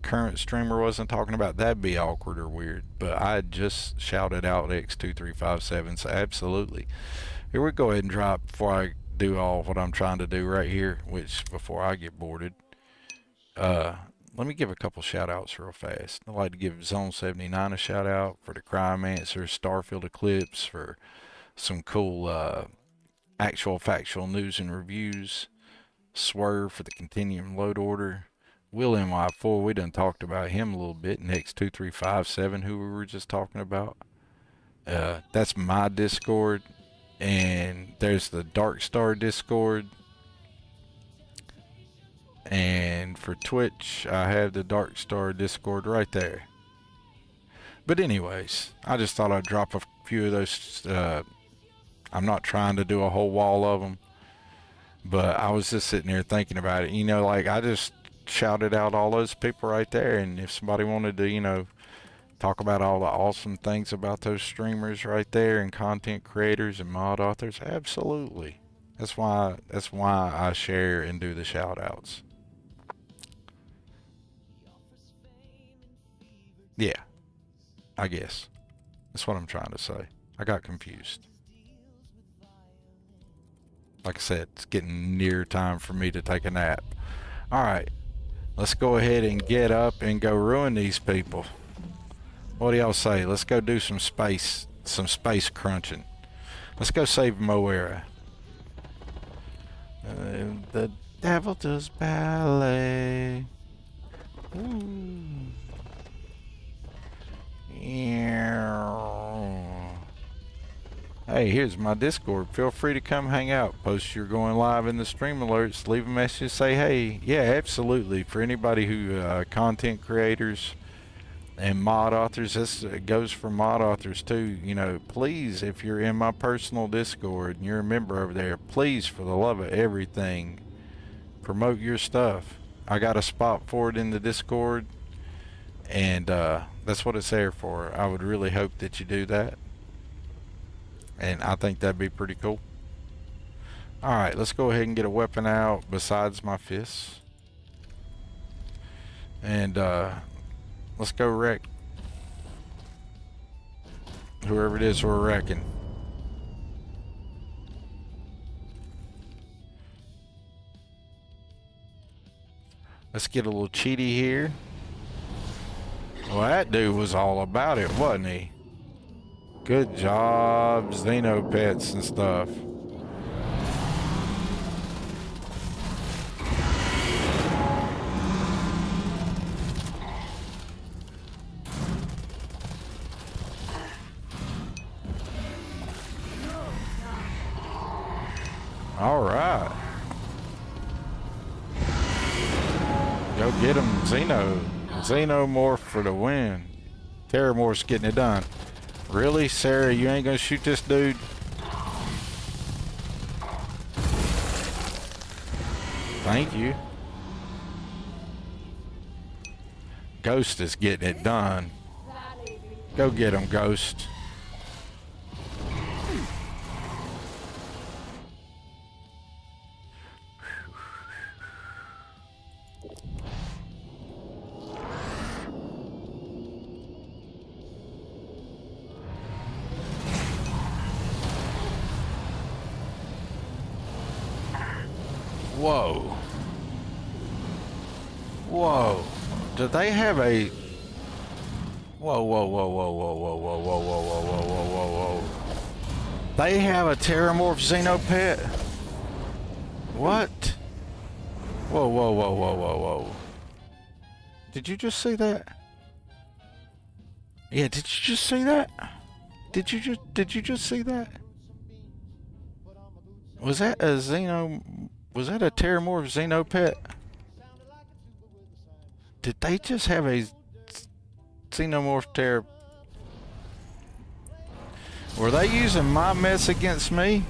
current streamer wasn't talking about. That'd be awkward or weird. But I just shouted out X2357, so absolutely. Here we go ahead and drop before I do all what I'm trying to do right here, which before I get boarded. Let me give a couple shout outs real fast. I'd like to give Zone 79 a shout out for the Crime Answer, Starfield Eclipse for some cool actual factual news and reviews, Swerve for the Continuum Load Order, Will NY4, we done talked about him a little bit, Next 2357 who we were just talking about. That's my Discord. And there's the Darkstar Discord. And for Twitch, I have the Darkstar Discord right there. But anyways, I just thought I'd drop a few of those. I'm not trying to do a whole wall of them. But I was just sitting there thinking about it. You know, like I just shouted out all those people right there. And if somebody wanted to, you know, talk about all the awesome things about those streamers right there and content creators and mod authors, absolutely. That's why I share and do the shout outs. Yeah, I guess that's what I'm trying to say. I got confused. Like I said, it's getting near time for me to take a nap. All right, let's go ahead and get up and go ruin these people. What do y'all say? Let's go do some space crunching. Let's go save Moira. The devil does ballet. Ooh. Hey, here's my Discord. Feel free to come hang out. Post you're going live in the stream alerts. Leave a message. Say hey. Yeah, absolutely. For anybody who content creators and mod authors, this goes for mod authors too. You know, please, if you're in my personal Discord and you're a member over there, please, for the love of everything, promote your stuff. I got a spot for it in the Discord, and that's what it's there for. I would really hope that you do that, and I think that'd be pretty cool. Alright, let's go ahead and get a weapon out besides my fists, and let's go wreck whoever it is we're wrecking. Let's get a little cheaty here. Well, that dude was all about it, wasn't he? Good job, Xenopets and stuff. All right. Go get him, Xeno. Xenomorph for the win. Terramorph's getting it done. Really, Sarah, you ain't gonna shoot this dude? Thank you. Ghost is getting it done. Go get him, Ghost. Whoa. Whoa. Do they have a... Whoa, whoa, whoa, whoa, whoa, whoa, whoa, whoa, whoa, whoa, whoa, whoa, whoa, whoa. They have a Terramorph Xenopet? What? Whoa, whoa, whoa, whoa, whoa, whoa. Did you just see that? Yeah, did you just see that? Did you just see that? Was that a was that a Terramorph Xenopet? Did they just have a Xenomorph Terra? Were they using my mess against me?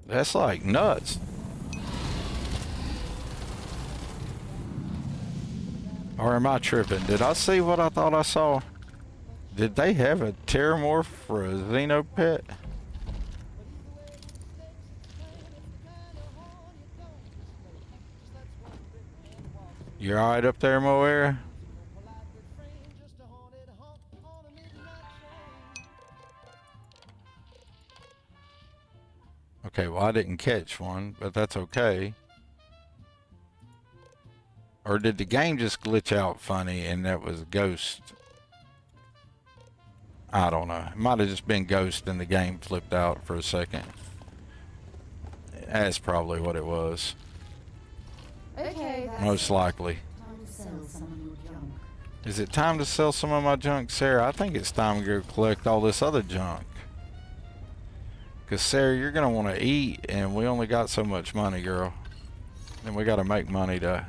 That's like nuts. Or am I tripping? Did I see what I thought I saw? Did they have a Terramorph for a Xenopet? You alright up there, Moira? Okay, well I didn't catch one, but that's okay. Or did the game just glitch out funny and that was Ghost? I don't know. It might have just been Ghost and the game flipped out for a second. That's probably what it was. Okay, that's Most likely. Time to sell some of your junk. Is it time to sell some of my junk, Sarah? I think it's time to go collect all this other junk. Because, Sarah, you're going to want to eat, and we only got so much money, girl. And we got to make money to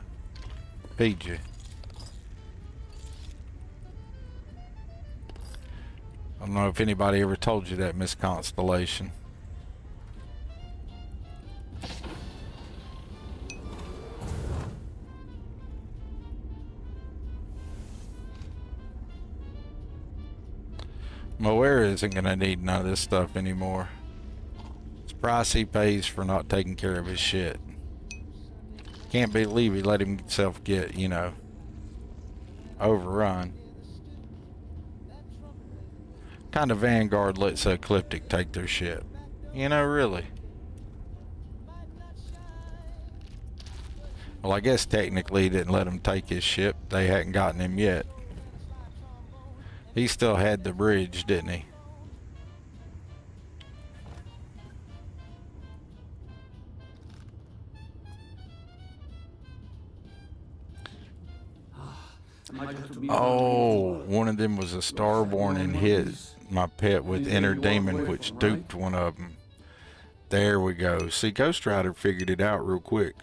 feed you. I don't know if anybody ever told you that, Miss Constellation. Moira isn't going to need none of this stuff anymore. It's the price he pays for not taking care of his shit. Can't believe he let himself get, you know, overrun. Kind of Vanguard lets Ecliptic take their shit. You know, really. Well, I guess technically he didn't let him take his ship. They hadn't gotten him yet. He still had the bridge, didn't he? Oh, one of them was a Starborn and hit my pet with Inner Demon, which duped one of them. There we go. See, Ghost Rider figured it out real quick.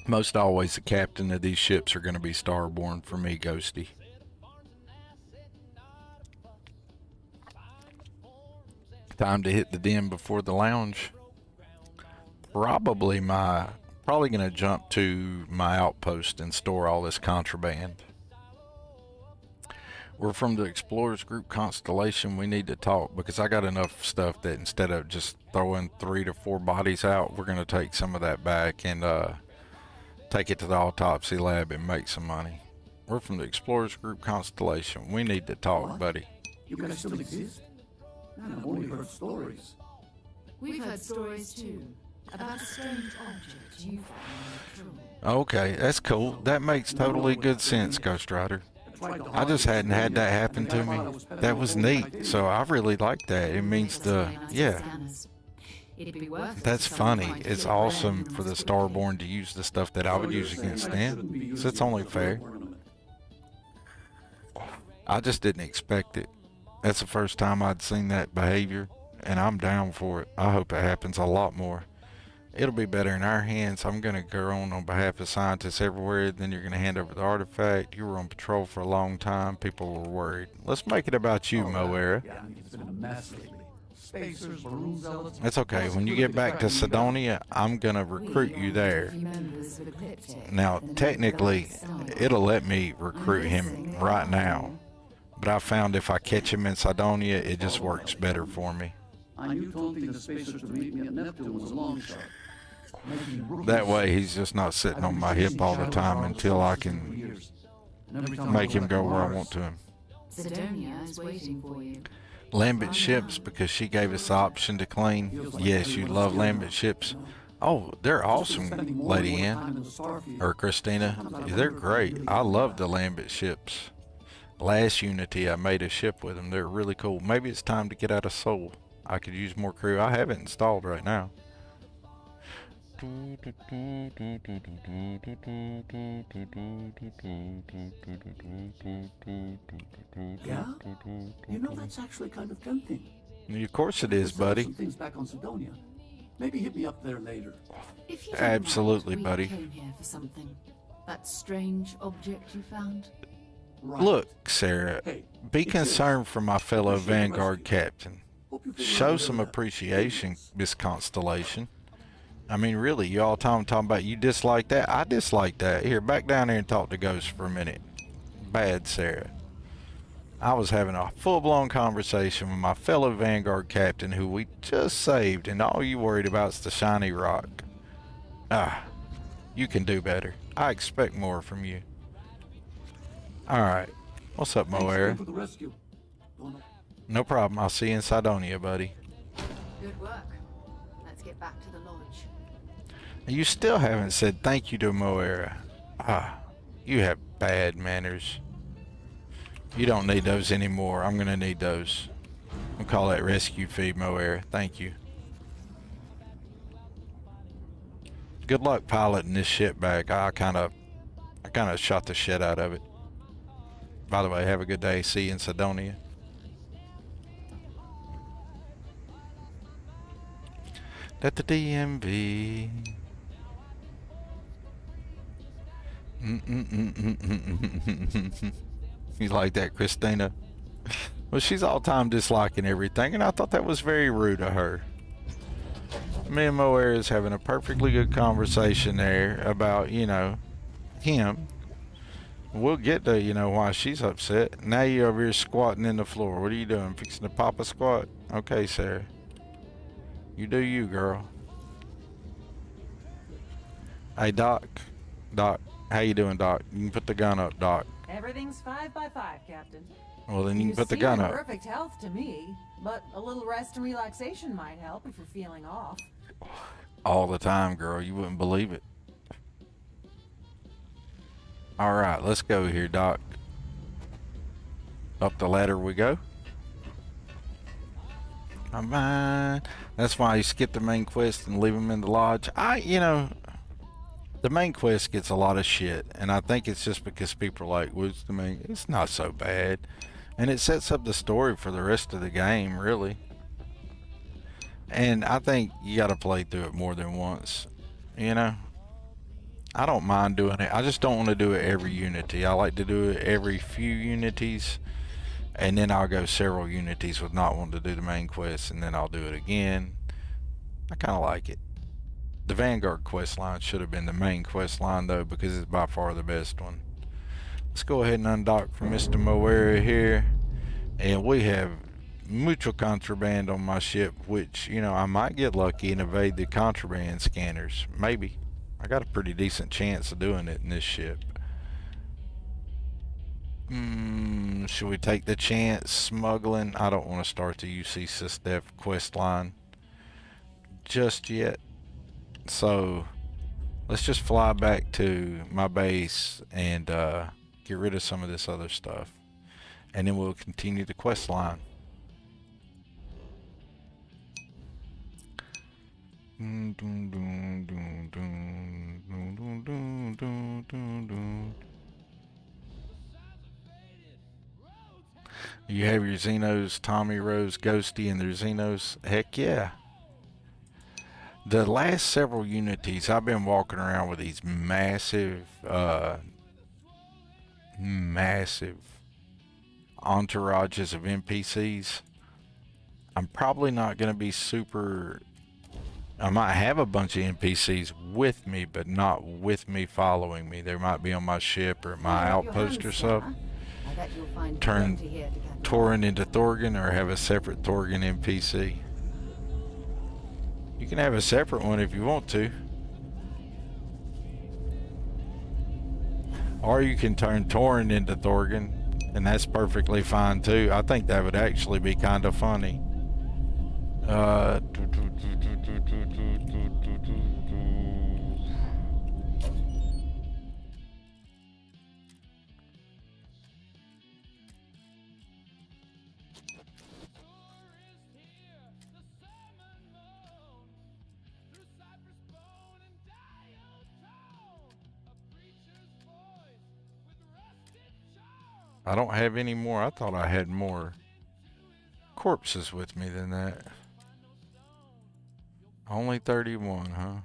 Most always the captain of these ships are going to be Starborn for me, Ghosty. Time to hit the den before the lounge. Probably going to jump to my outpost and store all this contraband. We're from the Explorers Group Constellation. We need to talk because I got enough stuff that instead of just throwing 3 to 4 bodies out, we're going to take some of that back and take it to the autopsy lab and make some money. We're from the Explorers Group Constellation. We need to talk, buddy. You guys still exist? Man, I've only heard stories. We've heard stories too about a strange object you found in the patrol. Okay, that's cool. That makes totally good sense, Ghost Rider. I just hadn't had that happen to me. That was neat, so I really like that. It means yeah. That's funny. It's awesome for the Starborn to use the stuff that I would use against them. So it's only fair. I just didn't expect it. That's the first time I'd seen that behavior, and I'm down for it. I hope it happens a lot more. It'll be better in our hands. I'm going to go on behalf of scientists everywhere. Then you're going to hand over the artifact. You were on patrol for a long time. People were worried. Let's make it about you, Moera. Yeah, I mean, it's been a mess lately. Spacers, balloon zealots. That's okay. When you get back to Cydonia, I'm going to recruit you there. Now, technically, it'll let me recruit him right now. But I found if I catch him in Cydonia, it just works better for me. I knew taunting the spacers to meet me at Neptune was a long shot. That way, he's just not sitting on my hip all the time until I can make him go where I want to him. Cydonia is waiting for you. Lambent ships, because she gave us the option to clean. Yes, you love Lambent ships. Oh, they're awesome, Lady Ann. Or Christina. They're great. I love the Lambent ships. Last Unity, I made a ship with them. They're really cool. Maybe it's time to get out of Soul. I could use more crew. I have it installed right now. Yeah? You know, that's actually kind of tempting. Of course it is, buddy. Some things back on Cydonia. Maybe hit me up there later. If you don't Absolutely, mind, buddy. We came here for something. That strange object you found. Right. Look, Sarah, Hey, be it's concerned for my fellow Appreciate the Vanguard rescue. captain. Hope you figure Show out some whatever that appreciation, is. Miss Constellation. I mean, really, you all talking about you dislike that? I dislike that. Here, back down here and talk to Ghost for a minute. Bad, Sarah. I was having a full-blown conversation with my fellow Vanguard captain who we just saved, and all you worried about is the shiny rock. Ah, you can do better. I expect more from you. Alright. What's up, Thanks again Moera? for the rescue. Don't- No problem. I'll see you in Cydonia, buddy. Good work. Let's get back to the lodge. You still haven't said thank you to Moera. Ah, you have bad manners. You don't need those anymore. I'm gonna need those. We'll call that rescue fee, Moera. Thank you. Good luck piloting this ship back. I kind of shot the shit out of it. By the way, have a good day. See you in Cydonia. At the DMV. You like that, Christina? Well, she's all time disliking everything, and I thought that was very rude of her. Me and Moera is having a perfectly good conversation there about, you know, him. We'll get to, you know, why she's upset. Now you're over here squatting in the floor. What are you doing? Fixing to pop a squat? Okay, Sarah. You do you, girl. Hey, Doc. Doc. How you doing, Doc? You can put the gun up, Doc. Everything's 5 by 5, Captain. Well, then you can put the seem gun in up. perfect health to me, but a little rest and relaxation might help if you're feeling off. All the time, girl. You wouldn't believe it. All right, let's go here, Doc. Up the ladder we go. Come on. That's why you skip the main quest and leave them in the lodge. You know, the main quest gets a lot of shit, and I think it's just because people are like, what's the main? It's not so bad. And it sets up the story for the rest of the game, really. And I think you got to play through it more than once, you know? I don't mind doing it. I just don't want to do it every Unity. I like to do it every few Unities, and then I'll go several Unities with not wanting to do the main quest, and then I'll do it again. I kind of like it. The Vanguard quest line should have been the main quest line, though, because it's by far the best one. Let's go ahead and undock from Mr. Moera here, and we have mutual contraband on my ship, which, you know, I might get lucky and evade the contraband scanners. Maybe. I got a pretty decent chance of doing it in this ship. Should we take the chance smuggling? I don't want to start the UC SysDef quest line just yet. So let's just fly back to my base and get rid of some of this other stuff. And then we'll continue the quest line. You have your Xenos, Tommy Rose, Ghosty, and their Xenos. Heck yeah. The last several Unities, I've been walking around with these massive, massive entourages of NPCs. I'm probably not going to be super... I might have a bunch of NPCs with me, but not with me following me. They might be on my ship or my outpost or something. I bet you'll find Turn plenty here to catch Torin into Thorgan, or have a separate Thorgan NPC. You can have a separate one if you want to. Or you can turn Torin into Thorgan, and that's perfectly fine too. I think that would actually be kind of funny. I don't have any more. I thought I had more corpses with me than that. Only 31, huh?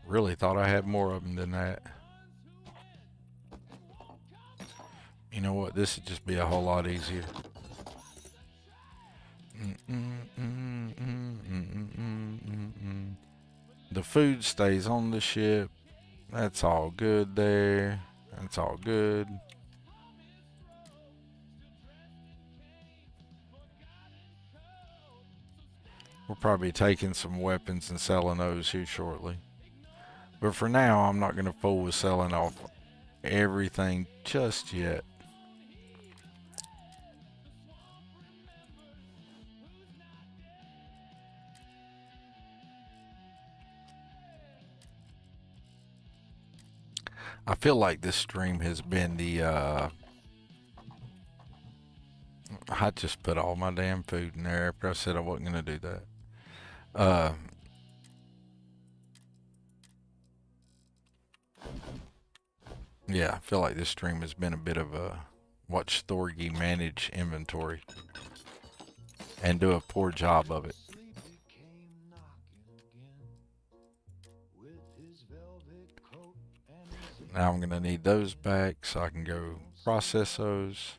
Really thought I had more of them than that. You know what? This would just be a whole lot easier. The food stays on the ship. That's all good there. That's all good. We'll probably be taking some weapons and selling those here shortly. But for now, I'm not going to fool with selling off everything just yet. I feel like this stream has been the, I just put all my damn food in there after I said I wasn't going to do that. Yeah, I feel like this stream has been a bit of a watch Thorgy manage inventory and do a poor job of it. Now I'm going to need those back so I can go process those.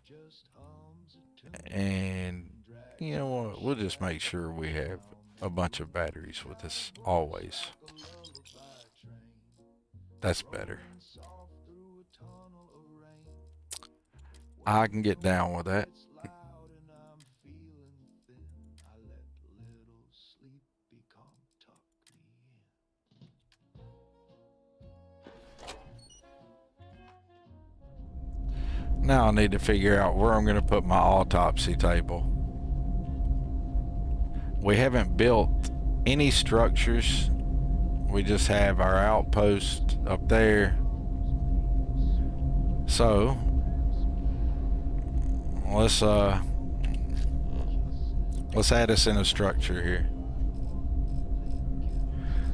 And you know what? We'll just make sure we have a bunch of batteries with us always. That's better. I can get down with that. Now I need to figure out where I'm going to put my autopsy table. We haven't built any structures. We just have our outpost up there. So let's add us in a structure here.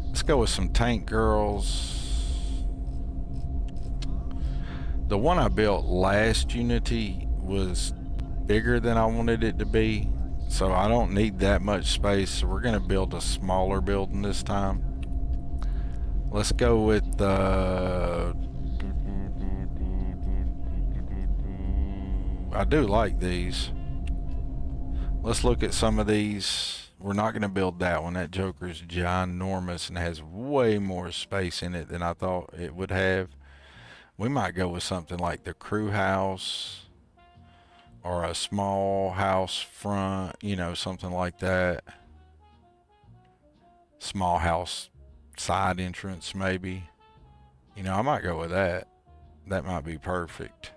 Let's go with some tank girls. The one I built last Unity was bigger than I wanted it to be, so I don't need that much space, so we're going to build a smaller building this time. Let's go with I do like these. Let's look at some of these. We're not going to build that one. That Joker's ginormous and has way more space in it than I thought it would have. We might go with something like the crew house or a small house front, you know, something like that. Small house side entrance maybe. You know, I might go with that. That might be perfect.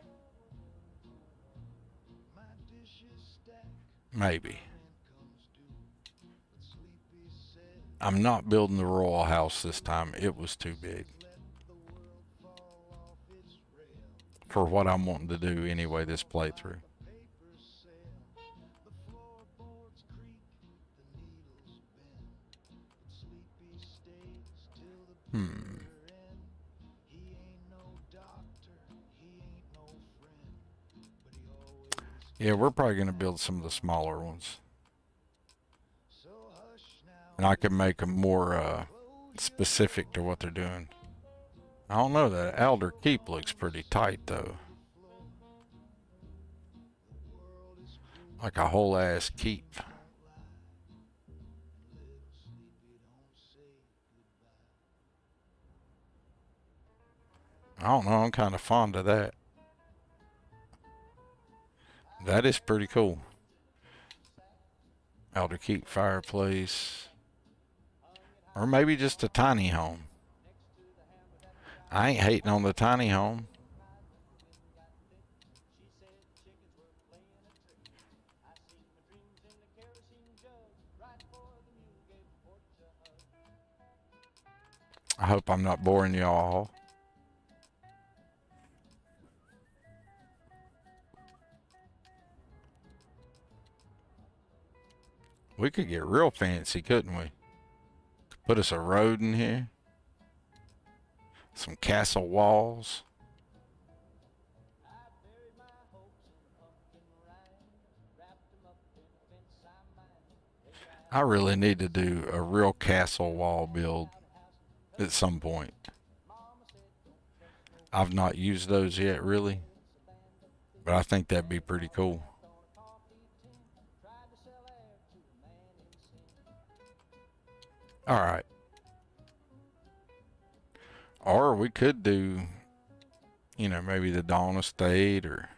Maybe. I'm not building the royal house this time. It was too big for what I'm wanting to do anyway this playthrough. Yeah, we're probably going to build some of the smaller ones. And I can make them more specific to what they're doing. I don't know, that Elder Keep looks pretty tight though. Like a whole ass keep. I don't know, I'm kind of fond of that. That is pretty cool. Elder Keep fireplace. Or maybe just a tiny home. I ain't hating on the tiny home. I hope I'm not boring y'all. We could get real fancy, couldn't we? Put us a road in here. Some castle walls. I really need to do a real castle wall build at some point. I've not used those yet, really. But I think that'd be pretty cool. All right. Or we could do, you know, maybe the Dawn Estate or...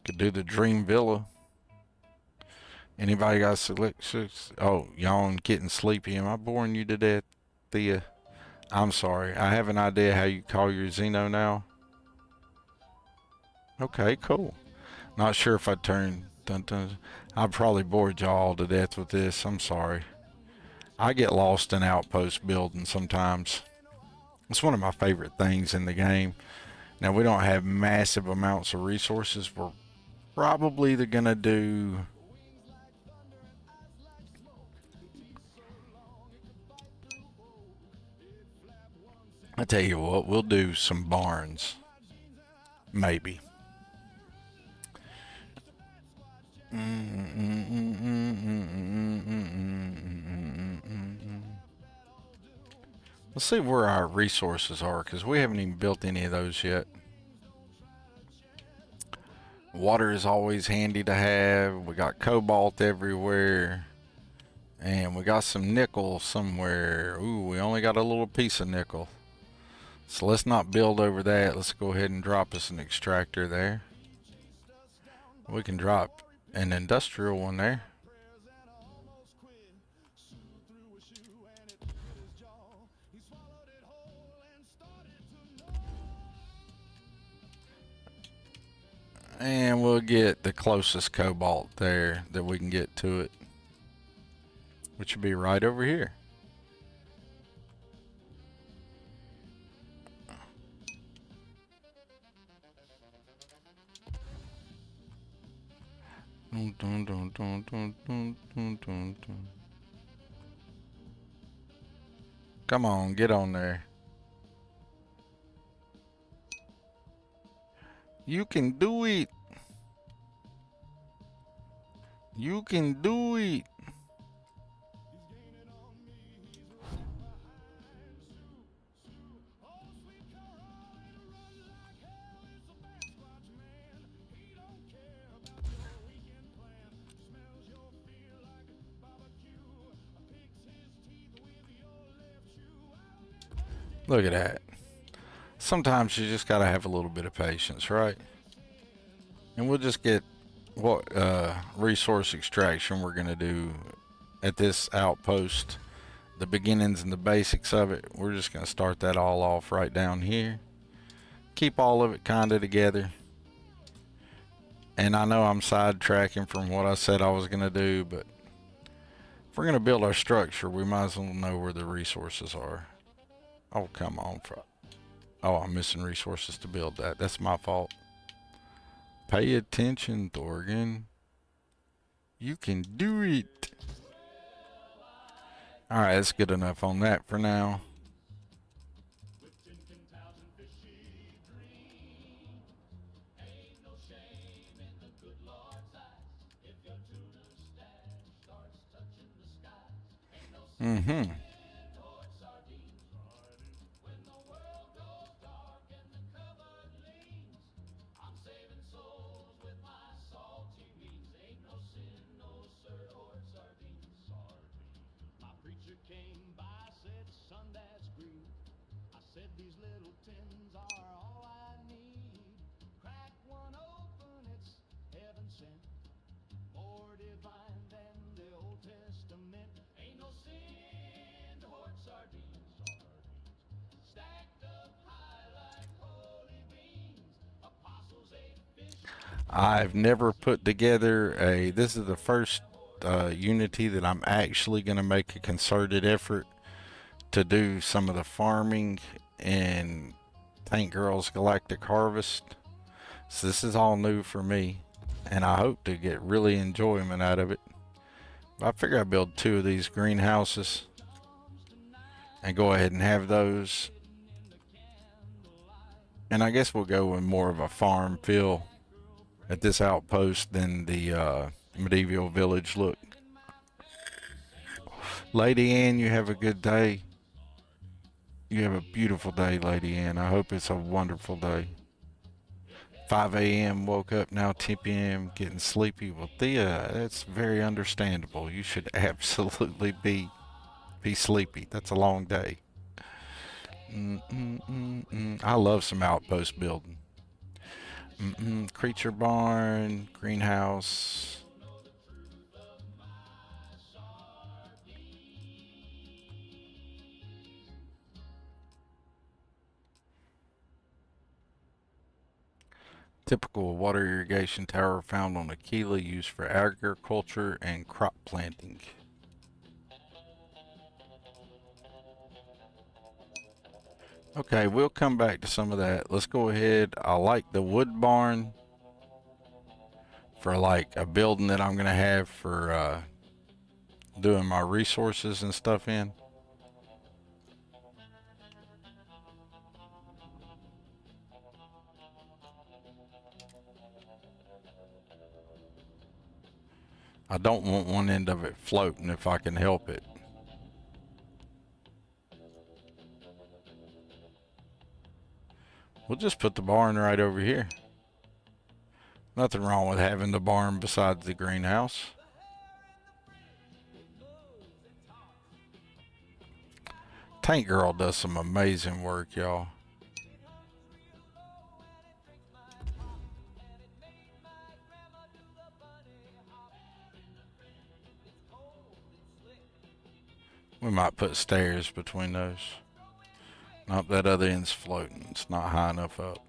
Could do the Dream Villa. Anybody got selections? Oh, y'all getting sleepy. Am I boring you to death, Thea? I'm sorry. I have an idea how you call your Xeno now. Okay, cool. Not sure if I turn... I probably bored y'all to death with this. I'm sorry. I get lost in outpost building sometimes. It's one of my favorite things in the game. Now, we don't have massive amounts of resources. We're probably gonna do... I tell you what, we'll do some barns. Maybe. Let's see where our resources are, because we haven't even built any of those yet. Water is always handy to have. We got cobalt everywhere. And we got some nickel somewhere. Ooh, we only got a little piece of nickel. So let's not build over that. Let's go ahead and drop us an extractor there. We can drop an industrial one there. And we'll get the closest cobalt there that we can get to it, which would be right over here. Come on, get on there. You can do it. You can do it. Look at that. Sometimes you just gotta have a little bit of patience, right? And we'll just get what resource extraction we're gonna do at this outpost. The beginnings and the basics of it. We're just gonna start that all off right down here. Keep all of it kinda together. And I know I'm sidetracking from what I said I was gonna do, but if we're gonna build our structure, we might as well know where the resources are. Oh, come on. Oh, I'm missing resources to build that. That's my fault. Pay attention, Thorgan. You can do it. Alright, that's good enough on that for now. Mm-hmm. I've never put together a, this is the first Unity that I'm actually going to make a concerted effort to do some of the farming in Tank Girl's Galactic Harvest. So this is all new for me, and I hope to get really enjoyment out of it. I figure I'll build 2 of these greenhouses and go ahead and have those. And I guess we'll go with more of a farm feel at this outpost than the medieval village look. Lady Ann, you have a good day. You have a beautiful day, Lady Ann. I hope it's a wonderful day. 5 a.m. woke up, now 10 p.m. getting sleepy. Well, Thea, that's very understandable. You should absolutely be sleepy. That's a long day. I love some outpost building. Creature barn, greenhouse. Typical water irrigation tower found on Aquila, used for agriculture and crop planting. Okay, we'll come back to some of that. Let's go ahead. I like the wood barn for like a building that I'm going to have for doing my resources and stuff in. I don't want one end of it floating if I can help it. We'll just put the barn right over here. Nothing wrong with having the barn beside the greenhouse. Tank Girl does some amazing work, y'all. We might put stairs between those. Nope, that other end's floating. It's not high enough up.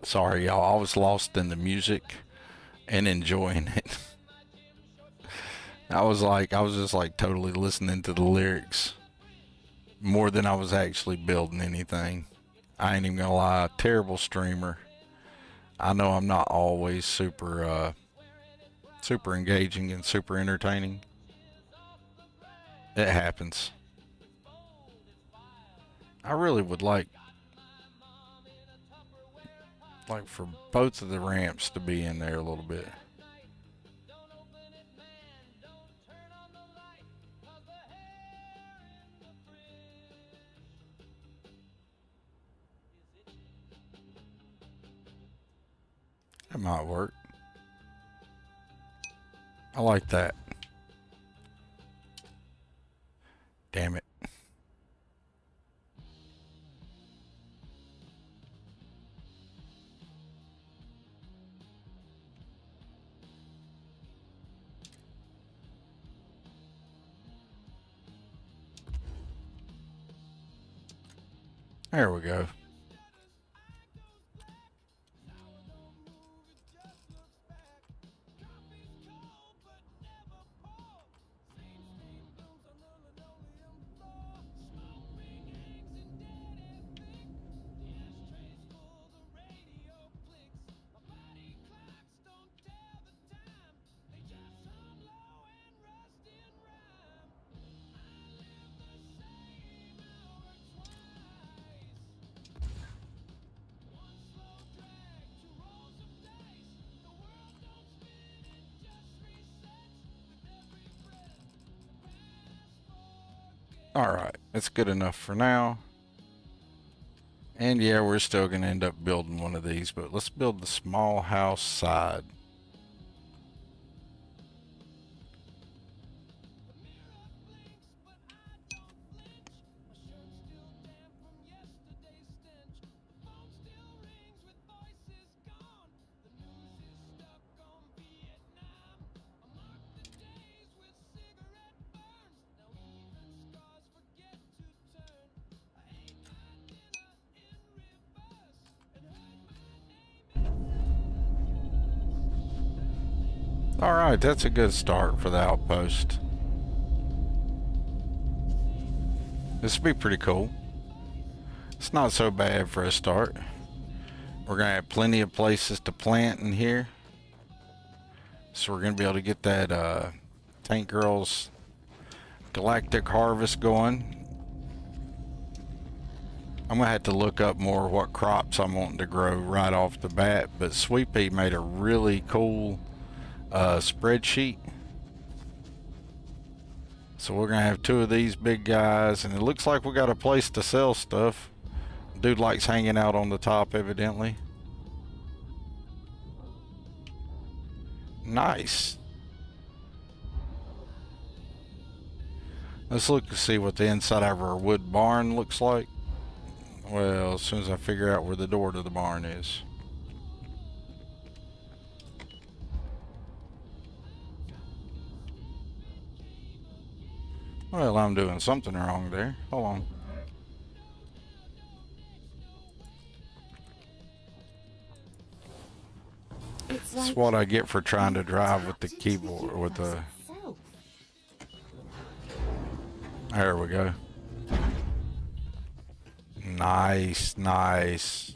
Sorry, y'all. I was lost in the music and enjoying it. I was just like totally listening to the lyrics more than I was actually building anything. I ain't even gonna lie, terrible streamer. I know I'm not always super engaging and super entertaining. It happens. I really would like for both of the ramps to be in there a little bit. That might work. I like that. Damn it. There we go. Alright, that's good enough for now. And yeah, we're still going to end up building one of these, but let's build the small house side. Alright, that's a good start for the outpost. This will be pretty cool. It's not so bad for a start. We're going to have plenty of places to plant in here. So we're going to be able to get that Tank Girl's Galactic Harvest going. I'm going to have to look up more what crops I'm wanting to grow right off the bat. But Sweet Pea made a really cool spreadsheet. So we're gonna have two of these big guys, and it looks like we got a place to sell stuff. Dude likes hanging out on the top, evidently. Nice. Let's look to see what the inside of our wood barn looks like. Well, as soon as I figure out where the door to the barn is. Well, I'm doing something wrong there. Hold on. That's what I get for trying to drive with the keyboard, with the... There we go. Nice, nice.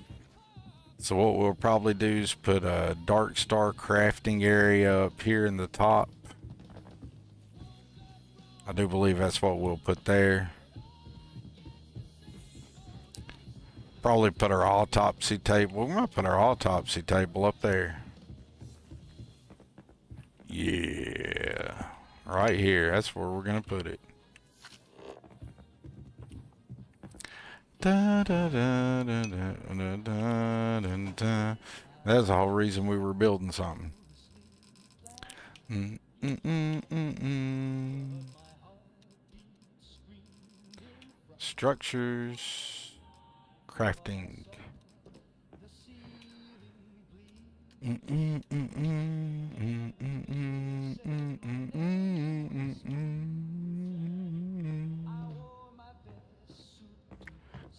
So what we'll probably do is put a Darkstar crafting area up here in the top. I do believe that's what we'll put there. Probably put our autopsy table. We might put our autopsy table up there. Yeah. Right here. That's where we're going to put it. Da, da, da, da, da, da, da, da. That's the whole reason we were building something. Structures, crafting.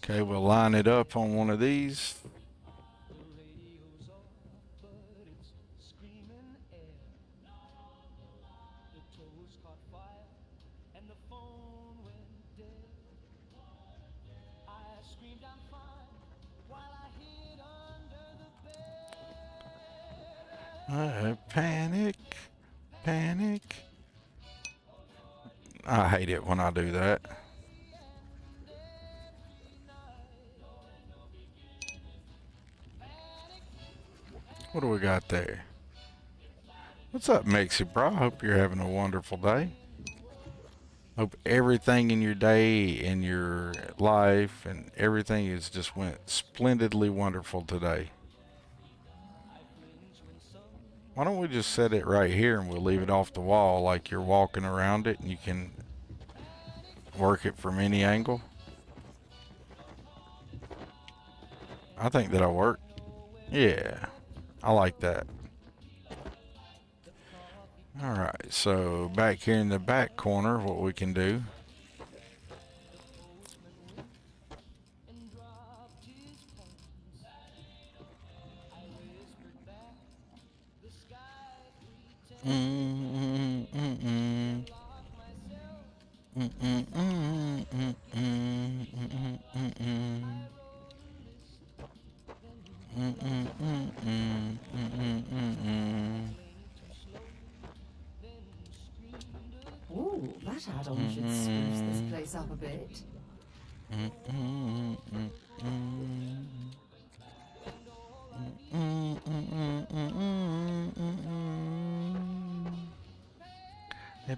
Okay, we'll line it up on one of these. Panic, panic. I hate it when I do that. What do we got there? What's up, Mexi Bro? I hope you're having a wonderful day. Hope everything in your day, in your life, and everything is just went splendidly wonderful today. Why don't we just set it right here and we'll leave it off the wall like you're walking around it and you can work it from any angle? I think that'll work. Yeah, I like that. Alright, so back here in the back corner, what we can do. Ooh, that add-on should spruce this place up a bit.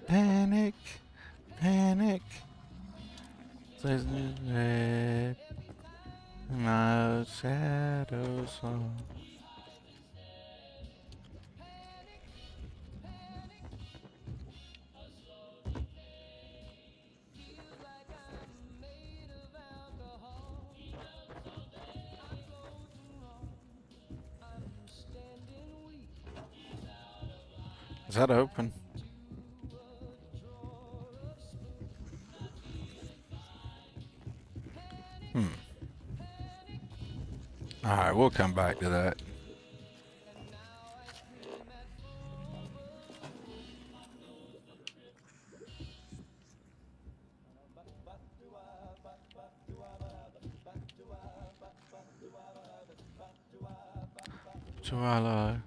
Panic, panic. Says red, my shadows on. Is that open? Alright, we'll come back to that. Twilight.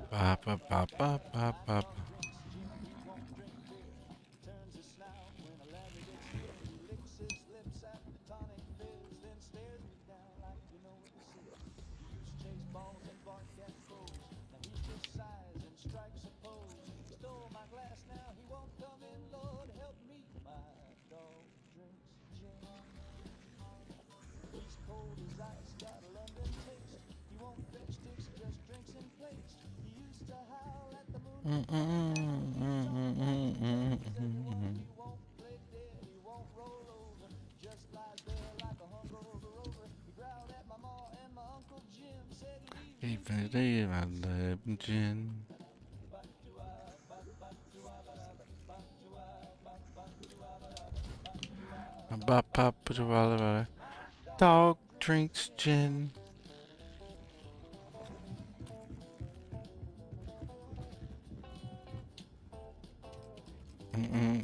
Ba ba ba ba ba ba. Dog drinks gin.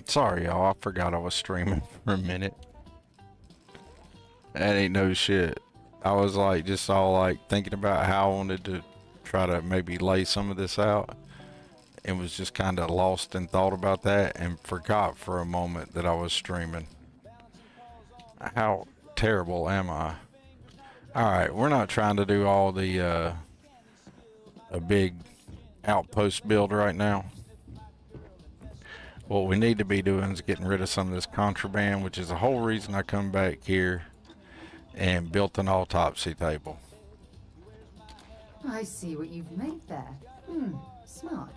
Sorry, y'all. I forgot I was streaming for a minute. That ain't no shit. I was like, just all like thinking about how I wanted to try to maybe lay some of this out, and was just kind of lost in thought about that and forgot for a moment that I was streaming. How terrible am I? Alright, we're not trying to do all the a big outpost build right now. What we need to be doing is getting rid of some of this contraband, which is the whole reason I come back here and built an autopsy table. I see what you've made there. Smart.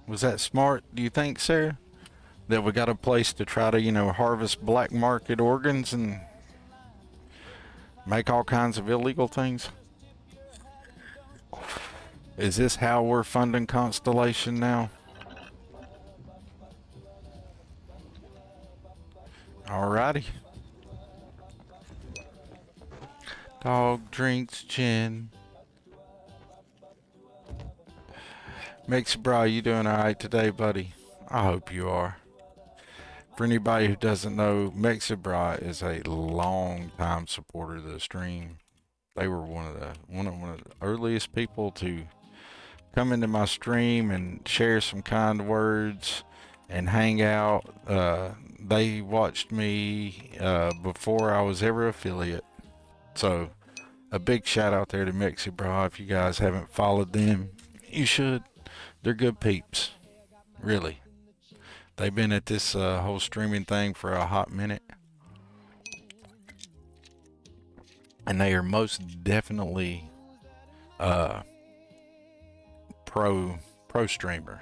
Was that smart, do you think, Sarah? That we got a place to try to, you know, harvest black market organs and make all kinds of illegal things? Is this how we're funding Constellation now? Alrighty. Dog drinks gin. Mixbra, you doing alright today, buddy? I hope you are. For anybody who doesn't know, Mexibra is a long time supporter of the stream. They were one of the earliest people to come into my stream and share some kind words and hang out. They watched me before I was ever affiliate. So a big shout out there to Mexibra. If you guys haven't followed them, you should. They're good peeps, really. They've been at this whole streaming thing for a hot minute. And they are most definitely pro streamer.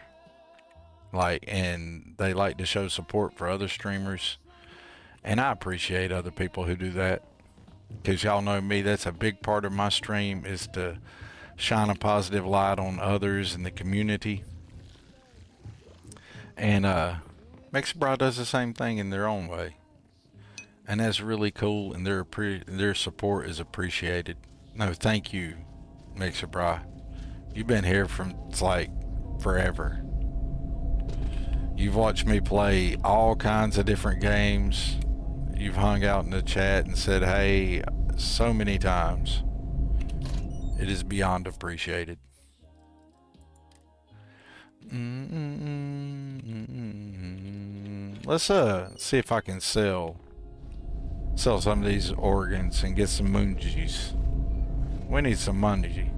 Like, and they like to show support for other streamers. And I appreciate other people who do that. Because y'all know me, that's a big part of my stream, is to shine a positive light on others in the community. And Mexibra does the same thing in their own way. And that's really cool, and their support is appreciated. No, thank you, Mexibra. You've been here from, it's like, forever. You've watched me play all kinds of different games. You've hung out in the chat and said, hey, so many times. It is beyond appreciated. Let's see if I can sell some of these organs and get some mungies. We need some mungie.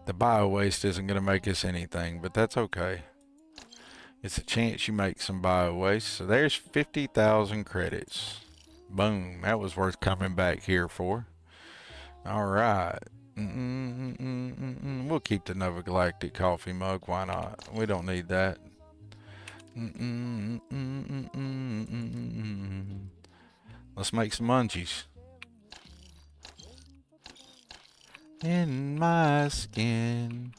The bio waste isn't going to make us anything, but that's okay. It's a chance you make some bio waste. So there's 50,000 credits. Boom. That was worth coming back here for. All right. We'll keep the Nova Galactic coffee mug. Why not? We don't need that. Let's make some munchies. In my skin,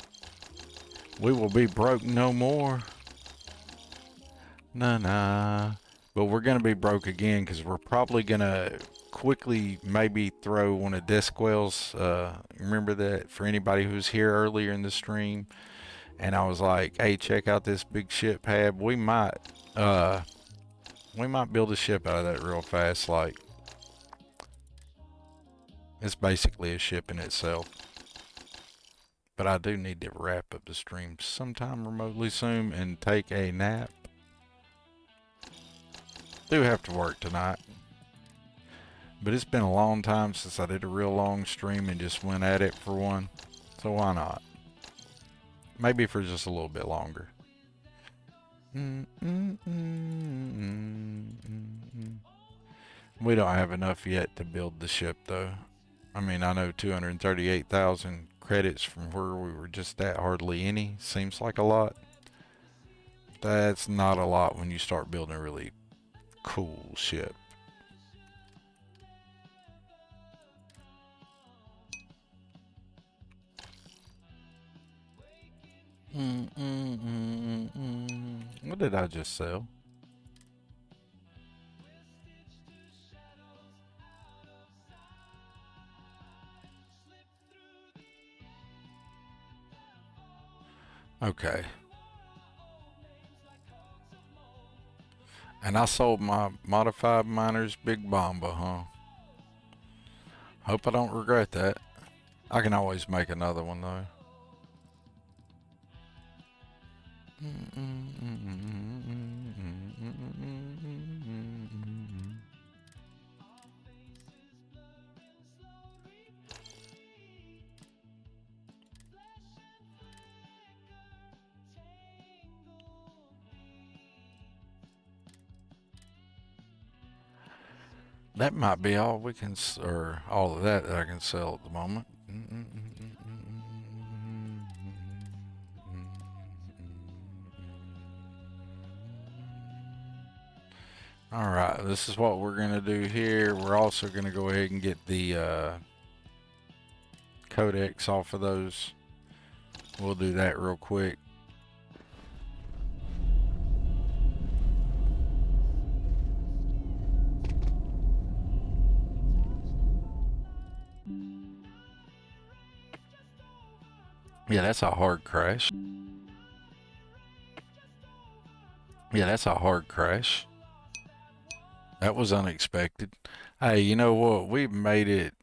we will be broke no more. Nah. But we're gonna be broke again because we're probably gonna quickly maybe throw one of Disquell's. Remember that for anybody who was here earlier in the stream, and I was like, hey, check out this big ship pad. We might build a ship out of that real fast. Like, it's basically a ship in itself. But I do need to wrap up the stream sometime remotely soon and take a nap. Do have to work tonight. But it's been a long time since I did a real long stream and just went at it for one. So why not? Maybe for just a little bit longer. We don't have enough yet to build the ship though. I mean, I know 238,000 credits from where we were just at, hardly any. Seems like a lot. That's not a lot when you start building a really cool ship. What did I just sell? Okay. And I sold my modified miner's Big Bomba, huh? Hope I don't regret that. I can always make another one though. That might be all we can, or all of that I can sell at the moment. All right, this is what we're gonna do here. We're also gonna go ahead and get the codex off of those. We'll do that real quick. Yeah, that's a hard crash. Yeah, that's a hard crash. That was unexpected. Hey, you know what? We made it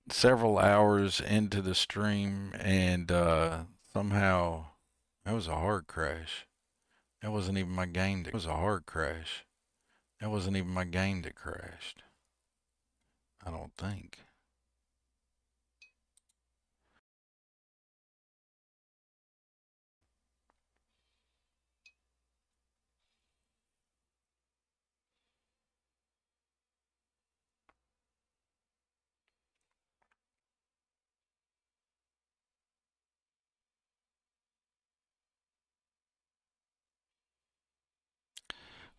several hours into the stream and somehow that was a hard crash. That wasn't even my game that, it was a hard crash. That wasn't even my game that crashed. I don't think.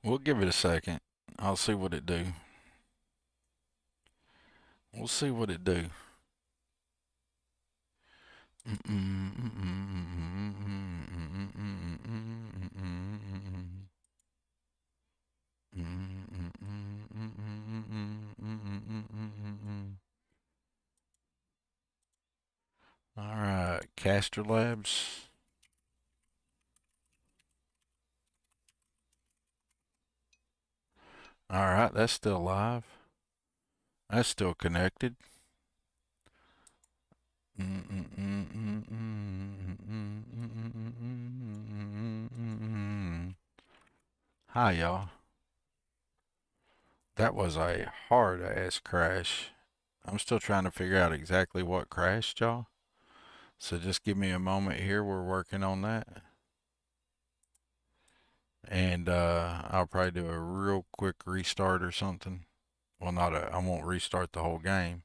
We'll give it a second. I'll see what it do. We'll see what it do. All right, Caster Labs. All right, that's still live. That's still connected. Hi, y'all. That was a hard ass crash. I'm still trying to figure out exactly what crashed, y'all. So just give me a moment here. We're working on that. And I'll probably do a real quick restart or something. Well, I won't restart the whole game.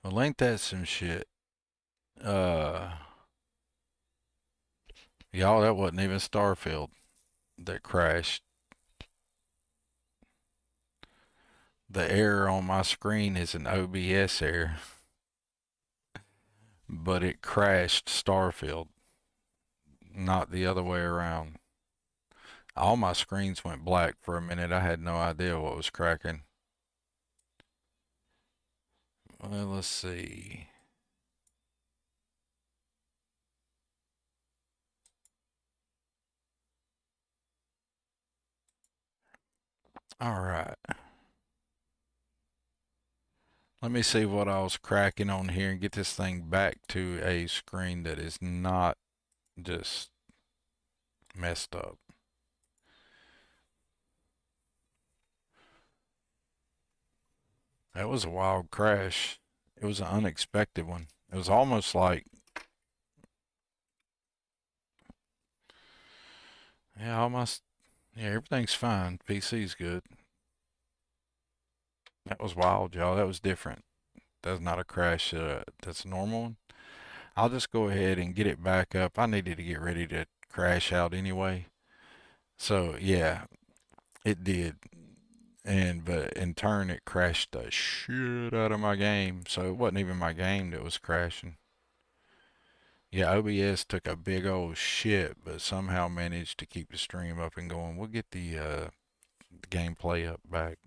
Well, ain't that some shit? Y'all, that wasn't even Starfield that crashed. The error on my screen is an OBS error, but it crashed Starfield, not the other way around. All my screens went black for a minute. I had no idea what was cracking. Well, let's see. All right. Let me see what I was cracking on here and get this thing back to a screen that is not just messed up. That was a wild crash. It was an unexpected one. It was almost like, yeah, everything's fine. PC's good. That was wild, y'all. That was different. That's not a crash. That's a normal one. I'll just go ahead and get it back up. I needed to get ready to crash out anyway. So yeah, it did. But in turn it crashed the shit out of my game. So it wasn't even my game that was crashing. Yeah, OBS took a big old shit, but somehow managed to keep the stream up and going. We'll get the gameplay up back.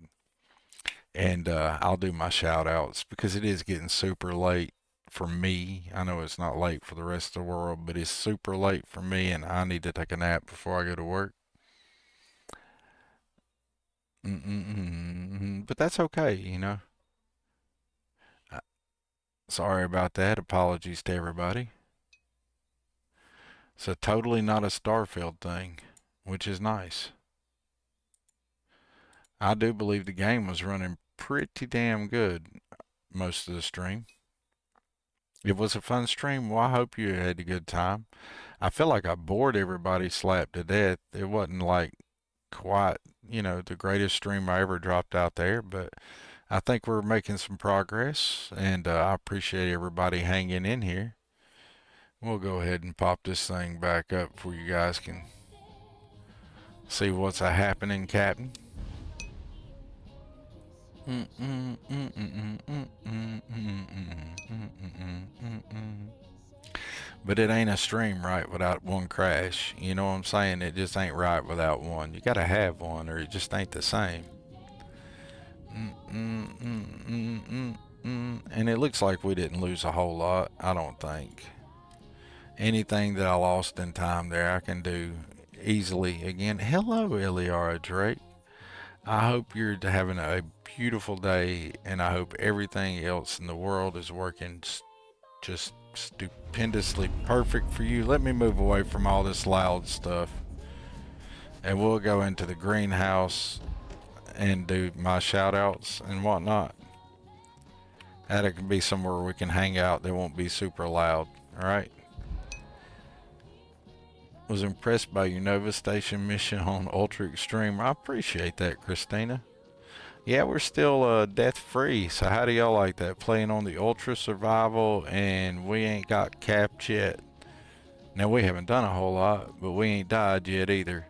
And I'll do my shout outs because it is getting super late for me. I know it's not late for the rest of the world, but it's super late for me and I need to take a nap before I go to work. But that's okay, you know. Uh, Sorry about that. Apologies to everybody. So totally not a Starfield thing, which is nice. I do believe the game was running pretty damn good most of the stream. It was a fun stream. Well, I hope you had a good time. I feel like I bored everybody slap to death. It wasn't like quite, the greatest stream I ever dropped out there, but I think we're making some progress, and I appreciate everybody hanging in here. We'll go ahead and pop this thing back up for you guys can see what's a happening, Captain. But it ain't a stream right without one crash. You know what I'm saying? It just ain't right without one. You gotta have one or it just ain't the same. And it looks like we didn't lose a whole lot, I don't think. Anything that I lost in time there, I can do easily again. Hello, Eliara Drake. I hope you're having a beautiful day, and I hope everything else in the world is working just stupendously perfect for you. Let me move away from all this loud stuff, and we'll go into the greenhouse and do my shout outs and whatnot. That can be somewhere we can hang out that won't be super loud. All right. Was impressed by your Nova Station mission on Ultra Extreme. I appreciate that, Christina. Yeah, we're still death free. So how do y'all like that? Playing on the Ultra Survival and we ain't got capped yet. Now, we haven't done a whole lot, but we ain't died yet either.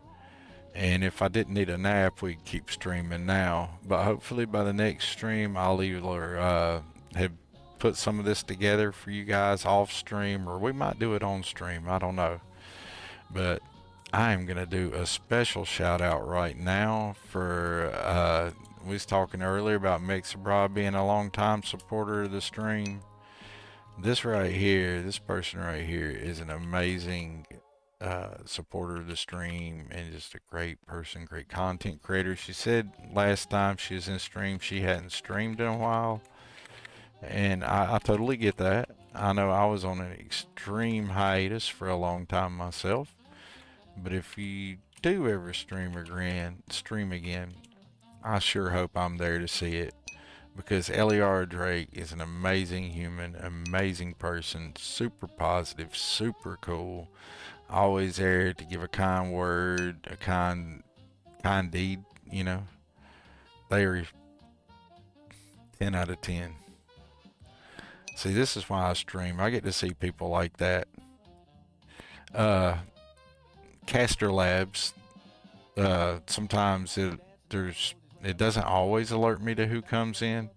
And if I didn't need a nap, we'd keep streaming now. But hopefully by the next stream, I'll either have put some of this together for you guys off stream, or we might do it on stream. I don't know. But I am going to do a special shout out right now for, we was talking earlier about Cbromakids being a long time supporter of the stream. This right here, this person right here is an amazing supporter of the stream and just a great person, great content creator. She said last time she was in stream she hadn't streamed in a while, and I totally get that. I know I was on an extreme hiatus for a long time myself, but if you do ever stream again, I sure hope I'm there to see it, because Eliara Drake is an amazing human, amazing person, super positive, super cool, always there to give a kind word, a kind deed, you know. They are 10 out of 10. See, this is why I stream. I get to see people like that. Caster Labs, sometimes it doesn't always alert me to who comes in,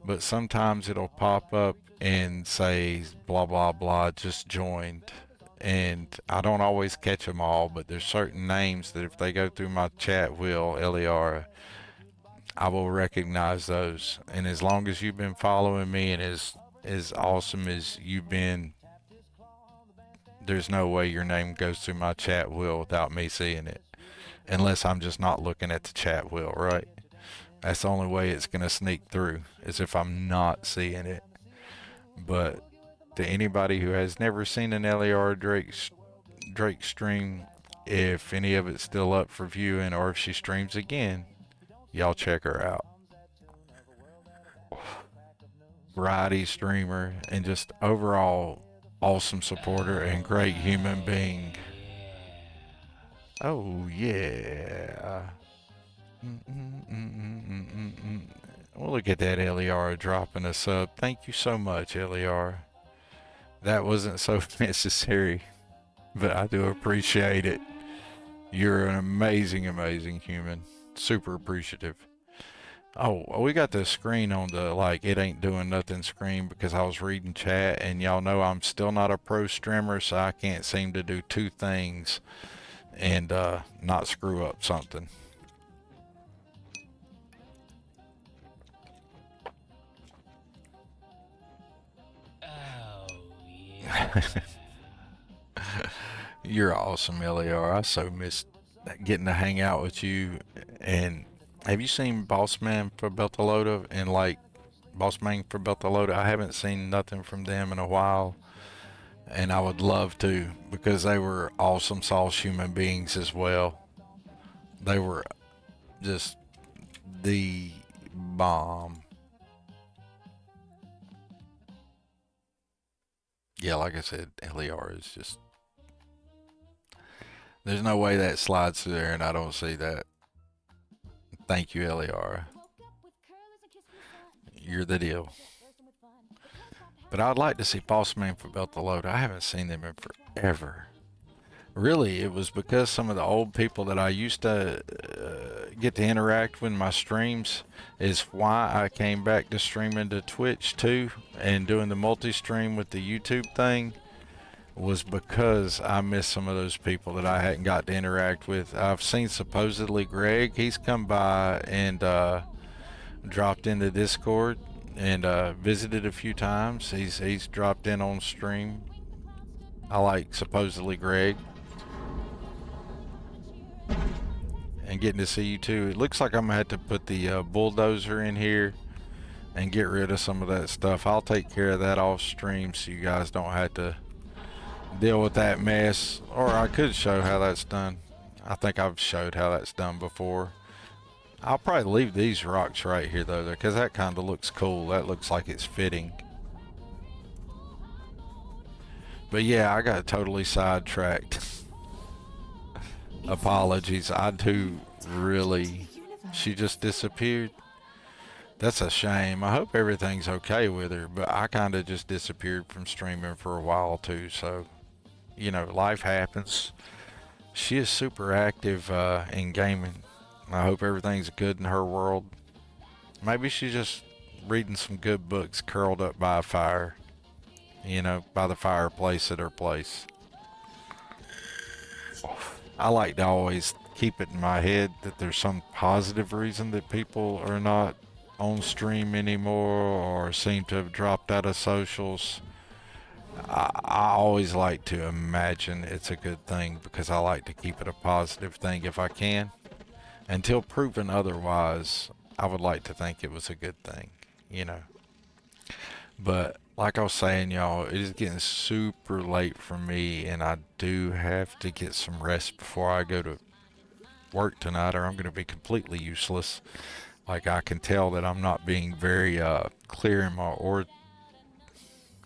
but sometimes it'll pop up and say blah blah blah just joined, and I don't always catch them all, but there's certain names that if they go through my chat wheel, Eliara, I will recognize those. And as long as you've been following me and as awesome as you've been, there's no way your name goes through my chat wheel without me seeing it, unless I'm just not looking at the chat wheel, right? That's the only way it's gonna sneak through, is if I'm not seeing it. But to anybody who has never seen an Eliara Drake stream, if any of it's still up for viewing, or if she streams again, y'all check her out. Variety streamer and just overall awesome supporter and great human being. Oh yeah. Well, look at that, Eliara dropping a sub. Thank you so much, Eliara. That wasn't so necessary, but I do appreciate it. You're an amazing, amazing human. Super appreciative. Oh, we got the screen on the, like, it ain't doing nothing screen because I was reading chat, and y'all know I'm still not a pro streamer, so I can't seem to do two things and not screw up something. You're awesome, Eliara. I so missed getting to hang out with you. And have you seen Bossman for Beltalowda and like Bossman for Beltalowda? I haven't seen nothing from them in a while, and I would love to, because they were awesome sauce human beings as well. They were just the bomb. Yeah, like I said, Eliara is just, there's no way that slides through there and I don't see that. Thank you, Eliara. You're the deal. But I'd like to see Bossman for Beltalowda. I haven't seen them in forever. Really, it was because some of the old people that I used to get to interact with in my streams is why I came back to streaming to Twitch too, and doing the multi-stream with the YouTube thing, was because I missed some of those people that I hadn't got to interact with. I've seen supposedly Greg. He's come by and dropped into Discord and visited a few times. He's dropped in on stream. I like supposedly Greg. And getting to see you too. It looks like I'm gonna have to put the bulldozer in here and get rid of some of that stuff. I'll take care of that off stream so you guys don't have to deal with that mess. Or I could show how that's done. I think I've showed how that's done before. I'll probably leave these rocks right here though, because that kind of looks cool. That looks like it's fitting. But yeah, I got totally sidetracked. Apologies. I do really. She just disappeared. That's a shame. I hope everything's okay with her, but I kind of just disappeared from streaming for a while too, so you know, life happens. She is super active in gaming. I hope everything's good in her world. Maybe she's just reading some good books curled up by a fire, you know, by the fireplace at her place. I like to always keep it in my head that there's some positive reason that people are not on stream anymore or seem to have dropped out of socials. I always like to imagine it's a good thing because I like to keep it a positive thing if I can. Until proven otherwise, I would like to think it was a good thing, you know. But like I was saying, y'all, it is getting super late for me, and I do have to get some rest before I go to work tonight, or I'm going to be completely useless. Like, I can tell that I'm not being very clear in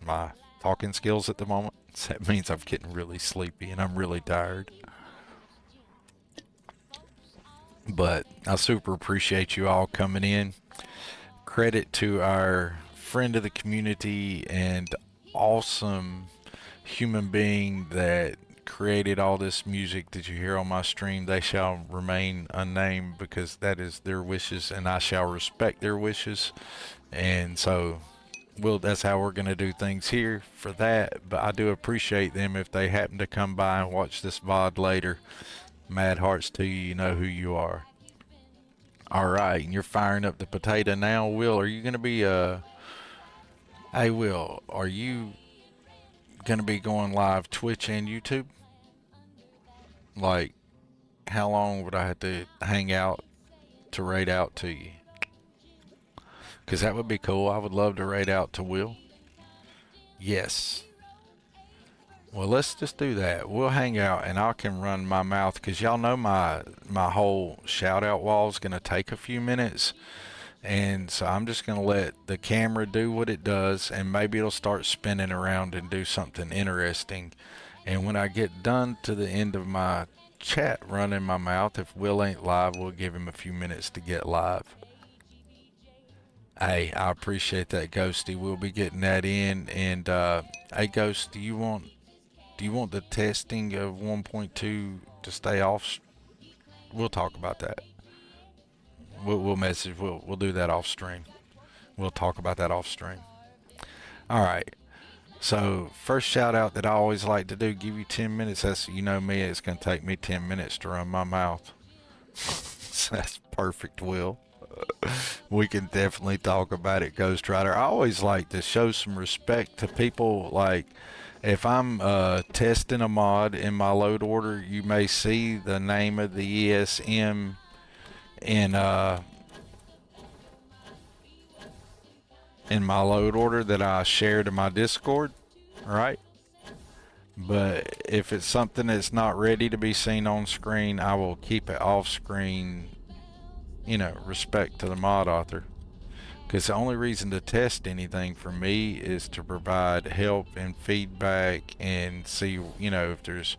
my talking skills at the moment. So that means I'm getting really sleepy and I'm really tired. But I super appreciate you all coming in. Credit to our friend of the community and awesome human being that created all this music that you hear on my stream. They shall remain unnamed because that is their wishes, and I shall respect their wishes. And so that's how we're going to do things here for that. But I do appreciate them if they happen to come by and watch this VOD later. Mad hearts to you, you know who you are. Alright, and you're firing up the potato now, Will. Are you going to be, hey Will, are you going to be going live Twitch and YouTube? Like, how long would I have to hang out to raid out to you? Because that would be cool. I would love to raid out to Will. Yes. Well, let's just do that. We'll hang out and I can run my mouth because y'all know my whole shout out wall is going to take a few minutes. And so I'm just going to let the camera do what it does, and maybe it'll start spinning around and do something interesting. And when I get done to the end of my chat running my mouth, if Will ain't live, we'll give him a few minutes to get live. Hey, I appreciate that, Ghosty. We'll be getting that in. And hey, Ghost, do you want the testing of 1.2 to stay off? We'll talk about that. We'll message. We'll do that off stream. We'll talk about that off stream. All right. So first shout out that I always like to do, give you 10 minutes. That's, you know me, it's going to take me 10 minutes to run my mouth. So that's perfect, Will. We can definitely talk about it, Ghost Rider. I always like to show some respect to people. Like, if I'm testing a mod in my load order, you may see the name of the ESM in my load order that I shared in my Discord, right? But if it's something that's not ready to be seen on screen, I will keep it off screen, you know, respect to the mod author. Because the only reason to test anything for me is to provide help and feedback and see, you know, if there's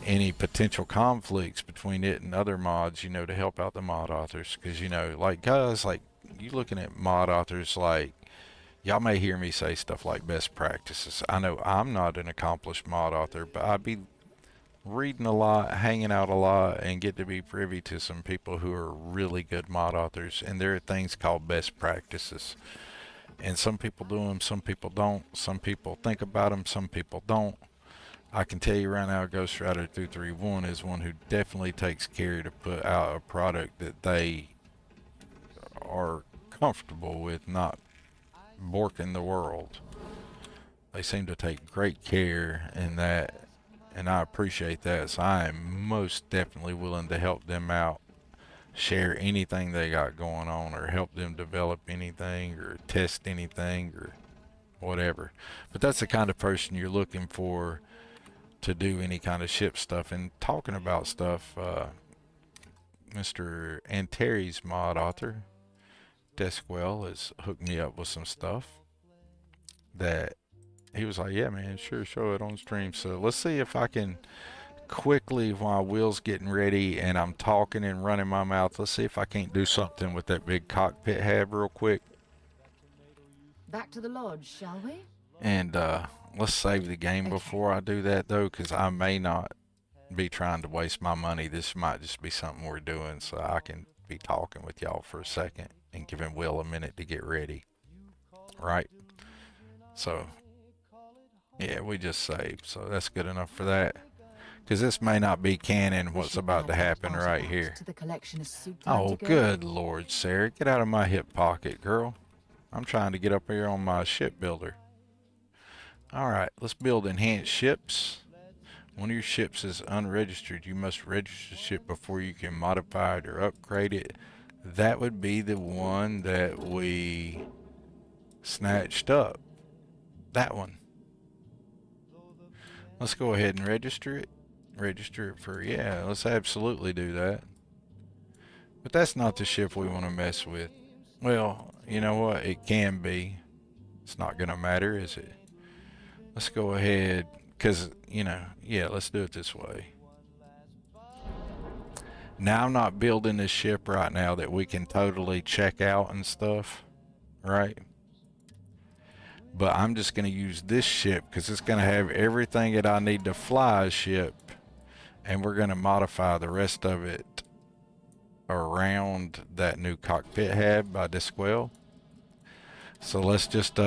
any potential conflicts between it and other mods, you know, to help out the mod authors. Because, you know, like, guys, like, you looking at mod authors, like, y'all may hear me say stuff like best practices. I know I'm not an accomplished mod author, but I'd be reading a lot, hanging out a lot, and get to be privy to some people who are really good mod authors. And there are things called best practices. And some people do them, some people don't. Some people think about them, some people don't. I can tell you right now, Ghost Rider 231 is one who definitely takes care to put out a product that they are comfortable with, not borking the world. They seem to take great care in that, and I appreciate that. So I am most definitely willing to help them out, share anything they got going on, or help them develop anything, or test anything, or whatever. But that's the kind of person you're looking for to do any kind of ship stuff. And talking about stuff, Mr. Antares mod author Deskwell has hooked me up with some stuff that he was like, yeah man, sure, show it on stream. So let's see if I can quickly, while Will's getting ready and I'm talking and running my mouth, let's see if I can't do something with that big cockpit hab real quick. Back to the lodge, shall we? And Let's save the game before I do that, though, because I may not be trying to waste my money. This might just be something we're doing so I can be talking with y'all for a second and giving Will a minute to get ready. Right? So, yeah, we just saved. So that's good enough for that. Because this may not be canon what's about to happen right here. Oh, good Lord, Sarah. Get out of my hip pocket, girl. I'm trying to get up here on my shipbuilder. Alright, let's build enhanced ships. One of your ships is unregistered. You must register the ship before you can modify it or upgrade it. That would be the one that we snatched up. That one. Let's go ahead and register it. Register it for, yeah, let's absolutely do that. But that's not the ship we want to mess with. Well, you know what? It can be. It's not going to matter, is it? Let's go ahead, because, you know, yeah, let's do it this way. Now I'm not building this ship right now that we can totally check out and stuff, right? But I'm just going to use this ship because it's going to have everything that I need to fly a ship. And we're going to modify the rest of it around that new cockpit hab by Disquell. So let's just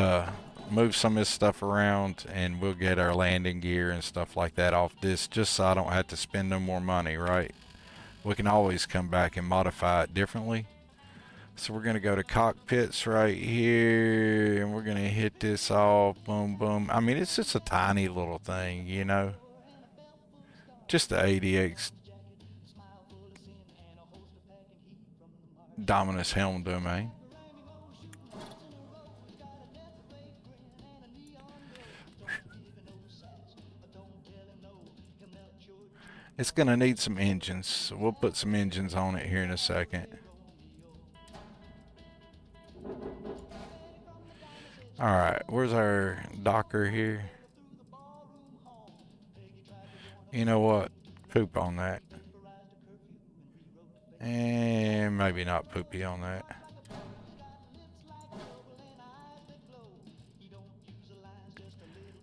move some of this stuff around and we'll get our landing gear and stuff like that off this just so I don't have to spend no more money, right? We can always come back and modify it differently. So we're going to go to cockpits right here and we're going to hit this off, boom, boom. I mean, it's just a tiny little thing, you know. Just the ADX Dominus Helm domain. It's going to need some engines, so we'll put some engines on it here in a second. Alright, where's our docker here? You know what? Poop on that. And maybe not poopy on that.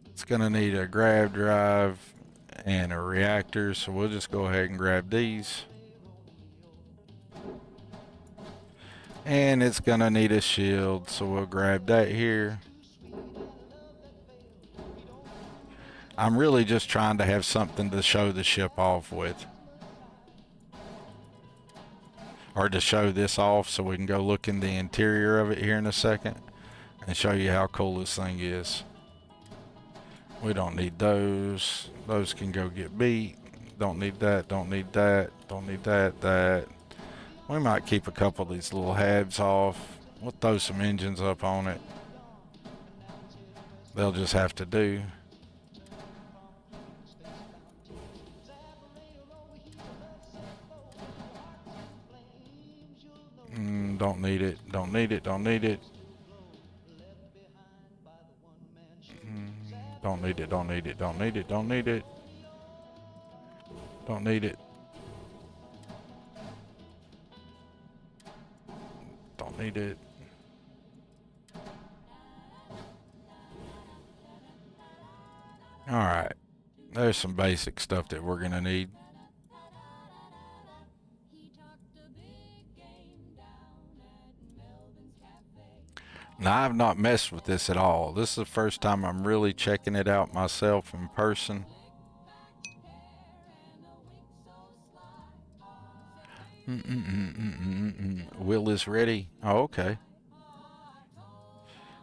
It's going to need a grav drive and a reactor, so we'll just go ahead and grab these. And it's going to need a shield, so we'll grab that here. I'm really just trying to have something to show the ship off with. Or to show this off so we can go look in the interior of it here in a second and show you how cool this thing is. We don't need those. Those can go get beat. Don't need that, don't need that, don't need that. We might keep a couple of these little habs off. We'll throw some engines up on it. They'll just have to do. Don't need it, don't need it, don't need it. Don't need it, don't need it, don't need it, don't need it. Don't need it. Don't need it. Alright. There's some basic stuff that we're gonna need. Now, I've not messed with this at all. This is the first time I'm really checking it out myself in person. Will is ready. Oh, okay.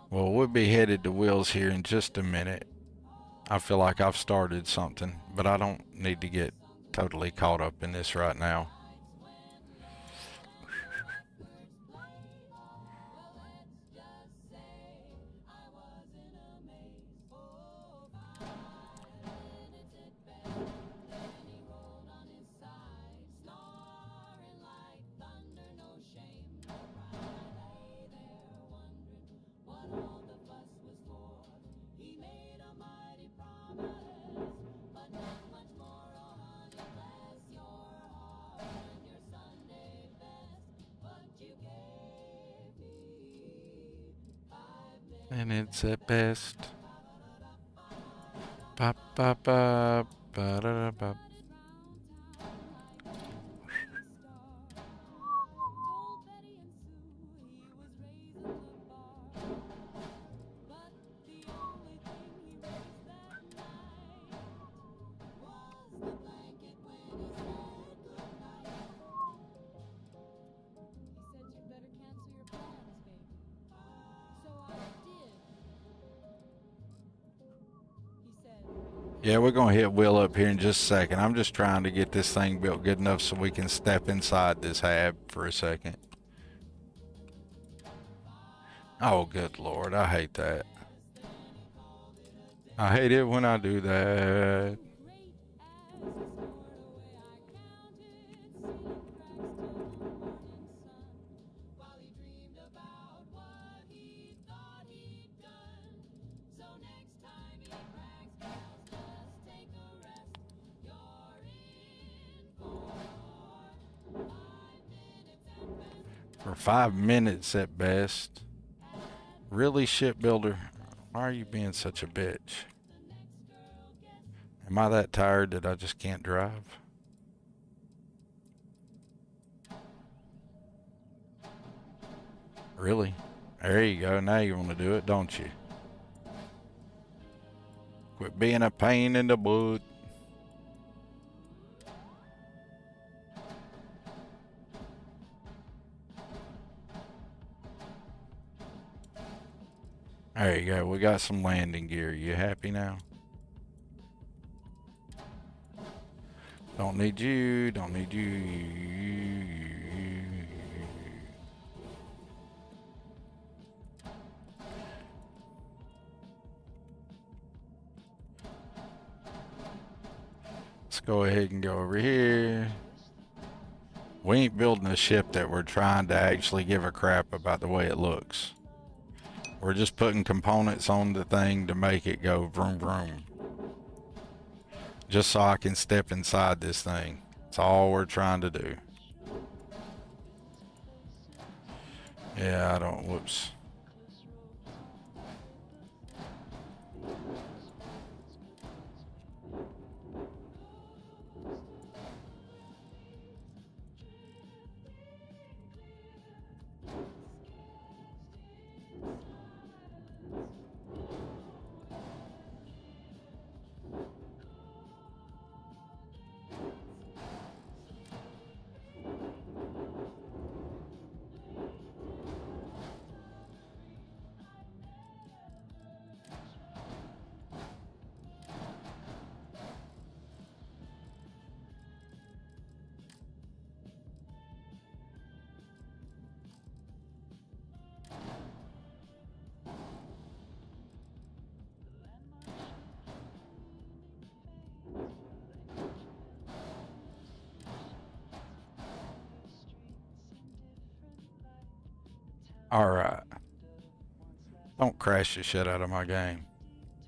Well, we'll be headed to Will's here in just a minute. I feel like I've started something, but I don't need to get totally caught up in this right now. And it's at best. Ba ba ba ba da da ba. Yeah, we're gonna hit Will up here in just a second. I'm just trying to get this thing built good enough so we can step inside this hab for a second. Oh, good Lord, I hate that. I hate it when I do that. For 5 minutes at best. Really, shipbuilder? Why are you being such a bitch? Am I that tired that I just can't drive? Really? There you go. Now you want to do it, don't you? Quit being a pain in the butt. There you go. We got some landing gear. You happy now? Don't need you. Don't need you. Let's go ahead and go over here. We ain't building a ship that we're trying to actually give a crap about the way it looks. We're just putting components on the thing to make it go vroom vroom. Just so I can step inside this thing. That's all we're trying to do. Yeah, I don't, whoops. Alright. Don't crash the shit out of my game.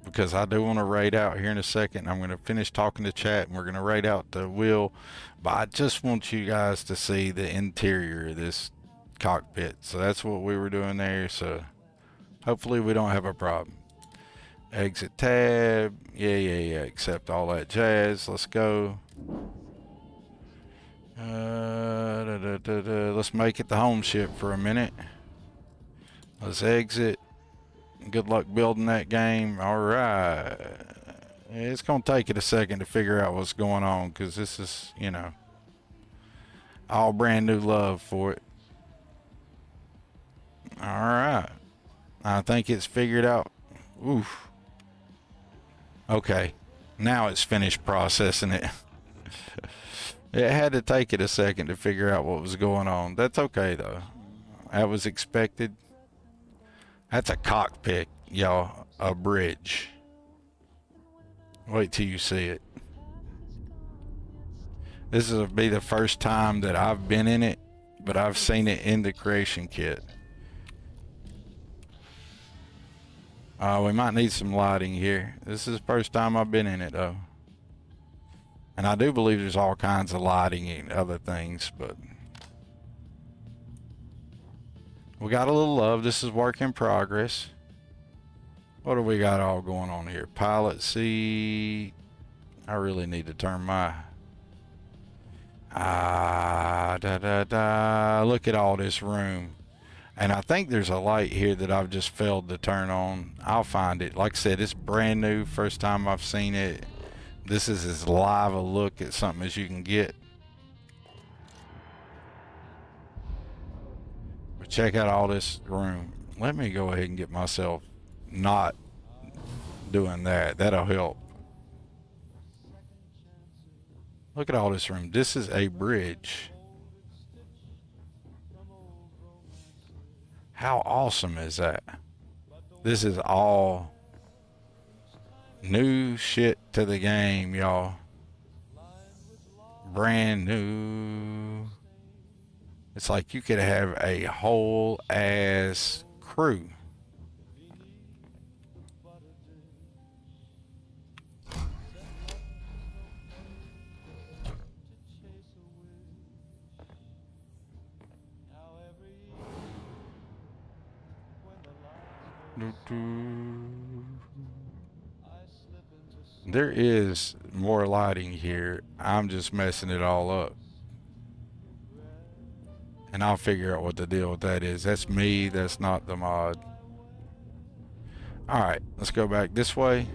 Because I do want to raid out here in a second. I'm going to finish talking to chat and we're going to raid out the wheel. But I just want you guys to see the interior of this cockpit. So that's what we were doing there. So hopefully we don't have a problem. Exit tab. Yeah. Accept all that jazz. Let's go. Let's make it the home ship for a minute. Let's exit. Good luck building that game. All right. It's going to take it a second to figure out what's going on because this is, you know, all brand new love for it. All right. I think it's figured out. Oof. Okay. Now it's finished processing it. It had to take it a second to figure out what was going on. That's okay, though. That was expected. That's a cockpit, y'all. A bridge. Wait till you see it. This will be the first time that I've been in it, but I've seen it in the creation kit. We might need some lighting here. This is the first time I've been in it, though. And I do believe there's all kinds of lighting and other things, but we got a little love. This is work in progress. What do we got all going on here? Pilot seat. I really need to turn my... Look at all this room. And I think there's a light here that I've just failed to turn on. I'll find it. Like I said, it's brand new. First time I've seen it. This is as live a look at something as you can get. But check out all this room. Let me go ahead and get myself not doing that. That'll help. Look at all this room. This is a bridge. How awesome is that? This is all new shit to the game, y'all. Brand new. It's like you could have a whole ass crew. There is more lighting here. I'm just messing it all up. And I'll figure out what the deal with that is. That's me, that's not the mod. Alright, let's go back this way.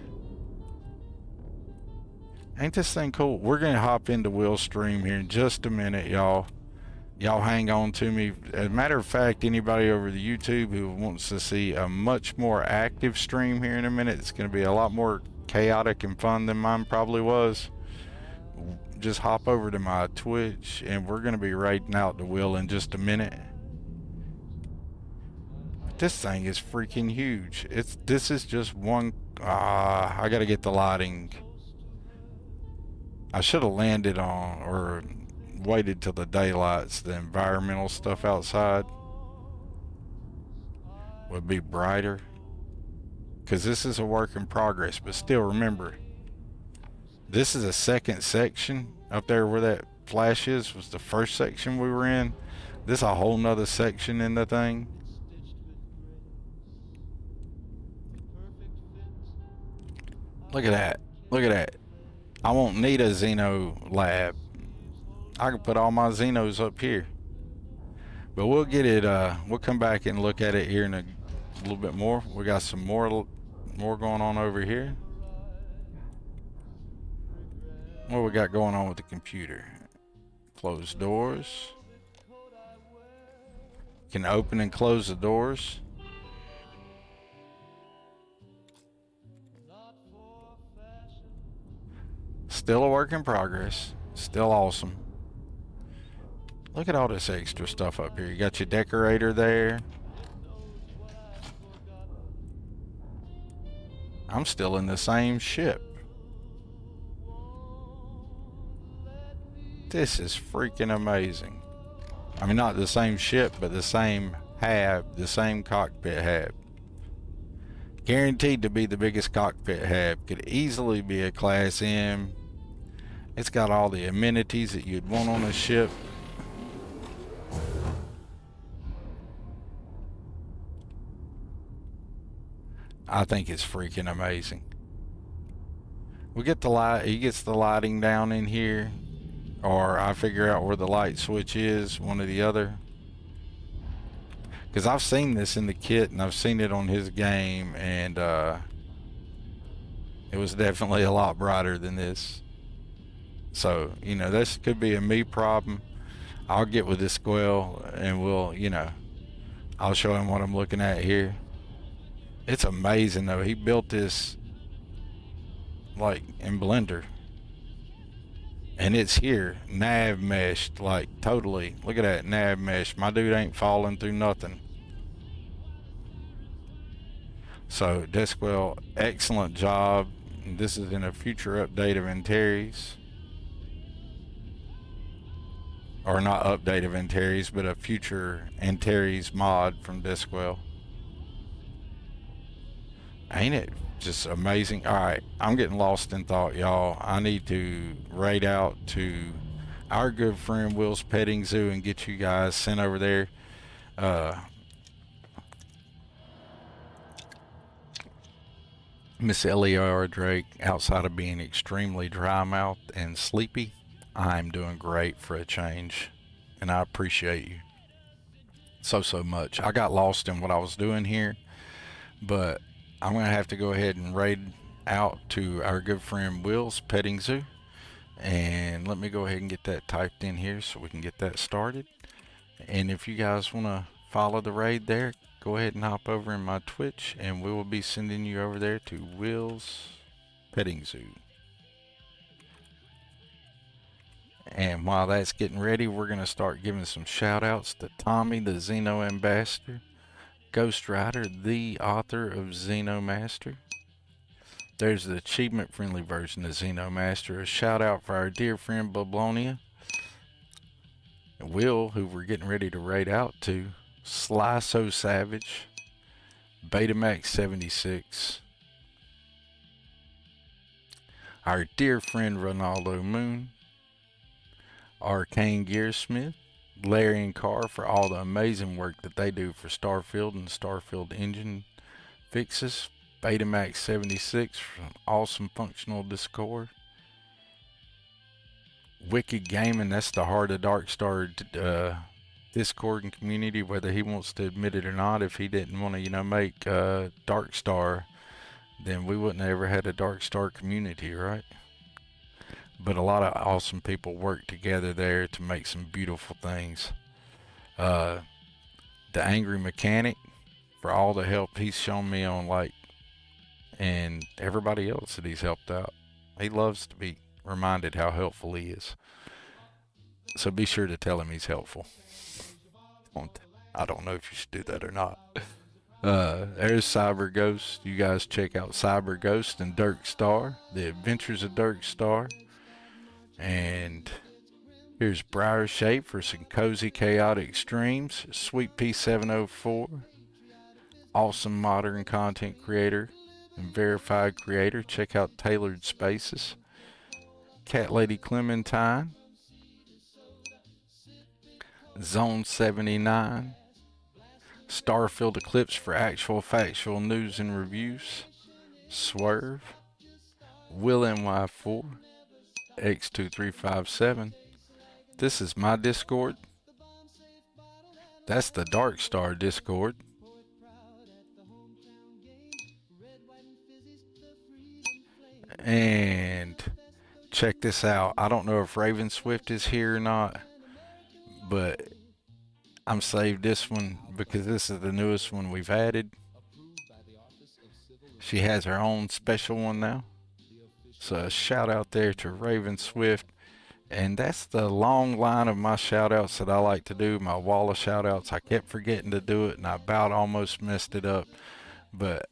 Ain't this thing cool? We're gonna hop into Will's stream here in just a minute, y'all. Y'all hang on to me. As a matter of fact, anybody over the YouTube who wants to see a much more active stream here in a minute, it's going to be a lot more chaotic and fun than mine probably was. Just hop over to my Twitch and we're going to be raiding out the Will in just a minute. But this thing is freaking huge. This is just one... I got to get the lighting. I should have landed on... or waited till the daylight's the environmental stuff outside would be brighter, because this is a work in progress. But still, remember, this is a second section. Up there where that flash is was the first section we were in. This is a whole nother section in the thing. Look at that. Look at that. I won't need a Xeno lab. I can put all my Xenos up here. But we'll get it, we'll come back and look at it here in a little bit more. We got some more going on over here. What we got going on with the computer? Close doors. Can open and close the doors. Still a work in progress. Still awesome. Look at all this extra stuff up here. You got your decorator there. I'm still in the same ship. This is freaking amazing. I mean, not the same ship, but the same hab, the same cockpit hab. Guaranteed to be the biggest cockpit hab. Could easily be a Class M. It's got all the amenities that you'd want on a ship. I think it's freaking amazing. We get the light, he gets the lighting down in here, or I figure out where the light switch is, one or the other. Because I've seen this in the kit and I've seen it on his game, and it was definitely a lot brighter than this. So, you know, this could be a me problem. I'll get with this squirrel and we'll, you know, I'll show him what I'm looking at here. It's amazing though. He built this like in Blender. And it's here, nav meshed, like totally. Look at that, nav mesh. My dude ain't falling through nothing. So, Desquell, excellent job. This is in a future update of Antares. Or not update of Antares, but a future Antares mod from Desquell. Ain't it just amazing? Alright, I'm getting lost in thought, y'all. I need to raid out to our good friend Will's Petting Zoo and get you guys sent over there. Miss L.E.R. Drake, outside of being extremely dry-mouthed and sleepy, I'm doing great for a change, and I appreciate you so much. I got lost in what I was doing here, but I'm going to have to go ahead and raid out to our good friend Will's Petting Zoo, and let me go ahead and get that typed in here so we can get that started. And if you guys want to follow the raid there, go ahead and hop over in my Twitch, and we will be sending you over there to Will's Petting Zoo. And while that's getting ready, we're going to start giving some shout outs to Tommy, the Xeno Ambassador, Ghost Rider, the author of Xenomaster. There's the achievement friendly version of Xenomaster. A shout out for our dear friend Bablonia, Will, who we're getting ready to raid out to, Sly So Savage, Betamax76, our dear friend Ronaldo Moon, Arcane Gearsmith, Larry and Carr for all the amazing work that they do for Starfield and Starfield engine fixes, Betamax76 from Awesome Functional Discord, Wicked Gaming, that's the heart of Darkstar Discord and community, whether he wants to admit it or not. If he didn't want to, make Darkstar, then we wouldn't have ever had a Darkstar community, right? But a lot of awesome people work together there to make some beautiful things. The Angry Mechanic, for all the help he's shown me on like, and everybody else that he's helped out. He loves to be reminded how helpful he is. So be sure to tell him he's helpful. I don't know if you should do that or not. There's Cyber Ghost. You guys check out Cyber Ghost and Darkstar, The Adventures of Darkstar. And here's Briar Shape for some cozy chaotic streams. Sweet P704, awesome modern content creator and verified creator. Check out Tailored Spaces. Cat Lady Clementine, Zone 79, Starfield Eclipse for actual factual news and reviews, Swerve, Will NY4, X2357. This is my Discord. That's the Darkstar Discord. And check this out. I don't know if Raven Swift is here or not, but I'm saved this one because this is the newest one we've added. She has her own special one now. So a shout out there to Raven Swift. And that's the long line of my shout outs that I like to do, my wall of shout outs. I kept forgetting to do it and I about almost messed it up. But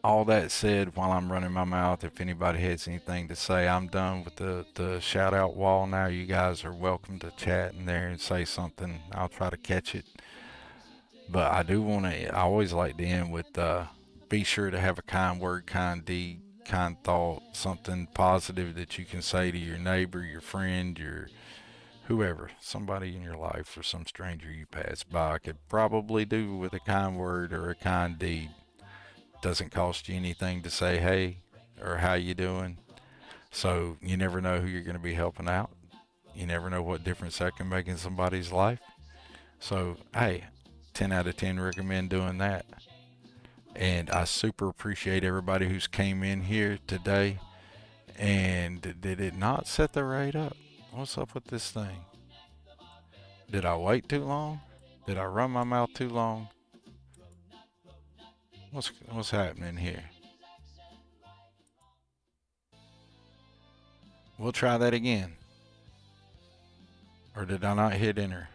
all that said, while I'm running my mouth, if anybody has anything to say, I'm done with the shout out wall now. You guys are welcome to chat in there and say something. I'll try to catch it. But I do want to, I always like to end with, be sure to have a kind word, kind deed, kind thought, something positive that you can say to your neighbor, your friend, your whoever, somebody in your life or some stranger you pass by. I could probably do with a kind word or a kind deed. Doesn't cost you anything to say hey or how you doing. So you never know who you're going to be helping out. You never know what difference that can make in somebody's life. So hey, 10 out of 10 recommend doing that. And I super appreciate everybody who's came in here today. And did it not set the rate up? What's up with this thing? Did I wait too long? Did I run my mouth too long? What's happening here? We'll try that again. Or did I not hit enter?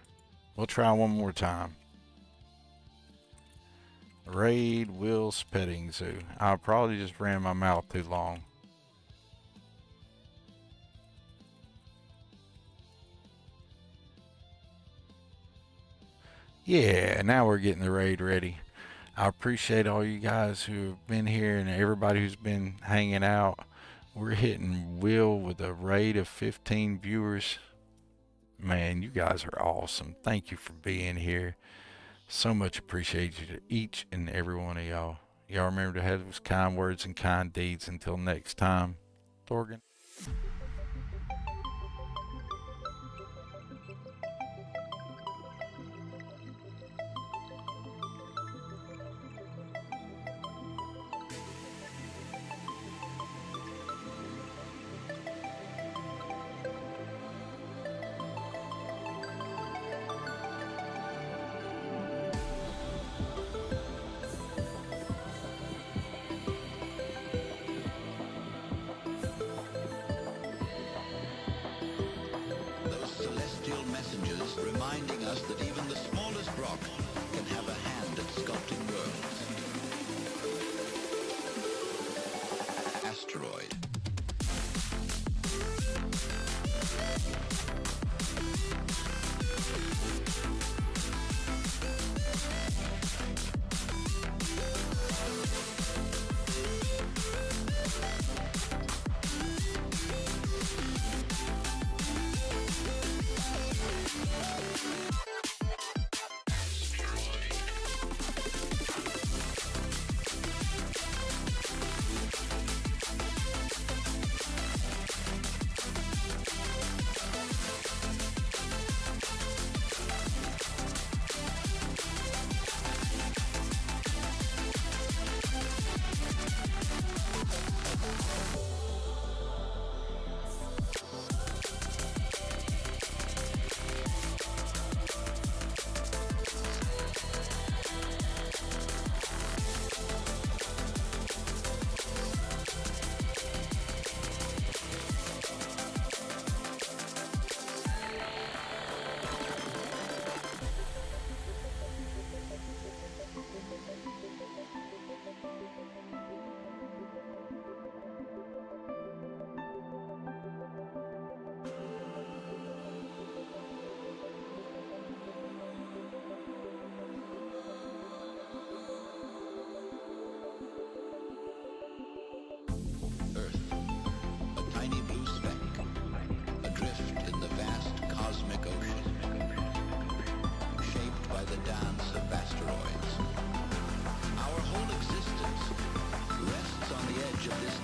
We'll try one more time. Raid Will's Petting Zoo. I probably just ran my mouth too long. Yeah, now we're getting the raid ready. I appreciate all you guys who have been here and everybody who's been hanging out. We're hitting Will with a raid of 15 viewers. Man, you guys are awesome. Thank you for being here. So much appreciated to each and every one of y'all. Y'all remember to have those kind words and kind deeds. Until next time, Thorgan. Those celestial messengers reminding us that even the smallest rock can have a hand at sculpting worlds. Asteroid. This